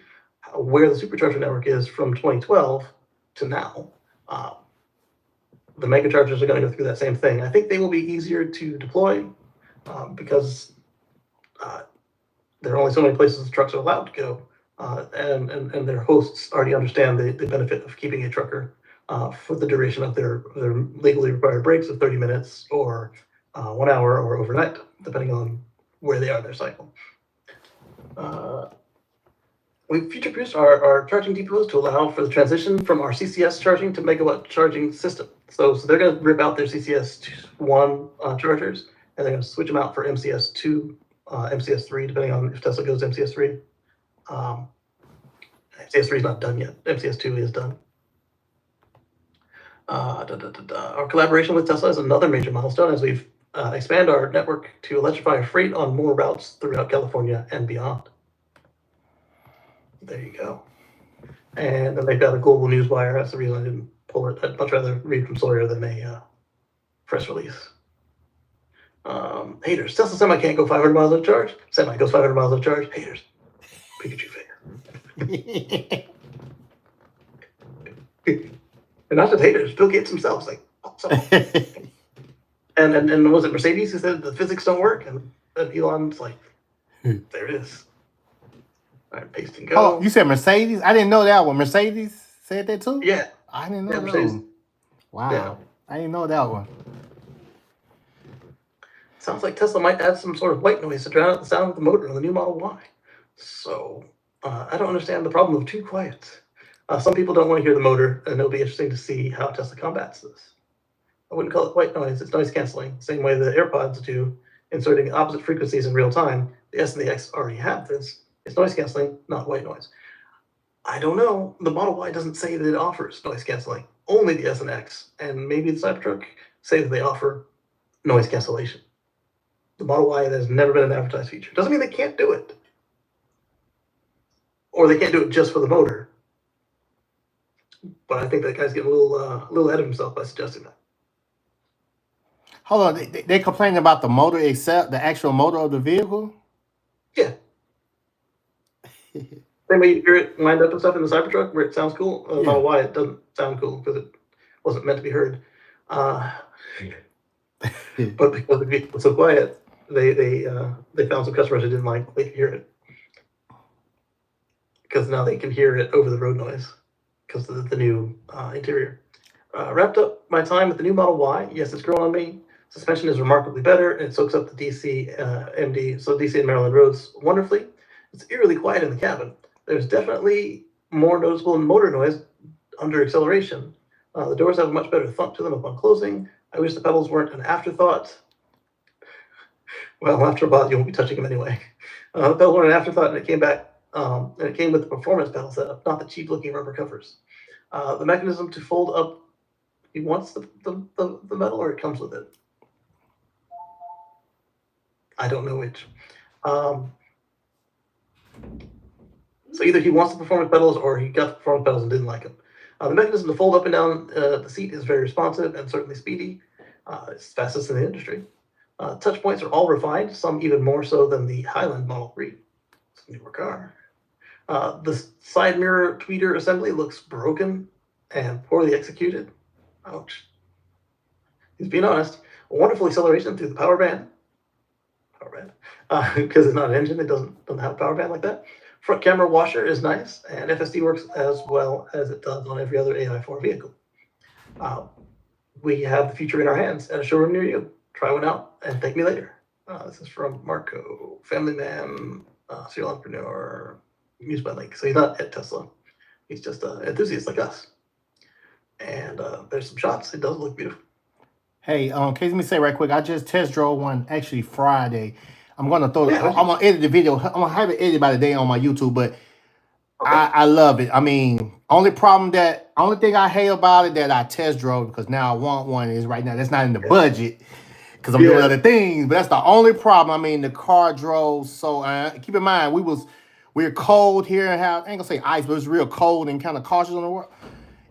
where the supercharger network is from 2012 to now. The mega chargers are going to go through that same thing. I think they will be easier to deploy because there are only so many places the trucks are allowed to go. And their hosts already understand the benefit of keeping a trucker for the duration of their legally required breaks of 30 minutes or 1 hour or overnight, depending on where they are in their cycle. We've future-proofed our charging depots to allow for the transition from our CCS charging to megawatt charging system. So they're going to rip out their CCS1 chargers, and they're going to switch them out for MCS2, MCS3, depending on if Tesla goes to MCS3. MCS3 is not done yet. MCS2 is done. Our collaboration with Tesla is another major milestone as we've expand our network to electrify freight on more routes throughout California and beyond. There you go. And then they've got a global news wire. That's the reason I didn't pull it. I'd much rather read from Sawyer than a press release. Haters. Tesla Semi can't go 500 miles on charge. Semi goes 500 miles on charge. Haters. Pikachu finger. And not just haters. Bill Gates himself is like, oh, and was it Mercedes who said the physics don't work? And Elon's like, there it is. All right, paste and go. Oh, you said Mercedes? I didn't know that one. Mercedes said that too? Yeah. I didn't know that Mercedes. one. Wow. Yeah. I didn't know that one. Sounds like Tesla might add some sort of white noise to drown out the sound of the motor on the new Model Y. So, I don't understand the problem of too quiet. Some people don't want to hear the motor, and it'll be interesting to see how Tesla combats this. I wouldn't call it white noise, it's noise canceling, same way the AirPods do, inserting opposite frequencies in real time. The S and the X already have this. It's noise canceling, not white noise. I don't know. The Model Y doesn't say that it offers noise canceling. Only the S and X, and maybe the Cybertruck say that they offer noise cancellation. The Model Y has never been an advertised feature. Doesn't mean they can't do it. Or they can't do it just for the motor. But I think that guy's getting a little ahead of himself by suggesting that. Hold on, they complaining about the motor except the actual motor of the vehicle? Yeah. Same way you hear it lined up and stuff in the Cybertruck where it sounds cool. I don't know why it doesn't sound cool, because it wasn't meant to be heard. But because the vehicle was so quiet, they found some customers who didn't like they could hear it. Because now they can hear it over the road noise because of the new interior. Wrapped up my time with the new Model Y. Yes, it's grown on me. Suspension is remarkably better, and it soaks up the DC and Maryland roads wonderfully. It's eerily quiet in the cabin. There's definitely more noticeable motor noise under acceleration. The doors have a much better thump to them upon closing. I wish the pedals weren't an afterthought. Well, after a while, you won't be touching them anyway. The pedals weren't an afterthought, and it came back, and it came with the performance pedal setup, not the cheap-looking rubber covers. The mechanism to fold up, he wants the metal, or it comes with it. I don't know which. So either he wants the performance pedals, or he got the performance pedals and didn't like them. The mechanism to fold up and down the seat is very responsive and certainly speedy. It's fastest in the industry. Touch points are all refined, some even more so than the Highland Model 3. It's a newer car. The side mirror tweeter assembly looks broken and poorly executed. Ouch. He's being honest. A wonderful acceleration through the power band. Because it's not an engine, it doesn't have a power band like that. Front camera washer is nice, and FSD works as well as it does on every other AI4 vehicle. We have the future in our hands at a showroom near you. Try one out and thank me later. This is from Marco, family man, serial entrepreneur, used by Link. So he's not at Tesla. He's just an enthusiast like us. And there's some shots. It does look beautiful. Hey, Kacey, let me say right quick. I just test drove one actually Friday. I'm gonna I'm gonna edit the video. I'm gonna have it edited by the day on my YouTube, but okay. I love it. I mean, only thing I hate about it that I test drove, because now I want one, is right now that's not in the budget because I'm doing other things. But that's the only problem. I mean, the car drove so. Keep in mind, we're cold here and I ain't gonna say ice, but it's real cold and kind of cautious on the road.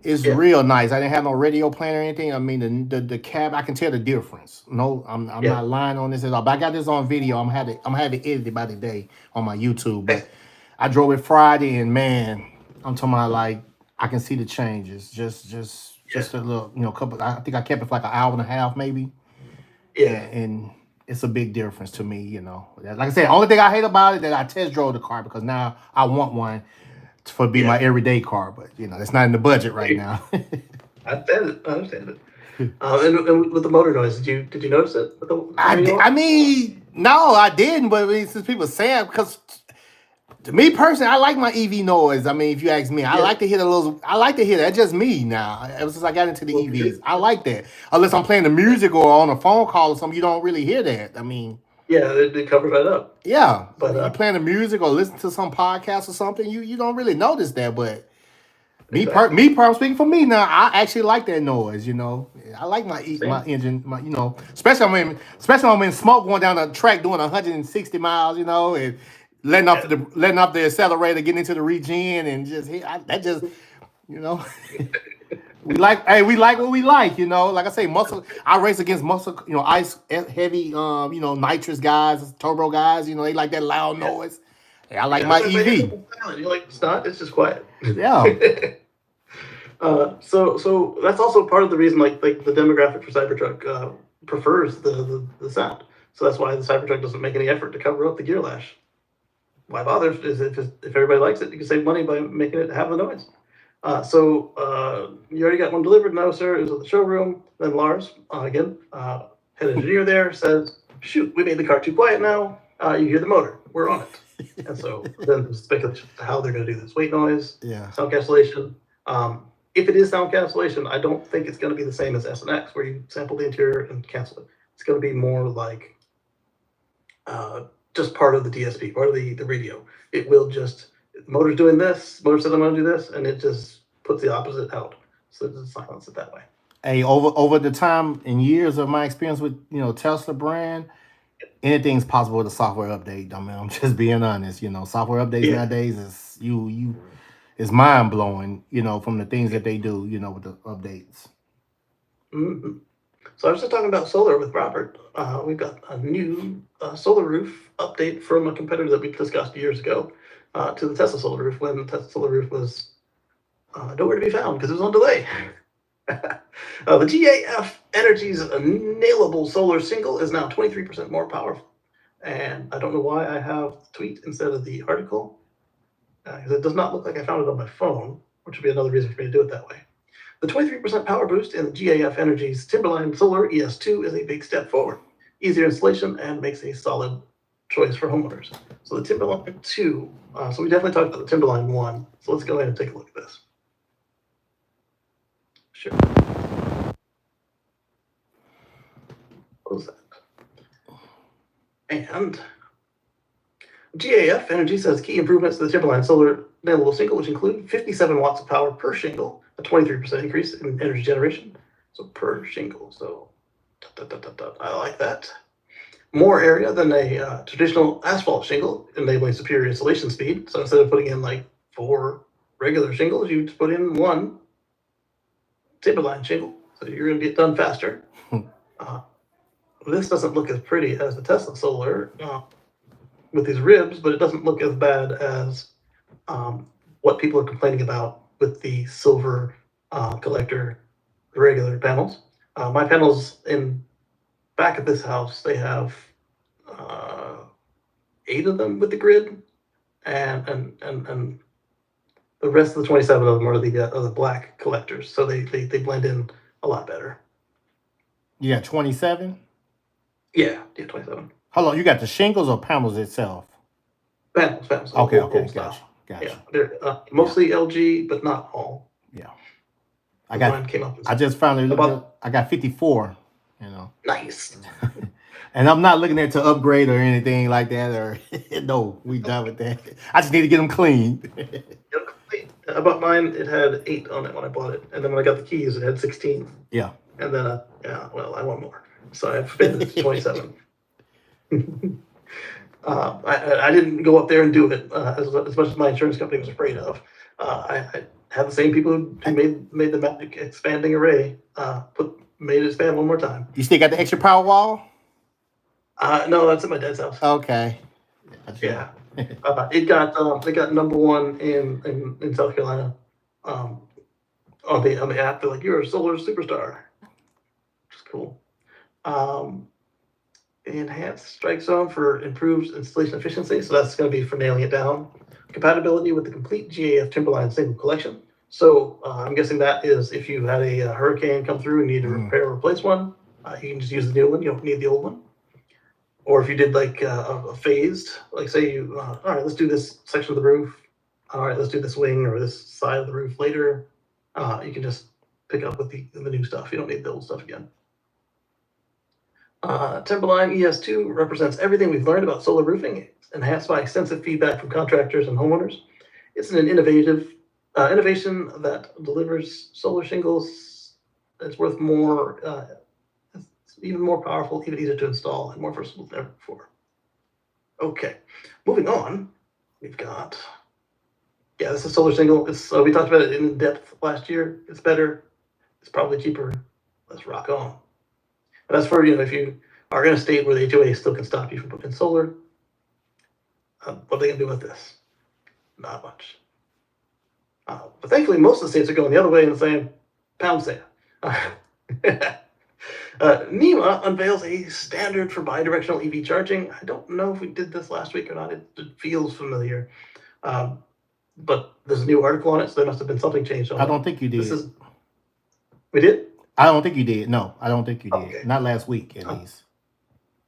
It's real nice. I didn't have no radio playing or anything. I mean, the cab, I can tell the difference. No, I'm not lying on this at all. But I got this on video. I'm gonna have it edited by the day on my YouTube. But I drove it Friday, and man, I'm talking about, like, I can see the changes. Just a little, couple. I think I kept it for like an hour and a half, maybe. Yeah, and it's a big difference to me. Like I said, the only thing I hate about it that I test drove the car, because now I want one for be my everyday car, but it's not in the budget right now. I understand it. And with the motor noise, did you notice it? I mean, no, I didn't. But since people say it, because to me personally, I like my EV noise. I mean, if you ask me, I like to hear I like to hear that. Just me now. Ever since I got into the EVs, I like that. Unless I'm playing the music or on a phone call or something, you don't really hear that. I mean. Yeah, it covers that up. Yeah, but you're playing the music or listen to some podcast or something, you don't really notice that. But me, speaking for me now, I actually like that noise. I like my engine, especially when I'm in smoke going down the track doing 160 miles, and letting off the accelerator, getting into the regen, and We like what we like, Like I say, I race against muscle, ice heavy, nitrous guys, turbo guys. They like that loud noise. Hey, I like my EV. You like it's not? It's just quiet. Yeah. So that's also part of the reason, like the demographic for Cybertruck prefers the sound. So that's why the Cybertruck doesn't make any effort to cover up the gear lash. why bother if everybody likes it, you can save money by making it have the noise. You already got one delivered? No, sir. It was at the showroom. Then Lars, head engineer there, says, shoot, we made the car too quiet now. You hear the motor. We're on it. And so then there's speculation as to how they're going to do this. Weight noise, sound cancellation. If it is sound cancellation, I don't think it's going to be the same as S and X, where you sample the interior and cancel it. It's going to be more like just part of the DSP, part of the radio. It will just, the motor's doing this, motor says I'm going to do this, and it just puts the opposite out. So it just silence it that way. Hey, over the time and years of my experience with Tesla brand, anything's possible with a software update. I mean, I'm just being honest. Software updates nowadays is mind blowing. From the things that they do. With the updates. Mm-hmm. So I was just talking about solar with Robert. We've got a new solar roof update from a competitor that we discussed years ago to the Tesla solar roof, when the Tesla solar roof was nowhere to be found because it was on delay. The GAF Energy's nailable solar single is now 23% more powerful. And I don't know why I have the tweet instead of the article, because it does not look like I found it on my phone, which would be another reason for me to do it that way. The 23% power boost in the GAF Energy's Timberline Solar ES2 is a big step forward. Easier installation and makes a solid choice for homeowners. So the Timberline 2, so we definitely talked about the Timberline 1. So let's go ahead and take a look at this. Sure. Close that. And GAF Energy says key improvements to the Timberline Solar nailable single, which include 57 watts of power per shingle, a 23% increase in energy generation. So per shingle. So I like that. More area than a traditional asphalt shingle, enabling superior installation speed. So instead of putting in like 4 regular shingles, you just put in 1 Timberline shingle. So you're going to get done faster. This doesn't look as pretty as the Tesla Solar with these ribs, but it doesn't look as bad as what people are complaining about with the silver collector, the regular panels. My panels in back of this house, they have 8 of them with the grid, and the rest of the 27 of them are the black collectors, so they blend in a lot better. Yeah, 27. Yeah, 27. Hold on, you got the shingles or panels itself? Panels. Okay, gotcha. Yeah, they're mostly LG, but not all. Yeah, Mine came up. I just finally looked up. I got 54. Nice. And I'm not looking at to upgrade or anything like that. Or no, we done with that. I just need to get them clean. I bought mine. It had 8 on it when I bought it, and then when I got the keys, it had 16. Yeah. And then I want more, so I've spent it to 27. I didn't go up there and do it as much as my insurance company was afraid of. I had the same people who made the magic expanding array made it expand one more time. You still got the extra power wall? No, that's at my dad's house. Okay. Yeah. It got #1 in South Carolina on the app. They're like, you're a solar superstar, which is cool. Enhanced strike zone for improved installation efficiency. So that's going to be for nailing it down. Compatibility with the complete GAF Timberline single collection. So I'm guessing that is if you had a hurricane come through and need to repair or replace one, you can just use the new one. You don't need the old one. Or if you did like a phased, like say you, all right, let's do this section of the roof. All right, let's do this wing or this side of the roof later. You can just pick up with the new stuff. You don't need the old stuff again. Timberline ES2 represents everything we've learned about solar roofing, enhanced by extensive feedback from contractors and homeowners. It's an innovation that delivers solar shingles that's worth more, it's even more powerful, even easier to install, and more versatile than ever before. Okay, moving on, we've got, this is solar shingle. We talked about it in depth last year. It's better. It's probably cheaper. Let's rock on. And that's for, if you are in a state where the HOA still can stop you from putting in solar, what are they going to do with this? Not much. But thankfully, most of the states are going the other way and saying, pound sand. NEMA unveils a standard for bidirectional EV charging. I don't know if we did this last week or not. It feels familiar. But there's a new article on it, so there must have been something changed on it. I don't think you did. We did? I don't think you did. No, I don't think you did. Okay. Not last week, at least.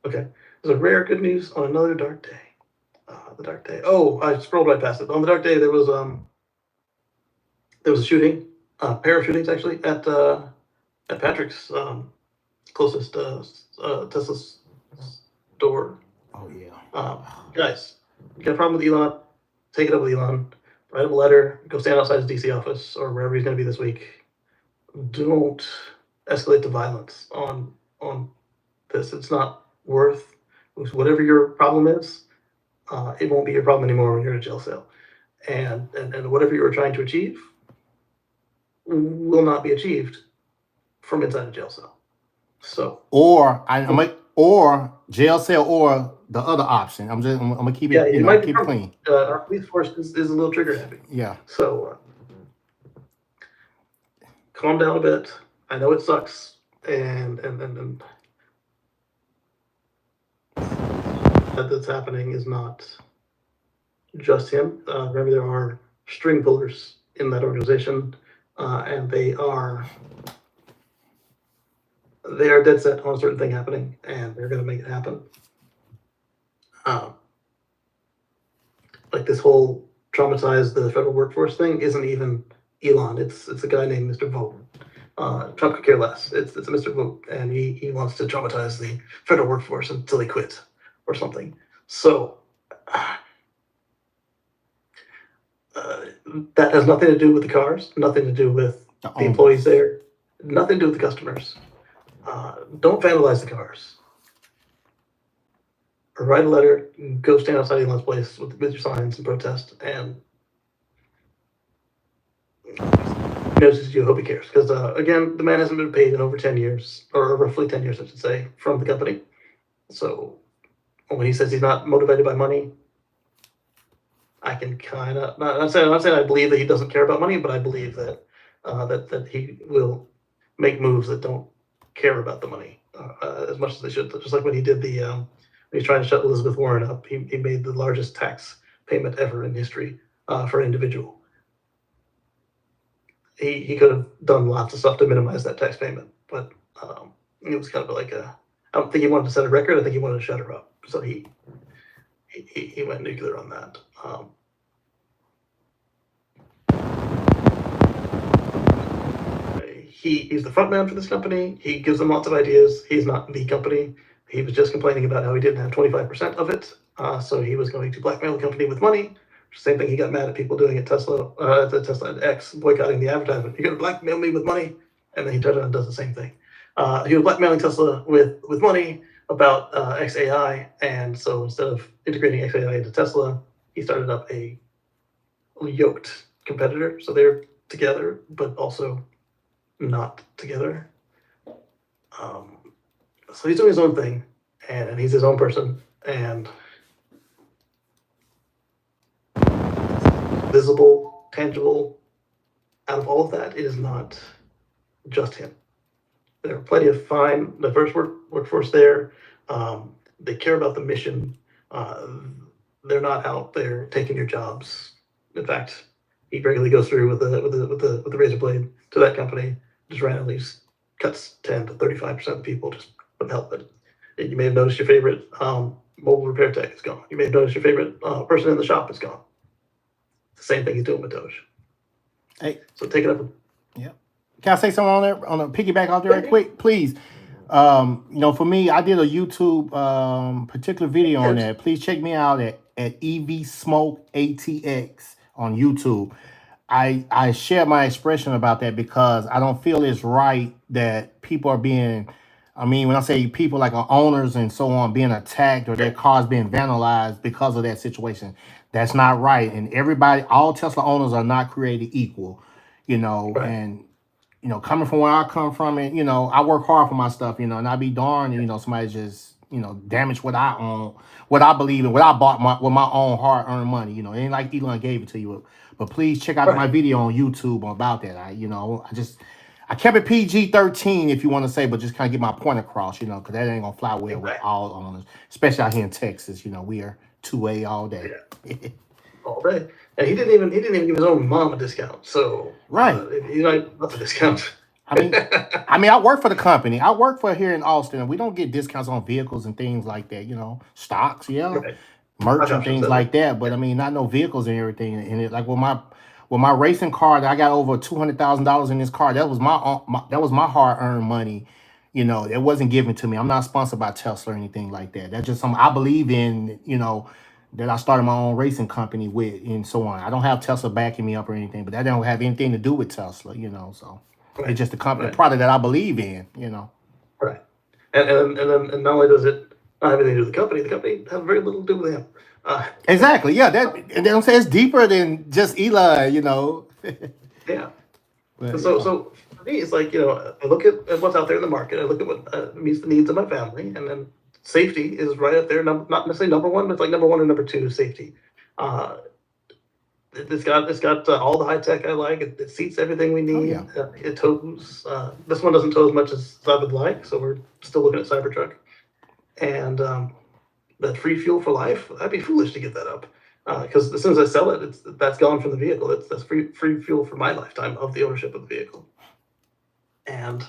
Okay. There's a rare good news on another dark day. The dark day. Oh, I scrolled right past it. On the dark day, there was a shooting, a pair of shootings actually at Patrick's closest Tesla store. Oh yeah. Guys, you got a problem with Elon? Take it up with Elon. Write him a letter. Go stand outside his DC office or wherever he's going to be this week. Don't escalate to violence on this. It's not worth whatever your problem is. It won't be your problem anymore when you're in a jail cell, and whatever you were trying to achieve will not be achieved from inside a jail cell. So or jail cell or the other option. I'm gonna keep it. Keep it clean. Our police force is a little trigger happy. Yeah. So calm down a bit. I know it sucks, and that's happening is not just him. Remember, there are string pullers in that organization, and they are dead set on a certain thing happening, and they're going to make it happen. Like this whole traumatize the federal workforce thing isn't even Elon. It's a guy named Mr. Vogt. Trump could care less. It's a Mr. Vogt, and he wants to traumatize the federal workforce until he quits or something. So that has nothing to do with the cars, nothing to do with the employees there, nothing to do with the customers. Don't vandalize the cars. Or write a letter, go stand outside Elon's place with your signs and protest, and notices you. Hope he cares, because again, the man hasn't been paid in over 10 years, or roughly 10 years, I should say, from the company. So when he says he's not motivated by money, I can kind of not saying I believe that he doesn't care about money, but I believe that that he will make moves that don't care about the money as much as they should. Just like when he did when he's trying to shut Elizabeth Warren up, he made the largest tax payment ever in history for an individual. He could have done lots of stuff to minimize that tax payment, but it was kind of like I don't think he wanted to set a record. I think he wanted to shut her up. So he went nuclear on that. He's the front man for this company. He gives them lots of ideas. He's not the company. He was just complaining about how he didn't have 25% of it. So he was going to blackmail the company with money. Same thing he got mad at people doing at Tesla, at Tesla X, boycotting the advertisement. You're going to blackmail me with money? And then he turns around and does the same thing. He was blackmailing Tesla with money about XAI. And so instead of integrating XAI into Tesla, he started up a yoked competitor. So they're together, but also not together. So he's doing his own thing, and he's his own person, and visible, tangible, out of all of that, it is not just him. There are plenty of fine, diverse workforce there. They care about the mission. They're not out there taking your jobs. In fact, he regularly goes through with the razor blade to that company, just randomly cuts 10 to 35% of people, just couldn't help it. You may have noticed your favorite mobile repair tech is gone. You may have noticed your favorite person in the shop is gone. The same thing he's doing with Doge. Hey, so take it up. Yeah. Can I say something on there? On a piggyback out there right quick, please. For me, I did a YouTube particular video on that. Please check me out at EV Smoke ATX on YouTube. I share my expression about that because I don't feel it's right that people are being, when I say people like owners and so on being attacked or their cars being vandalized because of that situation. That's not right. And all Tesla owners are not created equal, right. And, coming from where I come from, and, I work hard for my stuff, and I'd be darned, somebody just, damage what I own, what I believe in, what I bought with my own hard-earned money. It ain't like Elon gave it to you. But please check out my video on YouTube about that. I kept it PG-13 if you want to say, but just kind of get my point across, you know, because that ain't gonna fly well with all owners, especially out here in Texas. You know, we are 2A all day. Yeah. All day. And he didn't even give his own mom a discount. So right, he's not a discount. I mean, I work for the company. I work for here in Austin, and we don't get discounts on vehicles and things like that. You know, stocks, Right. merch and things like that. But I mean, not no vehicles and everything. And it, like with my racing car, I got over $200,000 in this car. That was my hard-earned money. You know, it wasn't given to me. I'm not sponsored by Tesla or anything like that. That's just something I believe in. You know, that I started my own racing company with, and so on. I don't have Tesla backing me up or anything, but that don't have anything to do with Tesla. You know, so. Right. It's just the company, the product that I believe in, you know. Right. And not only does it not have anything to do with the company has very little to do with him. Exactly. Yeah. And they don't say it's deeper than just Eli, you know. Yeah. But, so for me, it's like, you know, I look at what's out there in the market. I look at what meets the needs of my family, and then safety is right up there. Not necessarily number one, but it's like number one and number two is safety. It's got all the high tech I like. It seats everything we need. Oh, yeah. It tows. This one doesn't tow as much as I would like, so we're still looking at Cybertruck. And that free fuel for life, I'd be foolish to get that up, because as soon as I sell it, that's gone from the vehicle. That's free fuel for my lifetime of the ownership of the vehicle. And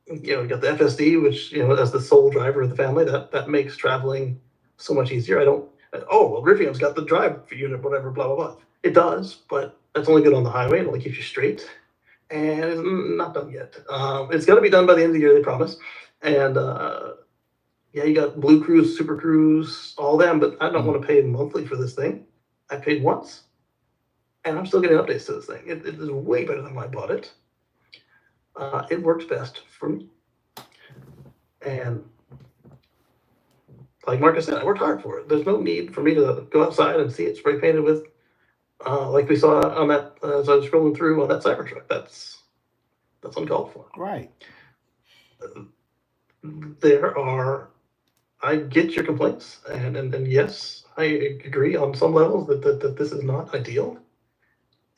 you know, you got the FSD, which, you know, as the sole driver of the family, that makes traveling so much easier. Oh, well, Rivian's got the drive unit, whatever, blah, blah, blah. It does, but that's only good on the highway. It only keeps you straight. And it's not done yet. It's got to be done by the end of the year, they promise. And yeah, you got Blue Cruise, Super Cruise, all them, but I don't want to pay monthly for this thing. I paid once, and I'm still getting updates to this thing. It is way better than when I bought it. It works best for me. And like Marcus said, I worked hard for it. There's no need for me to go outside and see it spray painted with, like we saw on that, as I was scrolling through on that Cybertruck. That's uncalled for. Right. I get your complaints, and yes, I agree on some levels that this is not ideal.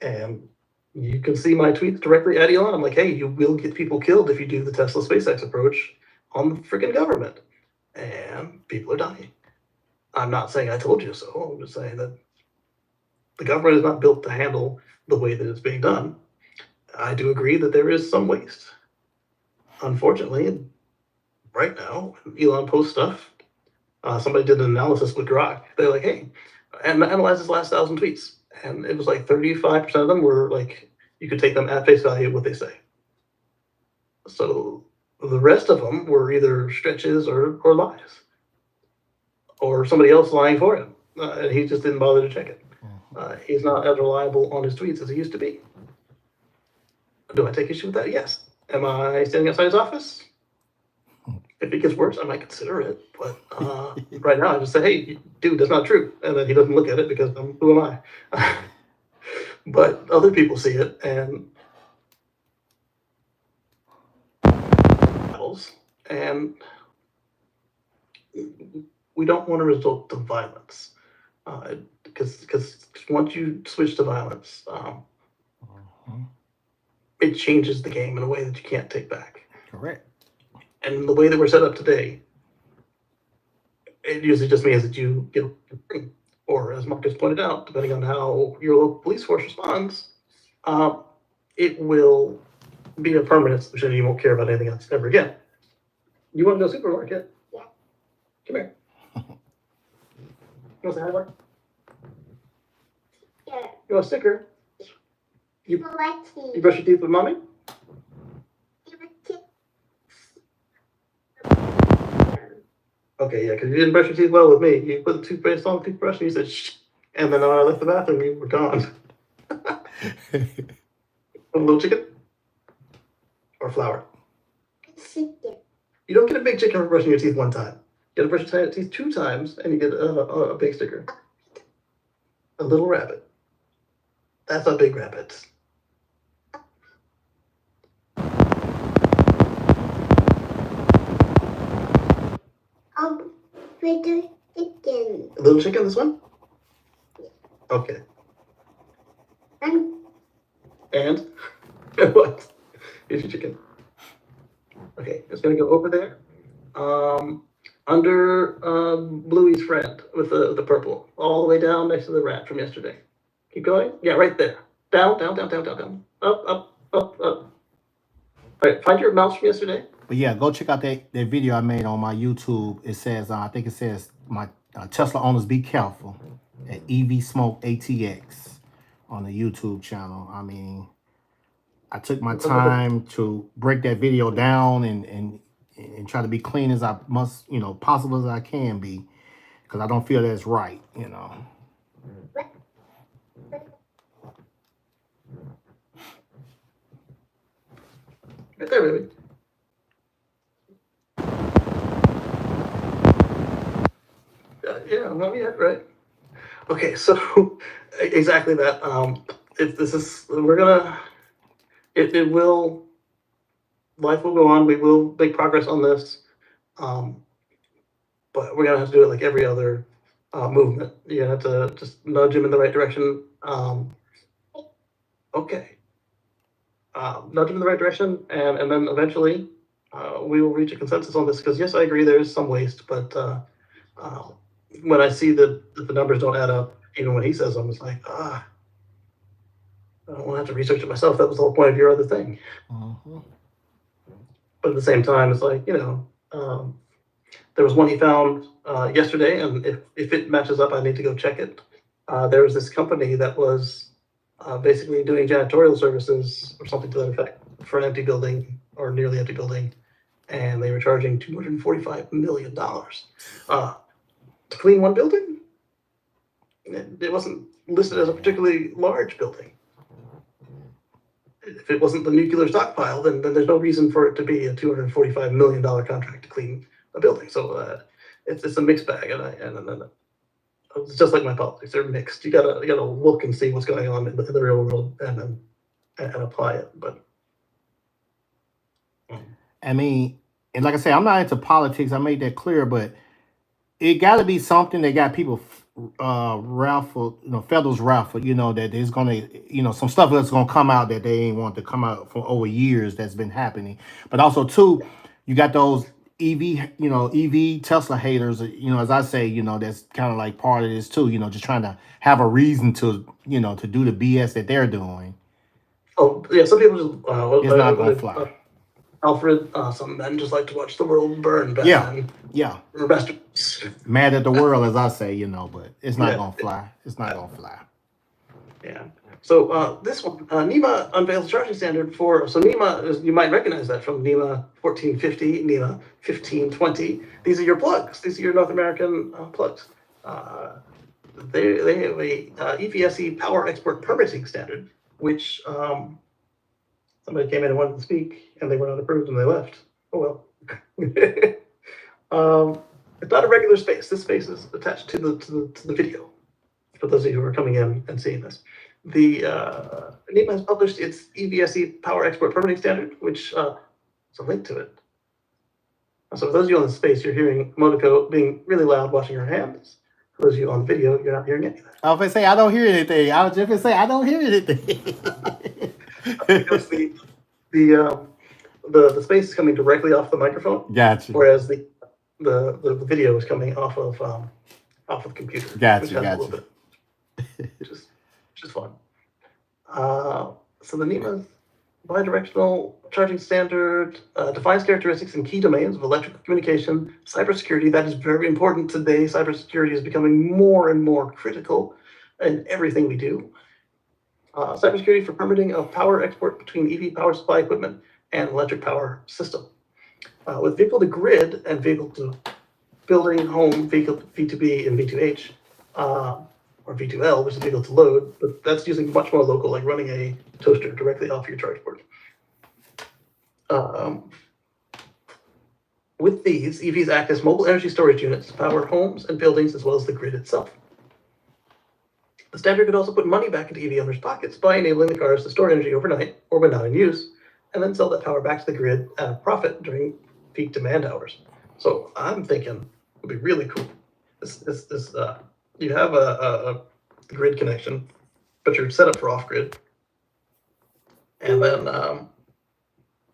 And you can see my tweets directly at Elon. I'm like, hey, you will get people killed if you do the Tesla SpaceX approach on the freaking government. And people are dying. I'm not saying I told you so. I'm just saying that the government is not built to handle the way that it's being done. I do agree that there is some waste. Unfortunately, right now, Elon posts stuff. Somebody did an analysis with Grok. They're like, hey, and analyze his last 1,000 tweets. And it was like 35% of them were like, you could take them at face value what they say. So the rest of them were either stretches or lies, or somebody else lying for him, and he just didn't bother to check it. He's not as reliable on his tweets as he used to be. Do I take issue with that? Yes. Am I standing outside his office? If it gets worse, I might consider it. But right now, I just say, hey, dude, that's not true. And then he doesn't look at it because who am I? But other people see it, and we don't want to resort to violence, because once you switch to violence, it changes the game in a way that you can't take back. Correct. And the way that we're set up today, it usually just means that you get free. Or as Marcus pointed out, depending on how your local police force responds, it will be a permanent solution. You won't care about anything else ever again. You want to go to the supermarket? Yeah. Come here. You want to say hi, Mark? Yeah. You want a sticker? You brush your teeth with mommy? Okay, yeah, because you didn't brush your teeth well with me. You put the toothpaste on the toothbrush and you said, shh. And then when I left the bathroom, you were gone. A little chicken? Or flour? Chicken. You don't get a big chicken for brushing your teeth one time. You gotta brush your teeth 2 times and you get a big sticker. A little rabbit. That's a big rabbit. Little chicken. A little chicken, this one? Okay. And And? What? Here's your chicken. Okay, it's gonna go over there. Under Bluey's friend with the purple, all the way down next to the rat from yesterday. Keep going. Yeah, right there. Down, down, down, down, down, down. Up, up, up, up. All right, find your mouse from yesterday. But yeah, go check out that video I made on my YouTube. It says, I think it says, my Tesla owners be careful. At EV Smoke ATX on the YouTube channel. I mean, I took my time to break that video down and try to be clean as I must, possible as I can be, because I don't feel that's right, Right there, baby. Yeah, not yet, right? Okay, so exactly that. It will, life will go on. We will make progress on this, but we're gonna have to do it like every other movement. You have to just nudge him in the right direction. Okay. Nudge him in the right direction, and then eventually we will reach a consensus on this. Because yes, I agree there is some waste, but when I see that the numbers don't add up, even when he says them, it's like, I don't want to have to research it myself. That was the whole point of your other thing. But at the same time, it's like, there was one he found yesterday, and if it matches up, I need to go check it. There was this company that was basically doing janitorial services or something to that effect for an empty building or nearly empty building, and they were charging $245 million to clean one building. It wasn't listed as a particularly large building. If it wasn't the nuclear stockpile, then there's no reason for it to be a $245 million contract to clean a building. So it's a mixed bag, and it's just like my politics; they're mixed. You gotta look and see what's going on in the real world and apply it. But I mean, and like I say, I'm not into politics. I made that clear, but it got to be something that got people raffled, feathers raffled, that there's going to, some stuff that's going to come out that they ain't want to come out for over years that's been happening. But also, too, you got those EV Tesla haters, as I say, that's kind of like part of this, too, just trying to have a reason to, to do the BS that they're doing. Oh, yeah, some people just... it's not going to fly. Alfred, some men just like to watch the world burn. Yeah. Bastards. Mad at the world, as I say, but it's not gonna fly. It's not gonna fly. Yeah. So this one, NEMA unveils a charging standard for. So NEMA is, you might recognize that from NEMA 1450, NEMA 1520. These are your plugs. These are your North American plugs. They have a EVSE power export permitting standard, which somebody came in and wanted to speak, and they were not approved, and they left. Oh well. It's not a regular space. This space is attached to the video. For those of you who are coming in and seeing this, the NEMA has published its EVSE power export permitting standard, which is a link to it. So for those of you on the space, you're hearing Motoko being really loud, washing her hands. For those of you on the video, you're not hearing any of that. I was gonna say I don't hear anything. I was just gonna say I don't hear anything. Because the space is coming directly off the microphone. Gotcha. Whereas the video is coming off of the computer. Gotcha. Which is fun. So the NEMA bidirectional charging standard defines characteristics and key domains of electrical communication, cybersecurity. That is very important today. Cybersecurity is becoming more and more critical in everything we do. Cybersecurity for permitting of power export between EV power supply equipment and electric power system. With vehicle to grid and vehicle to building, home, vehicle V2B and V2H, or V2L, which is vehicle to load, but that's using much more local, like running a toaster directly off your charge port. With these, EVs act as mobile energy storage units to power homes and buildings as well as the grid itself. The standard could also put money back into EV owners' pockets by enabling the cars to store energy overnight or when not in use, and then sell that power back to the grid at a profit during peak demand hours. So I'm thinking it would be really cool. You have a grid connection, but you're set up for off-grid, and then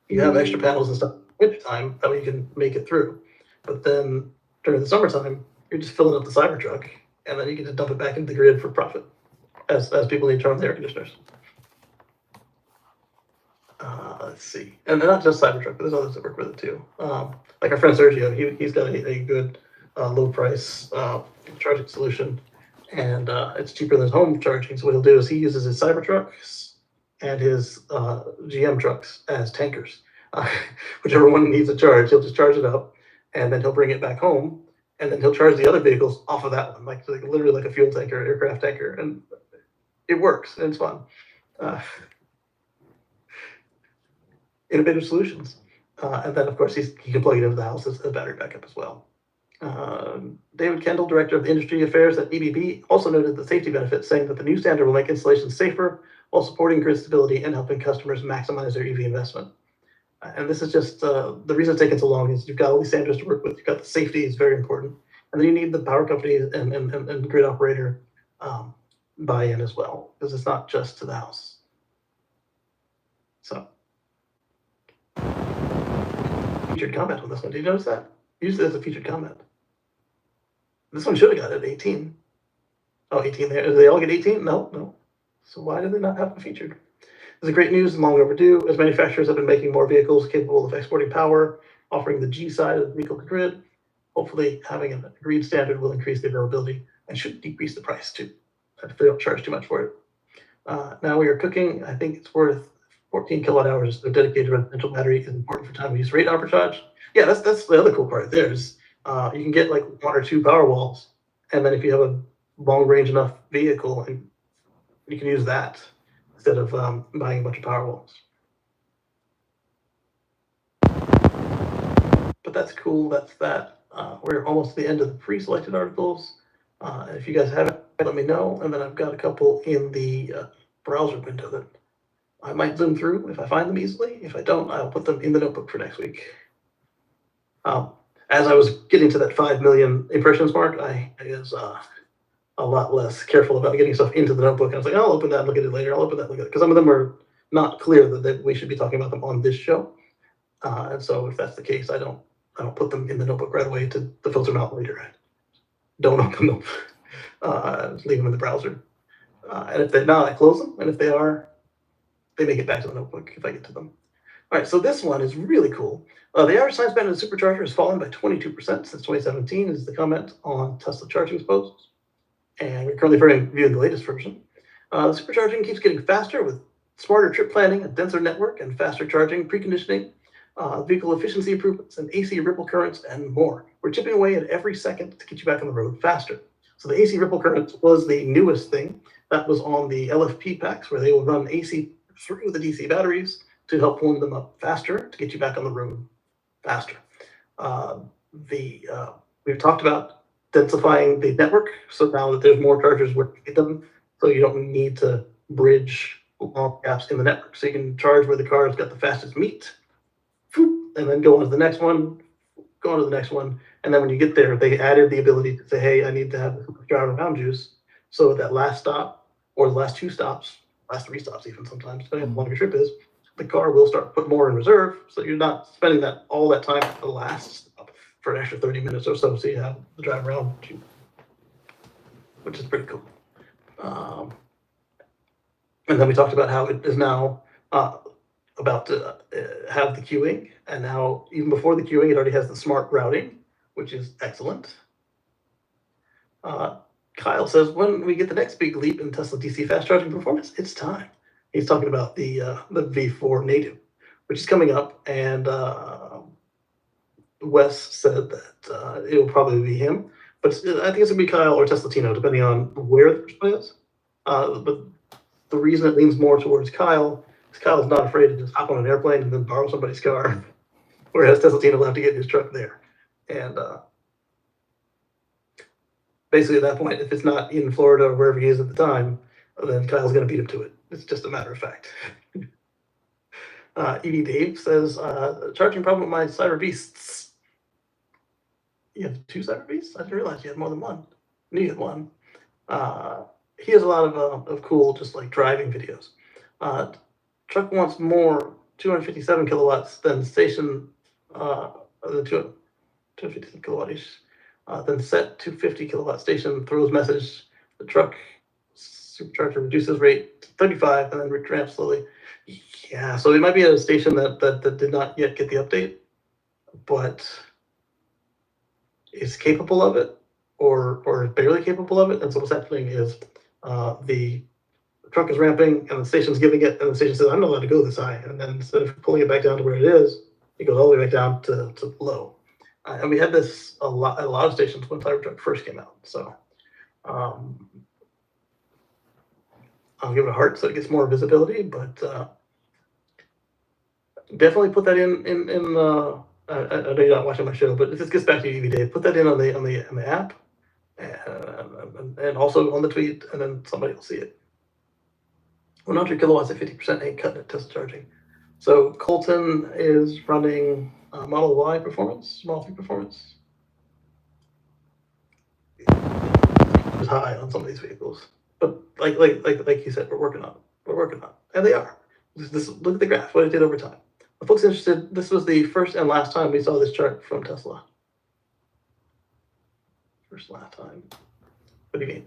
you have extra panels and stuff winter time, that way you can make it through. But then during the summertime, you're just filling up the Cybertruck, and then you can just dump it back into the grid for profit as people need to turn on the air conditioners. Let's see, and they're not just Cybertruck, but there's others that work with it too. Like our friend Sergio, he's got a good low price charging solution, and it's cheaper than his home charging. So what he'll do is he uses his Cybertrucks and his GM trucks as tankers. Whichever one needs a charge, he'll just charge it up, and then he'll bring it back home, and then he'll charge the other vehicles off of that one, like literally like a fuel tanker, aircraft tanker, and it works, and it's fun. Innovative solutions. And then, of course, he can plug it into the house as a battery backup as well. David Kendall, Director of Industry Affairs at EBB, also noted the safety benefits, saying that the new standard will make installations safer while supporting grid stability and helping customers maximize their EV investment. And this is just, the reason it's taking so long is you've got all these standards to work with, you've got the safety is very important, and then you need the power company and grid operator buy-in as well, because it's not just to the house. So. Featured comment on this one. Did you notice that? Usually there's a featured comment. This one should have got it 18. Oh, 18 there. Do they all get 18? No. So why do they not have it featured? This is great news and long overdue, as manufacturers have been making more vehicles capable of exporting power, offering the G side of the vehicle grid. Hopefully, having an agreed standard will increase the availability and should decrease the price too, if they don't charge too much for it. Now we are cooking. I think it's worth 14 kilowatt hours. The dedicated residential battery is important for time of use rate arbitrage. Yeah, that's the other cool part. There's you can get like 1 or 2 power walls, and then if you have a long range enough vehicle, and you can use that instead of buying a bunch of power walls. But that's cool. That's that. We're almost at the end of the pre-selected articles. And if you guys haven't, let me know. And then I've got a couple in the browser window that I might zoom through if I find them easily. If I don't, I'll put them in the notebook for next week. As I was getting to that 5 million impressions mark, I was a lot less careful about getting stuff into the notebook. I was like, I'll open that and look at it later. I'll open that and look at it. Because some of them are not clear that we should be talking about them on this show. And so if that's the case, I don't put them in the notebook right away to filter them out later. Don't open them. Just leave them in the browser. And if they're not, I close them. And if they are, they make it back to the notebook if I get to them. All right, so this one is really cool. The average time spent in a supercharger has fallen by 22% since 2017, is the comment on Tesla charging posts. And we're currently reviewing the latest version. The supercharging keeps getting faster with smarter trip planning, a denser network, and faster charging, preconditioning, vehicle efficiency improvements, and AC ripple currents, and more. We're chipping away at every second to get you back on the road faster. So the AC ripple currents was the newest thing. That was on the LFP packs, where they will run AC through the DC batteries to help warm them up faster to get you back on the road faster. We've talked about densifying the network, so now that there's more chargers where you need them, so you don't need to bridge long gaps in the network. So you can charge where the car's got the fastest meet, and then go on to the next one, and then when you get there, they added the ability to say, hey, I need to have drive around juice. So at that last stop, or the last 2 stops, last 3 stops even sometimes, depending on how long your trip is, the car will start to put more in reserve, so you're not spending all that time at the last stop for an extra 30 minutes or so you have the drive around, which is pretty cool. And then we talked about how it is now about to have the queuing, and now even before the queuing, it already has the smart routing, which is excellent. Kyle says, when we get the next big leap in Tesla DC fast charging performance, it's time. He's talking about the V4 native, which is coming up, and Wes said that it will probably be him, but I think it's gonna be Kyle or Tesla Tino, depending on where the first one is. But the reason it leans more towards Kyle is Kyle's not afraid to just hop on an airplane and then borrow somebody's car, whereas Tesla Tino will have to get his truck there. And basically at that point, if it's not in Florida or wherever he is at the time, then Kyle's going to beat him to it. It's just a matter of fact. ED Dave says, charging problem with my Cyber Beasts. You have 2 Cyber Beasts? I didn't realize you had more than one. I knew you had one. He has a lot of cool, just like driving videos. Chuck wants more 257 kilowatts, then station, the 257 kilowatt-ish, then set 250 kilowatt station throws message, the truck supercharger reduces rate to 35 and then ramps slowly. Yeah, so it might be a station that did not yet get the update, but is capable of it, or barely capable of it. And so what's happening is the truck is ramping and the station's giving it, and the station says, I'm not allowed to go this high. And then instead of pulling it back down to where it is, it goes all the way back down to low. And we had this at a lot of stations when Cybertruck first came out. So I'll give it a heart so it gets more visibility, but definitely put that in I know you're not watching my show, but if this gets back to you, EV Dave, put that in on the app, and also on the tweet, and then somebody will see it. 100 kilowatts at 50% ain't cutting it. Tesla charging. So Colton is running Model Y performance, Model 3 performance. It's high on some of these vehicles, but like you said, we're working on it. We're working on it, and they are. Look at the graph, what it did over time. For folks interested, this was the first and last time we saw this chart from Tesla. First and last time. What do you mean?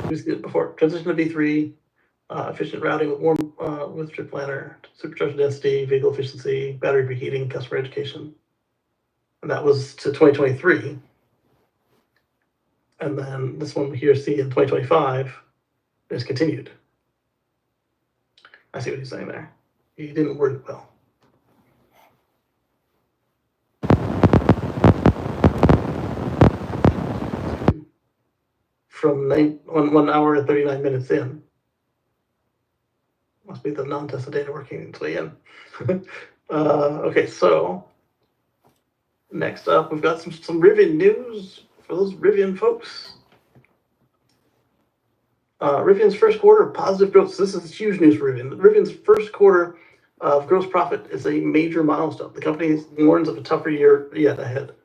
We see it before. Transition to V3, efficient routing with with trip planner, supercharger density, vehicle efficiency, battery preheating, customer education. And that was to 2023. And then this one here, see in 2025, is continued. I see what he's saying there. He didn't word it well. From 1 hour and 39 minutes in. Must be the non-Tesla data working its way in. Okay, so next up, we've got some Rivian news for those Rivian folks. Rivian's first quarter positive growth. So this is huge news for Rivian. Rivian's first quarter of gross profit is a major milestone. The company warns of a tougher year yet ahead.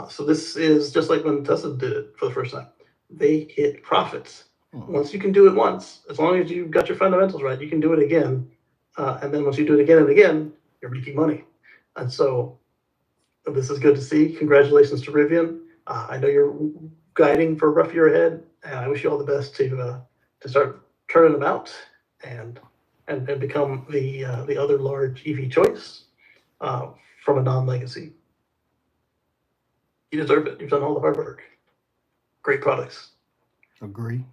So this is just like when Tesla did it for the first time. They hit profits. Once you can do it once, as long as you've got your fundamentals right, you can do it again. And then once you do it again and again, you're making money. And so this is good to see. Congratulations to Rivian. I know you're guiding for a rough year ahead, and I wish you all the best to start turning them out and become the other large EV choice from a non-legacy. You deserve it. You've done all the hard work. Great products. Agree.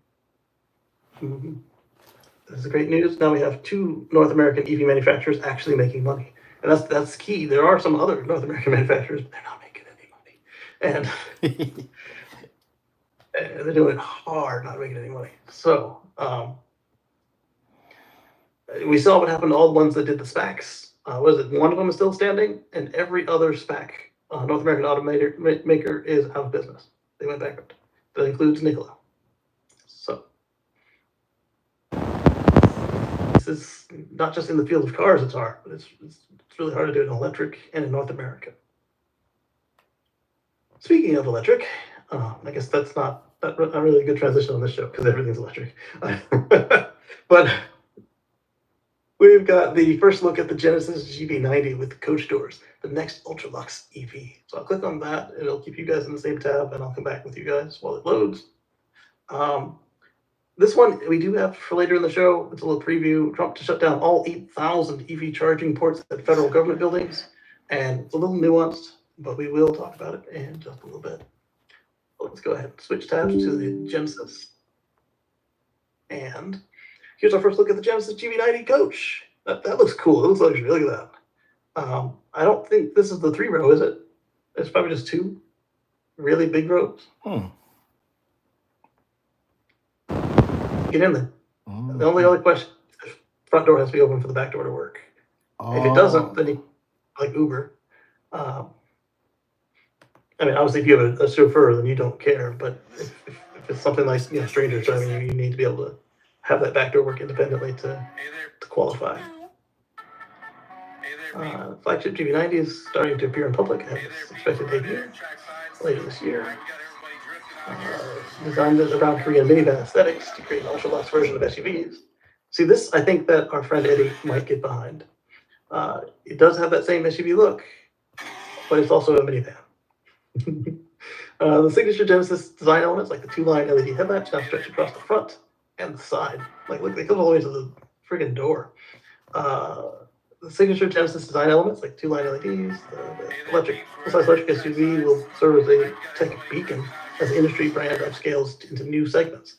Mm-hmm. This is great news. Now we have 2 North American EV manufacturers actually making money, and that's key. There are some other North American manufacturers, but they're not making any money, and they're doing it hard, not making any money. So we saw what happened to all the ones that did the SPACs. Was it one of them is still standing, and every other SPAC North American automaker is out of business. They went bankrupt. That includes Nikola. So this is not just in the field of cars, it's hard, but it's really hard to do it in electric and in North America. Speaking of electric, I guess that's not really a good transition on this show because everything's electric. But we've got the first look at the Genesis GV90 with the coach doors, the next Ultra Luxe EV. So I'll click on that. It'll keep you guys in the same tab, and I'll come back with you guys while it loads. This one we do have for later in the show. It's a little preview. Trump to shut down all 8,000 EV charging ports at federal government buildings. And it's a little nuanced, but we will talk about it in just a little bit. Let's go ahead and switch tabs to the Genesis. And here's our first look at the Genesis GV90 coach. That looks cool. It looks luxury. Look at that. I don't think this is the 3-row, is it? It's probably just 2 really big rows. Get in there. The only other question, the front door has to be open for the back door to work. If it doesn't, then you like Uber. I mean, obviously, if you have a chauffeur, then you don't care. But if it's something like strangers driving you, you need to be able to have that back door work independently to qualify. Hey Flagship GB90 is starting to appear in public and is expected to debut later this year. Designed around Korean minivan aesthetics to create an ultra-luxe version of SUVs. See, this I think that our friend Eddie might get behind. It does have that same SUV look, but it's also a minivan. The signature Genesis design elements, like the two-line LED headlamps, now stretch across the front and the side. Like, look, they go all the way to the friggin' door. The signature Genesis design elements, like two-line LEDs, the full-size electric SUV will serve as a tech beacon as the industry brand upscales into new segments.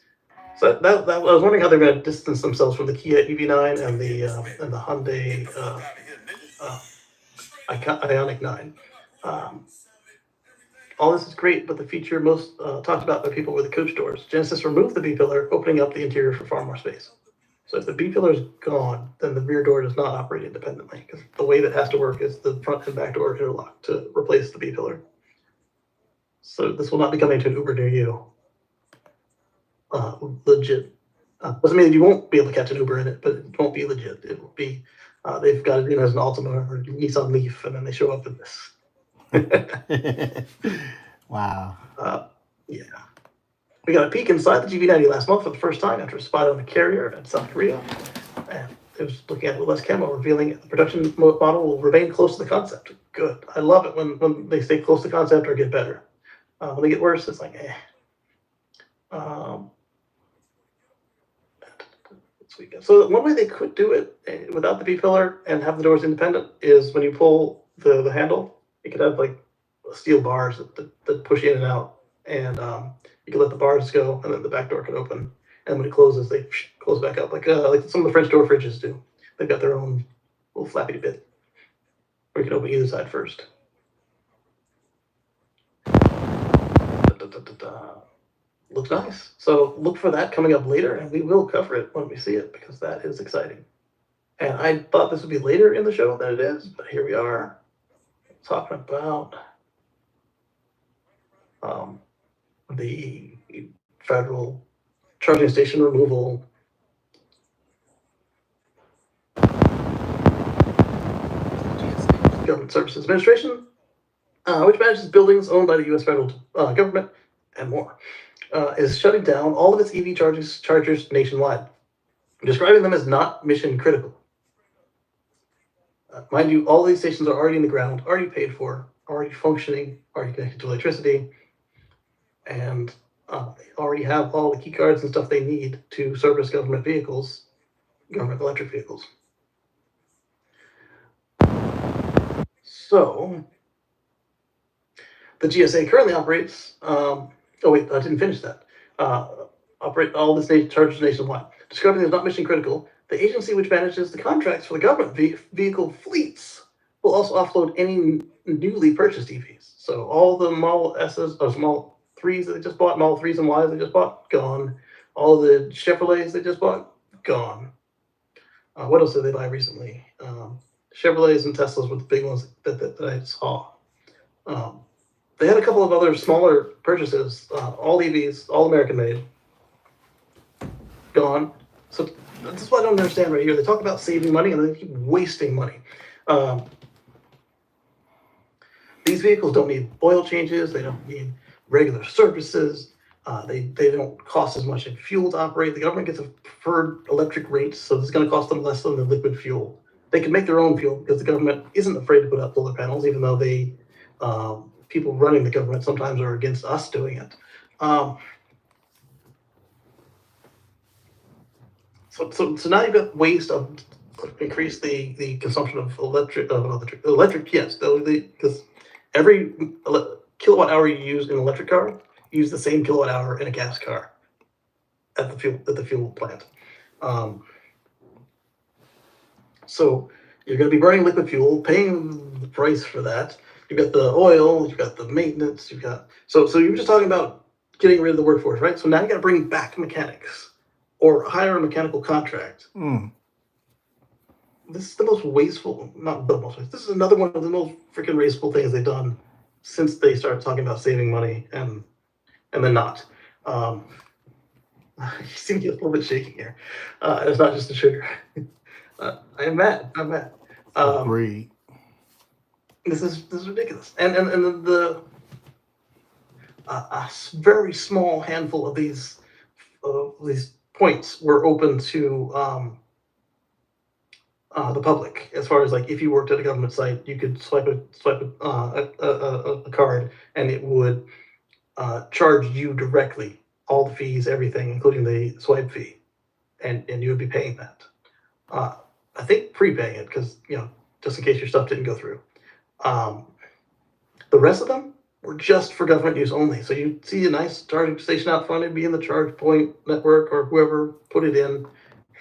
So that I was wondering how they're going to distance themselves from the Kia EV9 and the Hyundai Ioniq 9. All this is great, but the feature most talked about by people were the coach doors. Genesis removed the B-pillar, opening up the interior for far more space. So if the B-pillar is gone, then the rear door does not operate independently, because the way that has to work is the front and back door interlock to replace the B-pillar. So this will not be coming to an Uber near you. Legit. Doesn't mean that you won't be able to catch an Uber in it, but it won't be legit. It will be, they've got it in as an Altima or Nissan Leaf, and then they show up in this. Wow. Yeah. We got a peek inside the GB90 last month for the first time after a spot on the carrier in South Korea. And it was looking at it with less camo, revealing the production model will remain close to the concept. Good. I love it when they stay close to concept or get better. When they get worse, it's like, eh. So one way they could do it without the B-pillar and have the doors independent is when you pull the handle, you could have like steel bars that push in and out, and you can let the bars go, and then the back door can open. And when it closes, they close back up, like some of the French door fridges do. They've got their own little flappy bit where you can open either side first. Looks nice. So look for that coming up later, and we will cover it when we see it because that is exciting. And I thought this would be later in the show than it is, but here we are talking about the federal charging station removal. Government Services Administration, which manages buildings owned by the U.S. federal government and more, is shutting down all of its EV chargers nationwide, describing them as not mission critical. Mind you, all these stations are already in the ground, already paid for, already functioning, already connected to electricity, and they already have all the key cards and stuff they need to service government vehicles, government electric vehicles. So, the GSA currently operates, oh wait, I didn't finish that. Operate all this chargers nationwide. Describing as not mission critical, the agency which manages the contracts for the government vehicle fleets will also offload any newly purchased EVs. So all the Model S's, or Model 3s that they just bought, Model 3s and Ys they just bought, gone. All the Chevrolets they just bought, gone. What else did they buy recently? Chevrolets and Teslas were the big ones that I saw. They had a couple of other smaller purchases, all EVs, all American made, gone. So that's what I don't understand right here. They talk about saving money and they keep wasting money. These vehicles don't need oil changes. They don't need regular services. They don't cost as much in fuel to operate. The government gets a preferred electric rate, so it's going to cost them less than the liquid fuel. They can make their own fuel because the government isn't afraid to put up solar panels, even though they people running the government sometimes are against us doing it. So now you've got ways to increase the consumption of electric, yes, because every kilowatt hour you use in an electric car, you use the same kilowatt hour in a gas car at the fuel plant. So you're going to be burning liquid fuel, paying the price for that. You've got the oil, you've got the maintenance, you've got so you were just talking about getting rid of the workforce, right? So now you got to bring back mechanics or hire a mechanical contract. This is the most wasteful, not the most wasteful. This is another one of the most freaking wasteful things they've done since they started talking about saving money and then not. You seem to get a little bit shaky here. It's not just the sugar. I am mad. I'm mad. Agreed. This is ridiculous. And the very small handful of these points were open to the public. As far as like, if you worked at a government site, you could swipe a card, and it would charge you directly all the fees, everything, including the swipe fee, and you would be paying that. I think prepaying it, because just in case your stuff didn't go through. The rest of them were just for government use only. So you see a nice charging station out front, it'd be in the charge point network or whoever put it in,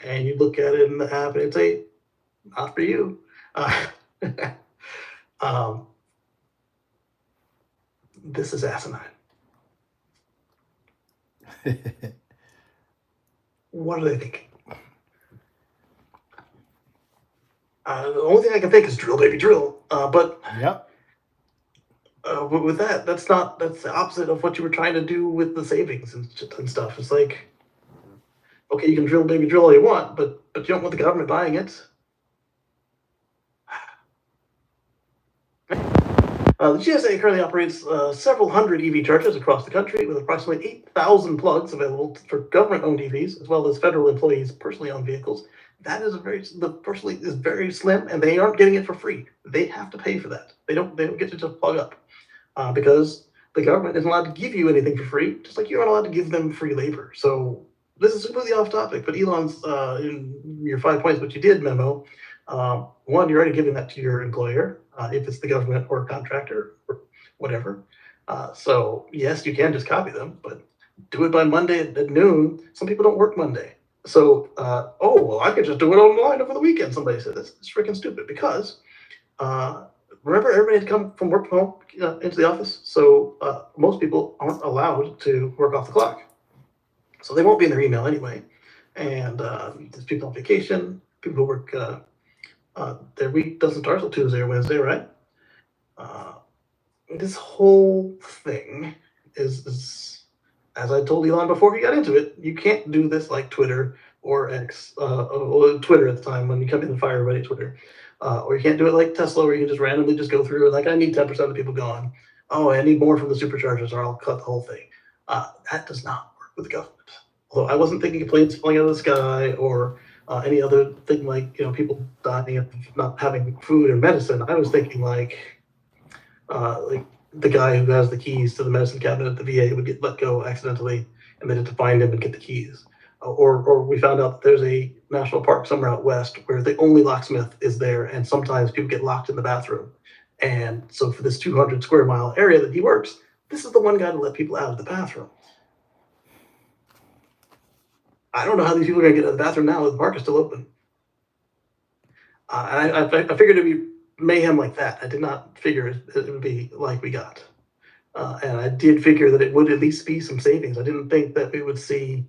and you look at it in the app and it'd say, not for you. This is asinine. What are they thinking? The only thing I can think is drill, baby, drill. But yep. With that's the opposite of what you were trying to do with the savings and stuff. It's like, okay, you can drill, baby, drill all you want, but you don't want the government buying it. The GSA currently operates several hundred EV chargers across the country, with approximately 8,000 plugs available for government-owned EVs, as well as federal employees' personally owned vehicles. That is personally is very slim, and they aren't getting it for free. They have to pay for that. They don't get to just plug up, because the government isn't allowed to give you anything for free, just like you're not allowed to give them free labor. So this is completely off topic, but Elon's in your 5 points, what you did memo. One, you're already giving that to your employer, if it's the government or a contractor or whatever. So yes, you can just copy them, but do it by Monday at noon. Some people don't work Monday. So, oh, well, I could just do it online over the weekend. Somebody said that's freaking stupid, because remember, everybody had come from work from home into the office. So most people aren't allowed to work off the clock. So they won't be in their email anyway. And there's people on vacation, people who work, their week doesn't start till Tuesday or Wednesday, right? This whole thing is, as I told Elon before he got into it, you can't do this like Twitter or X, or Twitter at the time, when you come in and fire everybody at Twitter. Or you can't do it like Tesla, where you can just randomly just go through and like, I need 10% of the people gone. Oh, I need more from the superchargers, or I'll cut the whole thing. That does not work with the government. Although I wasn't thinking of planes falling out of the sky or any other thing like, people dying of not having food or medicine. I was thinking like the guy who has the keys to the medicine cabinet at the VA would get let go accidentally, and they had to find him and get the keys. Or we found out that there's a national park somewhere out west where the only locksmith is there, and sometimes people get locked in the bathroom. And so for this 200 square mile area that he works, this is the one guy to let people out of the bathroom. I don't know how these people are going to get out of the bathroom now. The park is still open. I figured it'd be mayhem like that. I did not figure it would be like we got. And I did figure that it would at least be some savings. I didn't think that we would see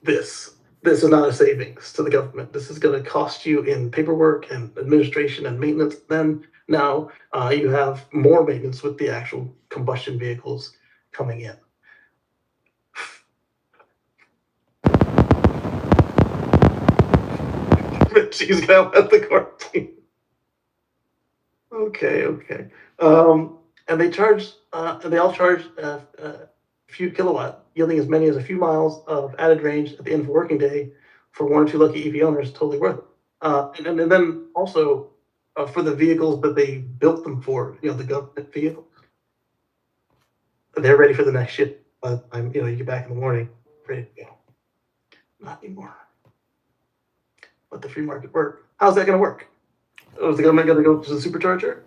this. This is not a savings to the government. This is going to cost you in paperwork and administration and maintenance. Then now you have more maintenance with the actual combustion vehicles coming in. She's gonna let the quarantine. Okay. And they charge, they all charge a few kilowatt, yielding as many as a few miles of added range at the end of a working day. For 1 or 2 lucky EV owners, totally worth it. And then also for the vehicles that they built them for, the government vehicles, they're ready for the next shift. By the time you get back in the morning, ready to go. Not anymore. Let the free market work. How's that going to work? Is the government going to go to the supercharger?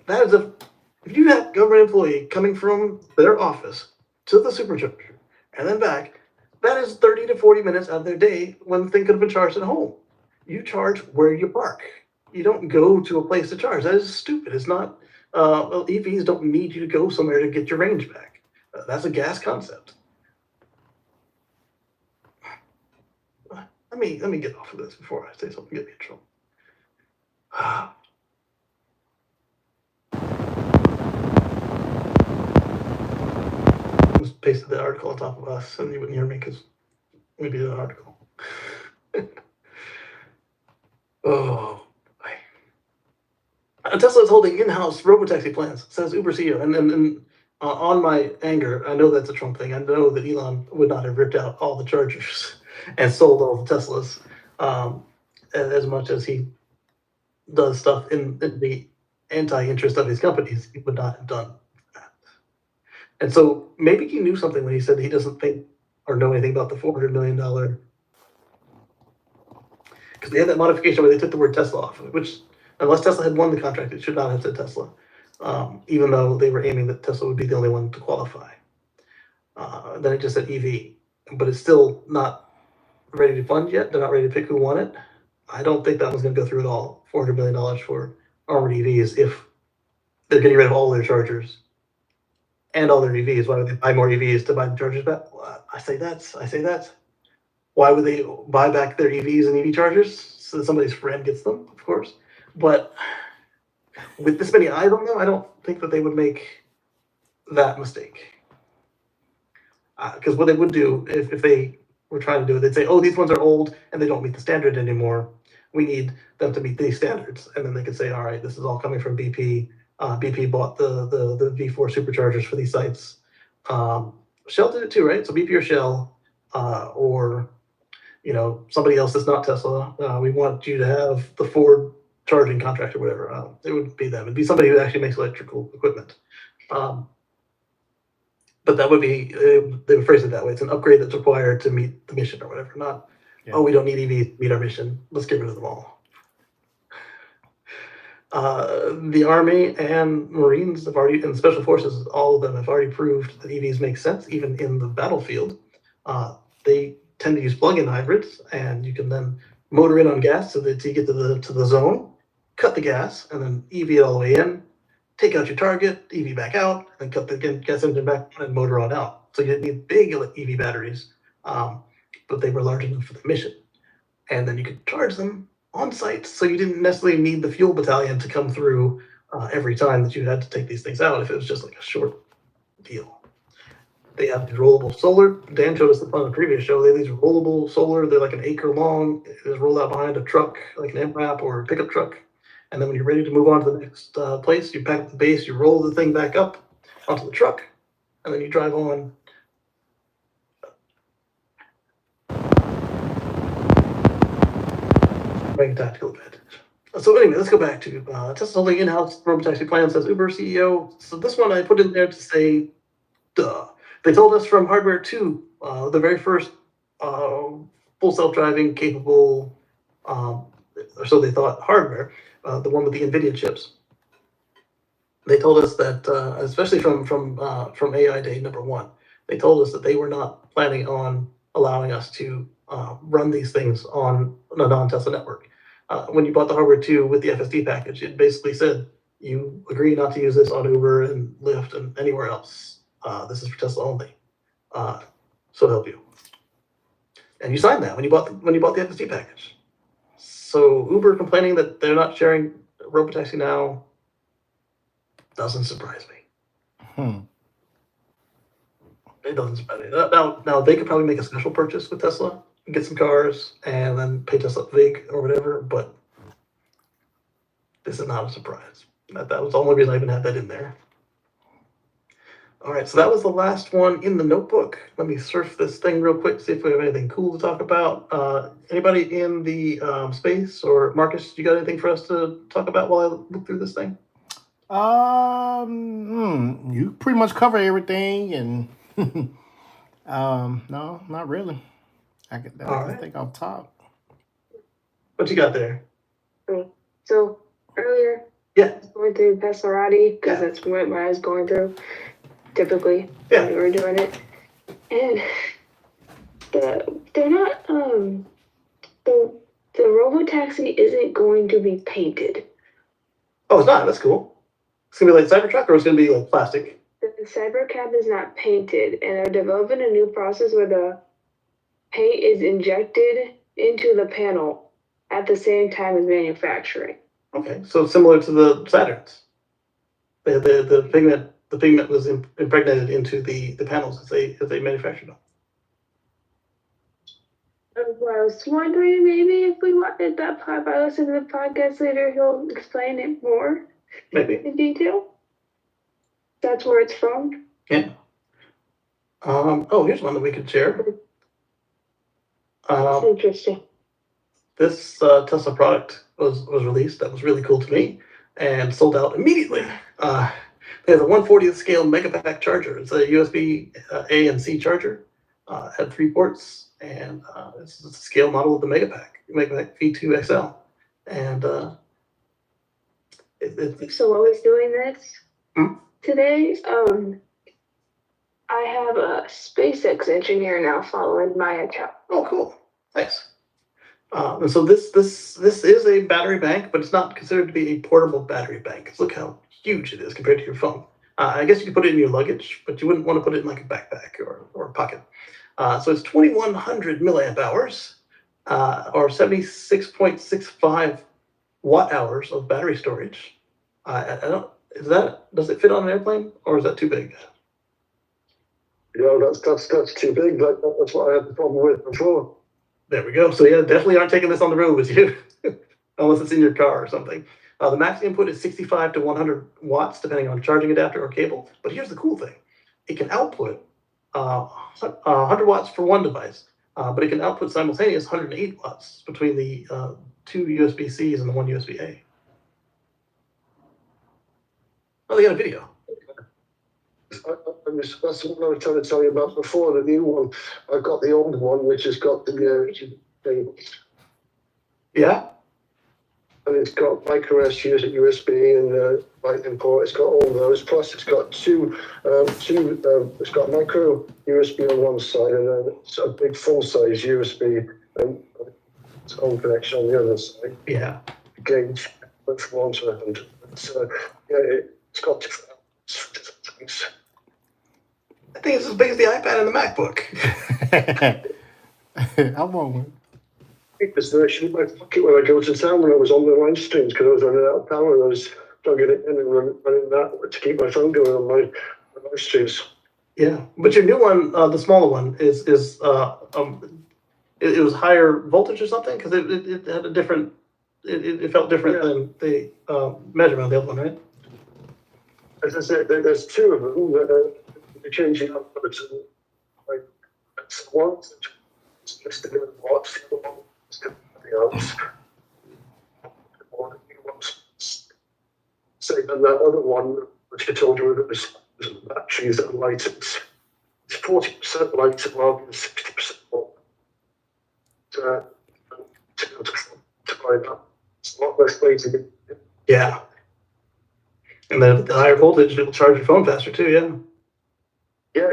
That is if you have a government employee coming from their office to the supercharger and then back, that is 30 to 40 minutes out of their day when the thing could have been charged at home. You charge where you park. You don't go to a place to charge. That is stupid. It's not, EVs don't need you to go somewhere to get your range back. That's a gas concept. Let me get off of this before I say something get me in trouble. I just pasted the article on top of us, and you wouldn't hear me because we did an article. Oh, boy. Tesla is holding in-house robotaxi plans, says Uber CEO. And on my anger, I know that's a Trump thing. I know that Elon would not have ripped out all the Chargers and sold all the Teslas as much as he does stuff in the anti-interest of his companies. He would not have done that. And so maybe he knew something when he said he doesn't think or know anything about the $400 million. Because they had that modification where they took the word Tesla off, which, unless Tesla had won the contract, it should not have said Tesla, even though they were aiming that Tesla would be the only one to qualify. Then it just said EV, but it's still not ready to fund yet. They're not ready to pick who won it. I don't think that one's going to go through at all. $400 million for armored EVs if they're getting rid of all their chargers and all their EVs. Why would they buy more EVs to buy the chargers back? Well, I say that. Why would they buy back their EVs and EV chargers? So that somebody's friend gets them, of course. But with this many eyes on them, I don't think that they would make that mistake. Because what they would do if they were trying to do it, they'd say, oh, these ones are old and they don't meet the standard anymore. We need them to meet these standards. And then they could say, all right, this is all coming from BP. BP bought the V4 superchargers for these sites. Shell did it too, right? So BP or Shell or somebody else that's not Tesla. We want you to have the Ford charging contract or whatever. It would be them. It'd be somebody who actually makes electrical equipment. But that would be, they would phrase it that way. It's an upgrade that's required to meet the mission or whatever. Not, oh, we don't need EVs to meet our mission. Let's get rid of them all. The Army and Marines have already, and Special Forces, all of them have already proved that EVs make sense, even in the battlefield. They tend to use plug-in hybrids, and you can then motor in on gas so that you get to the zone, cut the gas, and then EV it all the way in, take out your target, EV back out, and cut the gas engine back and motor on out. So you didn't need big EV batteries, but they were large enough for the mission. And then you could charge them on site, so you didn't necessarily need the fuel battalion to come through every time that you had to take these things out if it was just like a short deal. They have these rollable solar. Dan showed us on the previous show. They have these rollable solar. They're like an acre long. It's rolled out behind a truck, like an MRAP or a pickup truck. And then when you're ready to move on to the next place, you pack up the base, you roll the thing back up onto the truck, and then you drive on. Make a tactical advantage. So anyway, let's go back to Tesla's holding in-house robotaxi plan, says Uber CEO. So this one I put in there to say, duh. They told us from Hardware 2, the very first full self-driving capable, or so they thought, hardware, the one with the NVIDIA chips. They told us that, especially from AI Day #1, they told us that they were not planning on allowing us to run these things on a non-Tesla network. When you bought the Hardware 2 with the FSD package, it basically said, you agree not to use this on Uber and Lyft and anywhere else. This is for Tesla only. So help you. And you signed that when you bought the FSD package. So Uber complaining that they're not sharing robotaxi now doesn't surprise me. It doesn't surprise me. Now they could probably make a special purchase with Tesla and get some cars and then pay Tesla big or whatever, but this is not a surprise. That was the only reason I even had that in there. All right, so that was the last one in the notebook. Let me surf this thing real quick, see if we have anything cool to talk about. Anybody in the space, or Marcus, you got anything for us to talk about while I look through this thing? You pretty much cover everything, and no, not really. I can think off top. What you got there? So earlier, I was going through Passerati because that's what I was going through. Typically, when we were doing it, and they're not the robotaxi isn't going to be painted. Oh, it's not. That's cool. It's gonna be like Cybertruck, or it's gonna be like plastic. The Cybercab is not painted, and they're developing a new process where the paint is injected into the panel at the same time as manufacturing. Okay, so similar to the Saturns. The pigment was impregnated into the panels as they manufactured them. I was wondering maybe if we wanted that part, if I listen to the podcast later, he'll explain it more. Maybe. in detail. That's where it's from. Yeah. Oh, here's one that we could share. That's interesting. This Tesla product was released. That was really cool to me and sold out immediately. They have a 1/40th scale megapack charger. It's a USB A and C charger. Had 3 ports, and it's a scale model of the megapack V2 XL. And So while he's doing this Hmm? today, I have a SpaceX engineer now following my account. Oh, cool. Nice. And so this is a battery bank, but it's not considered to be a portable battery bank. Look how huge it is compared to your phone. I guess you could put it in your luggage, but you wouldn't want to put it in like a backpack or a pocket. So it's 2,100 milliamp hours, or 76.65 watt hours of battery storage. Does it fit on an airplane, or is that too big? Yeah, that's too big. That's what I had the problem with before. There we go. So yeah, definitely aren't taking this on the road with you, unless it's in your car or something. The max input is 65 to 100 watts, depending on charging adapter or cable. But here's the cool thing. It can output 100 watts for one device, but it can output simultaneous 108 watts between the 2 USB-Cs and the 1 USB-A. Oh, they got a video. That's what I was trying to tell you about before, the new one. I've got the old one, which has got the yeah, and it's got micro SD, USB, and Lightning port. It's got all those. Plus, it's got it's got micro USB on one side, and then it's a big full-size USB, and its own connection on the other side. Yeah. Gauge from one to another. It's got different things. I think it's as big as the iPad and the MacBook. I'm wrong. This version in my pocket when I go to town when I was on the line streams because I was running out of power and I was plugging it in and running that to keep my phone going on my live streams. Yeah, but your new one, the smaller one, it was higher voltage or something because it had a different. It felt different than the measurement of the other one, right? As I said, there's 2 of them that are changing up. Like one is just a watts, the other one is something else. Say then that other one, which I told you was batteries that are lighted. It's 40% lighter rather than 60% more. To find out, it's a lot less weighting. Yeah. And then the higher voltage, it'll charge your phone faster too, yeah. Yeah,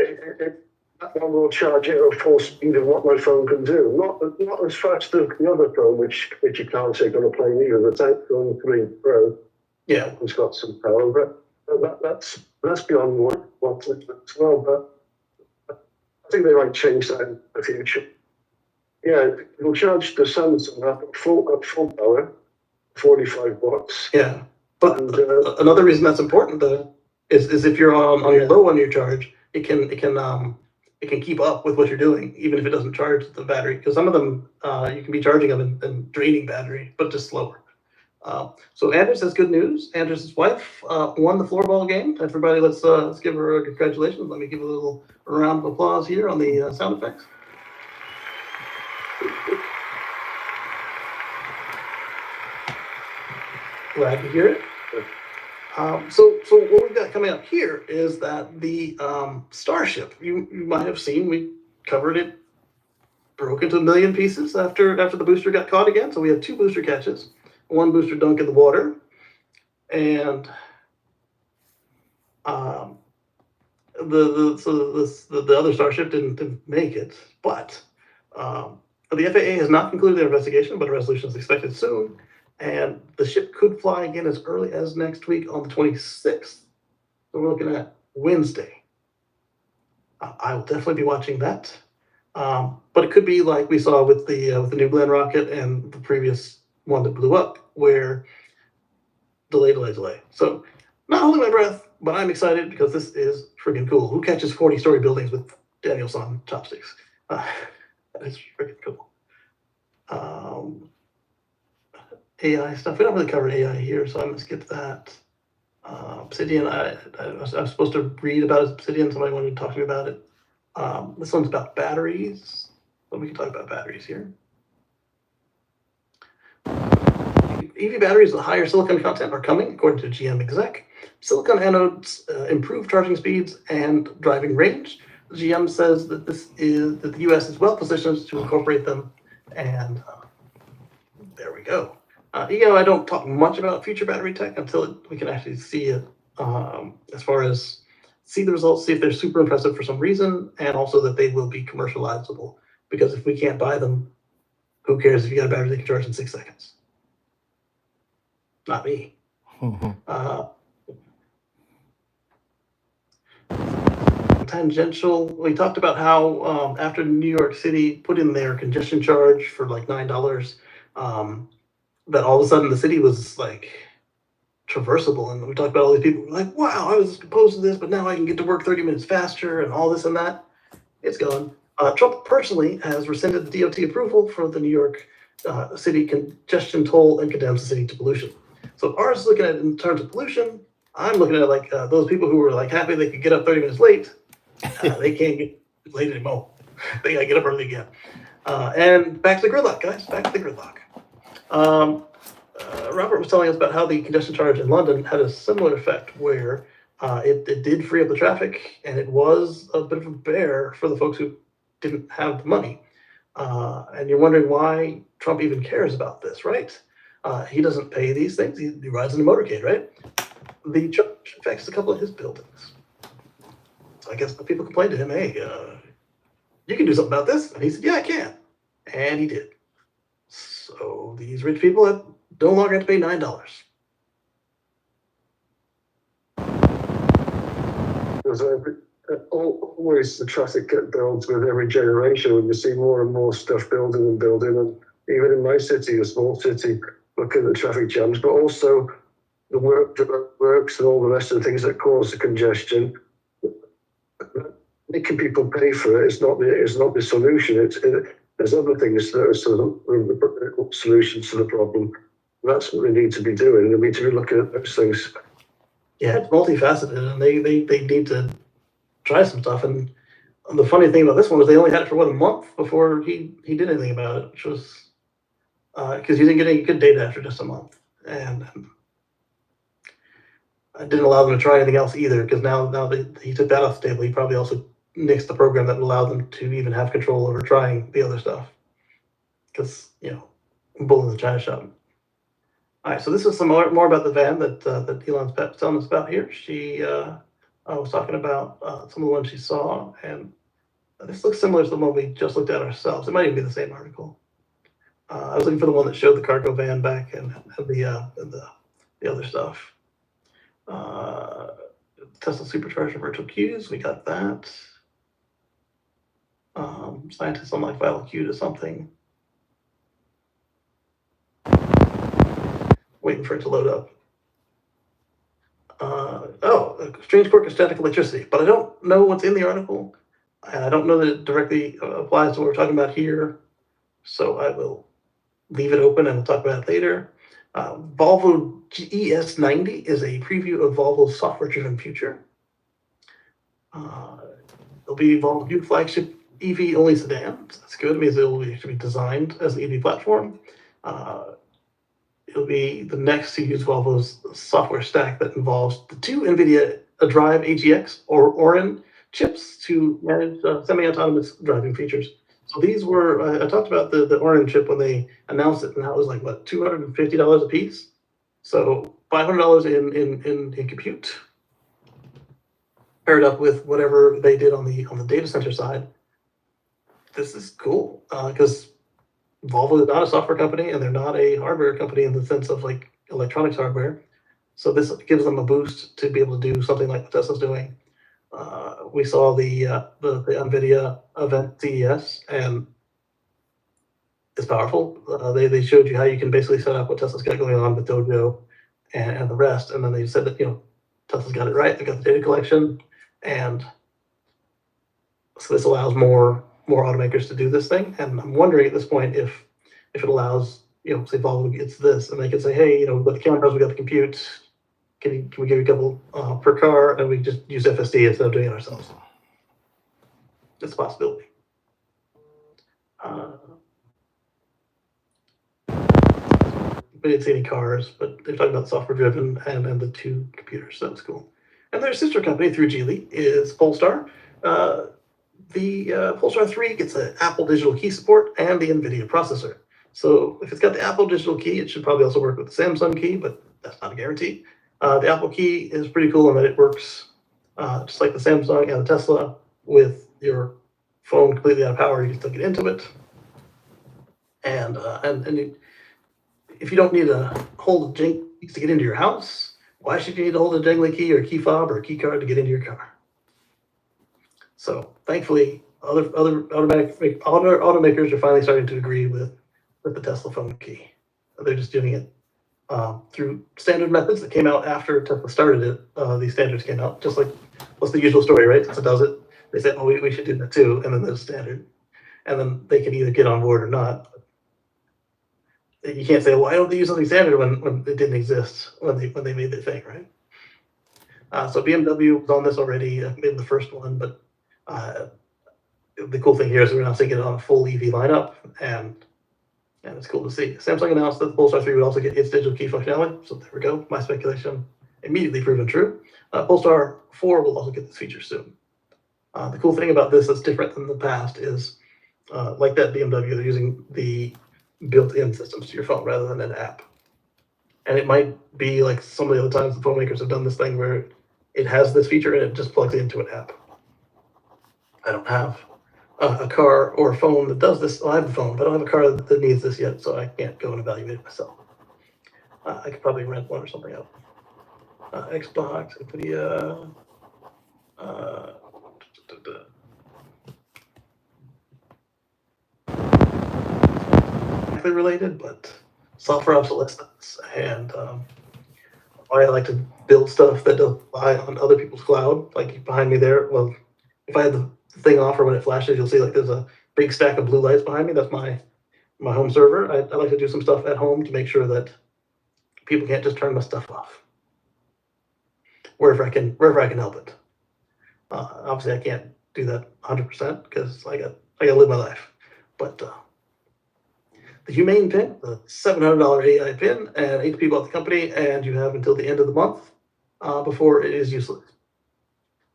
that one will charge it at full speed of what my phone can do. Not as fast as the other phone, which you can't take on a plane either. The iPhone 3 Pro, yeah, it's got some power, but that's beyond what as well. But I think they might change that in the future. Yeah, it'll charge the Samsung at full power, 45 watts. Yeah, but another reason that's important though is if you're on your low on your charge, it can keep up with what you're doing even if it doesn't charge the battery, because some of them you can be charging them and draining battery, but just slower. So Anders has good news. Anders' wife won the floorball game. Everybody, let's give her a congratulations. Let me give a little round of applause here on the sound effects. Glad to hear it. So what we've got coming up here is that the Starship, you might have seen, we covered it, broke into a million pieces after the booster got caught again. So we had 2 booster catches, 1 booster dunk in the water, and the other Starship didn't make it. But the FAA has not concluded their investigation, but a resolution is expected soon. And the ship could fly again as early as next week on the 26th. So we're looking at Wednesday. I will definitely be watching that. But it could be like we saw with the New Glenn rocket and the previous one that blew up, where delay. So not holding my breath, but I'm excited because this is freaking cool. Who catches 40-story buildings with Danielson chopsticks? That is freaking cool. AI stuff. We don't really cover AI here, so I'm going to skip that. Obsidian, I was supposed to read about Obsidian. Somebody wanted to talk to me about it. This one's about batteries. So we can talk about batteries here. EV batteries with higher silicon content are coming, according to GM exec. Silicon anodes improve charging speeds and driving range. GM says that that the U.S. is well positioned to incorporate them, and there we go. I don't talk much about future battery tech until we can actually see it, as far as see the results, see if they're super impressive for some reason, and also that they will be commercializable. Because if we can't buy them, who cares if you got a battery that can charge in 6 seconds? Not me. Tangential. We talked about how after New York City put in their congestion charge for like $9, that all of a sudden the city was like traversable, and we talked about all these people who were like, wow, I was opposed to this, but now I can get to work 30 minutes faster and all this and that. It's gone. Trump personally has rescinded the DOT approval for the New York City congestion toll and condemns the city to pollution. So ours is looking at it in terms of pollution. I'm looking at it like those people who were like happy they could get up 30 minutes late. They can't get late anymore. They gotta get up early again. And back to the gridlock, guys. Back to the gridlock. Robert was telling us about how the congestion charge in London had a similar effect where it did free up the traffic, and it was a bit of a bear for the folks who didn't have the money. And you're wondering why Trump even cares about this, right? He doesn't pay these things. He rides in a motorcade, right? The charge affects a couple of his buildings. So I guess people complained to him, hey, you can do something about this. And he said, yeah, I can. And he did. So these rich people no longer have to pay $9. There's always the traffic builds with every generation, and you see more and more stuff building and building. And even in my city, a small city, look at the traffic jams, but also the works and all the rest of the things that cause the congestion. Making people pay for it is not the solution. There's other things that are solutions to the problem. That's what we need to be doing, and we need to be looking at those things. Yeah, it's multifaceted, and they need to try some stuff. And the funny thing about this one was they only had it for a month before he did anything about it, which was because he didn't get any good data after just a month, and I didn't allow them to try anything else either. Because now that he took that off the table, he probably also nixed the program that allowed them to even have control over trying the other stuff. Because bull in the china shop. All right, so this is some more about the van that Elon's telling us about here. She was talking about some of the ones she saw, and this looks similar to the one we just looked at ourselves. It might even be the same article. I was looking for the one that showed the cargo van back and the other stuff. Tesla supercharger virtual queues, we got that. Scientists on my file queue to something. Waiting for it to load up. Strange quirk of static electricity, but I don't know what's in the article, and I don't know that it directly applies to what we're talking about here, so I will leave it open and we'll talk about it later. Volvo ES90 is a preview of Volvo's software-driven future. It'll be Volvo's new flagship EV-only sedan. That's good. It means it will be designed as an EV platform. It'll be the next to use Volvo's software stack that involves the two NVIDIA Drive AGX or Orin chips to manage semi-autonomous driving features. So these were, I talked about the Orin chip when they announced it, and that was like, what, $250 a piece? So $500 in compute, paired up with whatever they did on the data center side. This is cool, because Volvo is not a software company, and they're not a hardware company in the sense of like electronics hardware. So this gives them a boost to be able to do something like what Tesla's doing. We saw the NVIDIA event CES, and it's powerful. They showed you how you can basically set up what Tesla's got going on with Dojo and the rest, and then they said that Tesla's got it right. They got the data collection, and so this allows more automakers to do this thing. And I'm wondering at this point if it allows, say Volvo gets this, and they can say, hey, we've got the cameras, we got the compute, can we give you a couple per car, and we just use FSD instead of doing it ourselves? That's a possibility. We didn't see any cars, but they're talking about software driven and then the 2 computers. So that was cool. And their sister company through Geely is Polestar. The Polestar 3 gets the Apple digital key support and the NVIDIA processor. So if it's got the Apple digital key, it should probably also work with the Samsung key, but that's not a guarantee. The Apple key is pretty cool in that it works just like the Samsung and the Tesla with your phone completely out of power. You can still get into it. And if you don't need to hold a jingly keys to get into your house, why should you need to hold a jingly key or a key fob or a key card to get into your car? So thankfully, other automakers are finally starting to agree with the Tesla phone key. They're just doing it through standard methods that came out after Tesla started it. These standards came out, just like what's the usual story, right? Tesla does it. They say, oh, we should do that too, and then there's standard. And then they can either get on board or not. You can't say, why don't they use something standard when it didn't exist when they made their thing, right? So BMW was on this already, maybe the first one, but the cool thing here is we're now seeing it on a full EV lineup, and it's cool to see. Samsung announced that the Polestar 3 would also get its digital key functionality, so there we go. My speculation immediately proven true. Polestar 4 will also get this feature soon. The cool thing about this that's different than the past is, like that BMW, they're using the built-in systems to your phone rather than an app. And it might be like some of the other times the phone makers have done this thing where it has this feature and it just plugs into an app. I don't have a car or a phone that does this. Well, I have a phone, but I don't have a car that needs this yet, so I can't go and evaluate it myself. I could probably rent one or something out. Xbox, Nvidia, related, but software obsolescence and why I like to build stuff that doesn't rely on other people's cloud. Like behind me there, well, if I had the thing off or when it flashes, you'll see like there's a big stack of blue lights behind me. That's my home server. I like to do some stuff at home to make sure that people can't just turn my stuff off wherever I can help it. Obviously, I can't do that 100% because I gotta live my life, but the Humane pin, the $700 AI pin, and 8 people at the company, and you have until the end of the month before it is useless.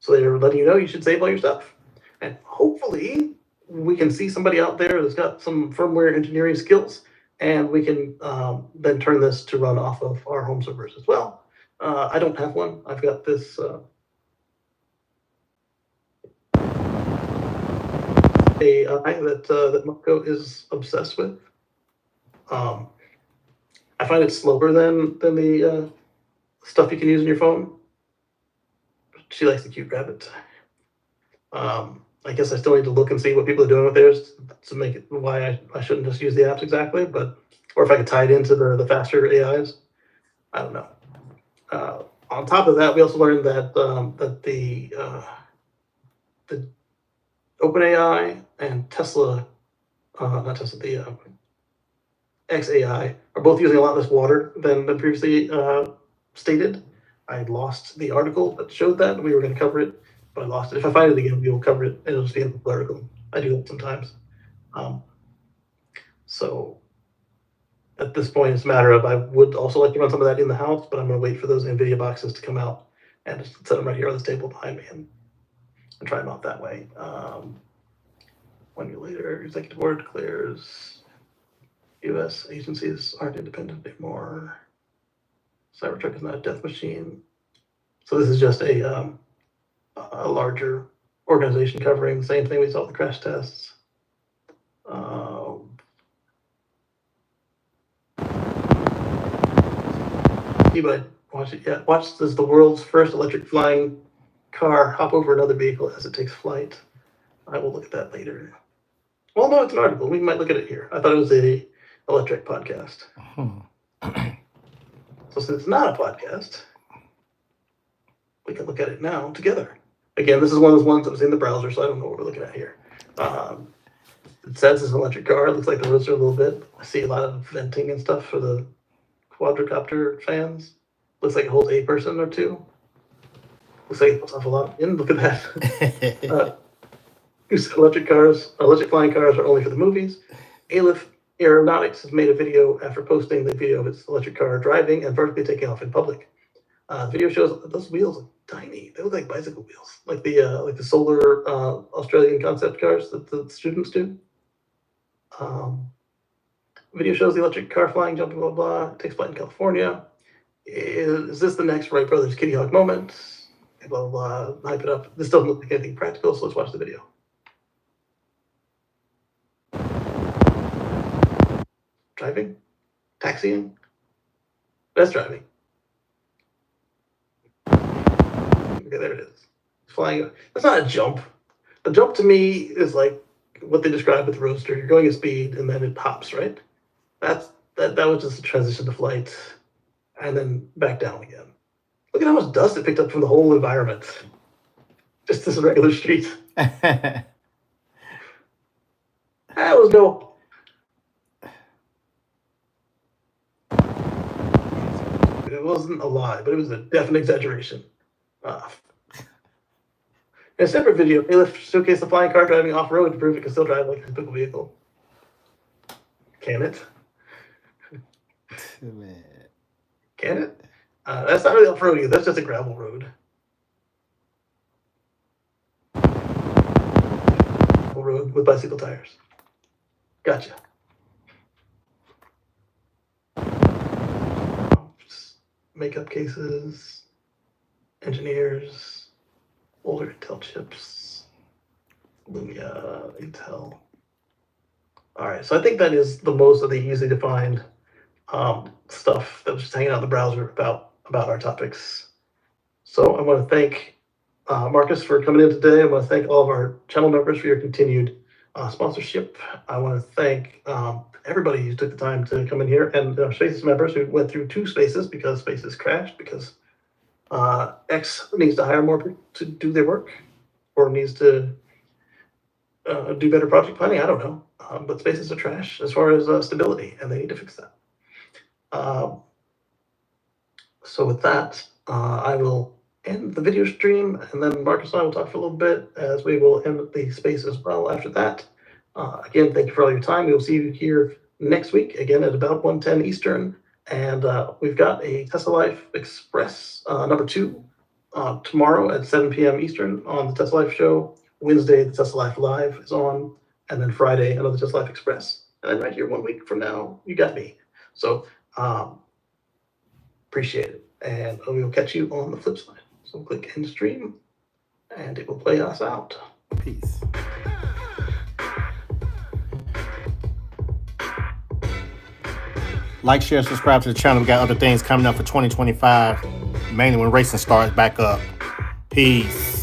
So they're letting you know you should save all your stuff. And hopefully we can see somebody out there that's got some firmware engineering skills, and we can then turn this to run off of our home servers as well. I don't have one. I've got this AI that Marco is obsessed with. I find it slower than the stuff you can use on your phone. She likes the cute rabbit. I guess I still need to look and see what people are doing with theirs to make it why I shouldn't just use the apps exactly, but or if I could tie it into the faster AIs. I don't know. On top of that, we also learned that that the OpenAI and Tesla, not Tesla, the XAI are both using a lot less water than previously stated. I lost the article that showed that. We were going to cover it, but I lost it. If I find it again, we will cover it. It'll just be in the article. I do that sometimes. So at this point, it's a matter of I would also like to run some of that in the house, but I'm going to wait for those NVIDIA boxes to come out and just set them right here on this table behind me and try them out that way. 1 year later, executive order declares U.S. agencies aren't independent anymore. Cybertruck is not a death machine. So this is just a larger organization covering the same thing we saw with the crash tests. But watch it yet. Watch this, the world's first electric flying car hop over another vehicle as it takes flight. I will look at that later. Well, no, it's an article. We might look at it here. I thought it was a electric podcast. So since it's not a podcast, we can look at it now together. Again, this is one of those ones that was in the browser, so I don't know what we're looking at here. It says it's an electric car. It looks like the roadster a little bit. I see a lot of venting and stuff for the quadricopter fans. Looks like it holds a person or two. Looks like it puts off a lot. And look at that. Electric flying cars are only for the movies. Aleph Aeronautics has made a video after posting the video of its electric car driving and vertically taking off in public. The video shows those wheels are tiny. They look like bicycle wheels, like the solar Australian concept cars that the students do. Video shows the electric car flying, jumping, blah, blah, blah. Takes flight in California. Is this the next Wright Brothers Kitty Hawk moment? Blah, blah, blah. Hype it up. This doesn't look like anything practical, so let's watch the video. Driving? Taxiing? That's driving. Okay, there it is. Flying. That's not a jump. A jump to me is like what they describe with the Roadster. You're going at speed and then it pops, right? That was just a transition to flight and then back down again. Look at how much dust it picked up from the whole environment. Just this regular street. That was no. It wasn't a lie, but it was a definite exaggeration. In a separate video, Aleph showcased the flying car driving off-road to prove it can still drive like a typical vehicle. Can it? Can it? That's not really off-road either. That's just a gravel road. Gravel road with bicycle tires. Gotcha. Makeup cases, engineers, older Intel chips, Lumia, Intel. All right, so I think that is the most of the easy to find stuff that was just hanging out in the browser about our topics. So I want to thank Marcus for coming in today. I want to thank all of our channel members for your continued sponsorship. I want to thank everybody who took the time to come in here, and Spaces members who went through 2 spaces because Spaces crashed, because X needs to hire more people to do their work, or needs to do better project planning. I don't know. But Spaces are trash as far as stability, and they need to fix that. So with that, I will end the video stream, and then Marcus and I will talk for a little bit as we will end the space as well after that. Again, thank you for all your time. We will see you here next week, again at about 1:10 Eastern. And we've got a Tesla Life Express number 2 tomorrow at 7 p.m. Eastern on the Tesla Life Show. Wednesday, the Tesla Life Live is on. And then Friday, another Tesla Life Express. And then right here 1 week from now, you got me. So appreciate it. And we will catch you on the flip side. So click end stream, and it will play us out. Peace. Like, share, subscribe to the channel. We got other things coming up for 2025, mainly when racing starts back up. Peace.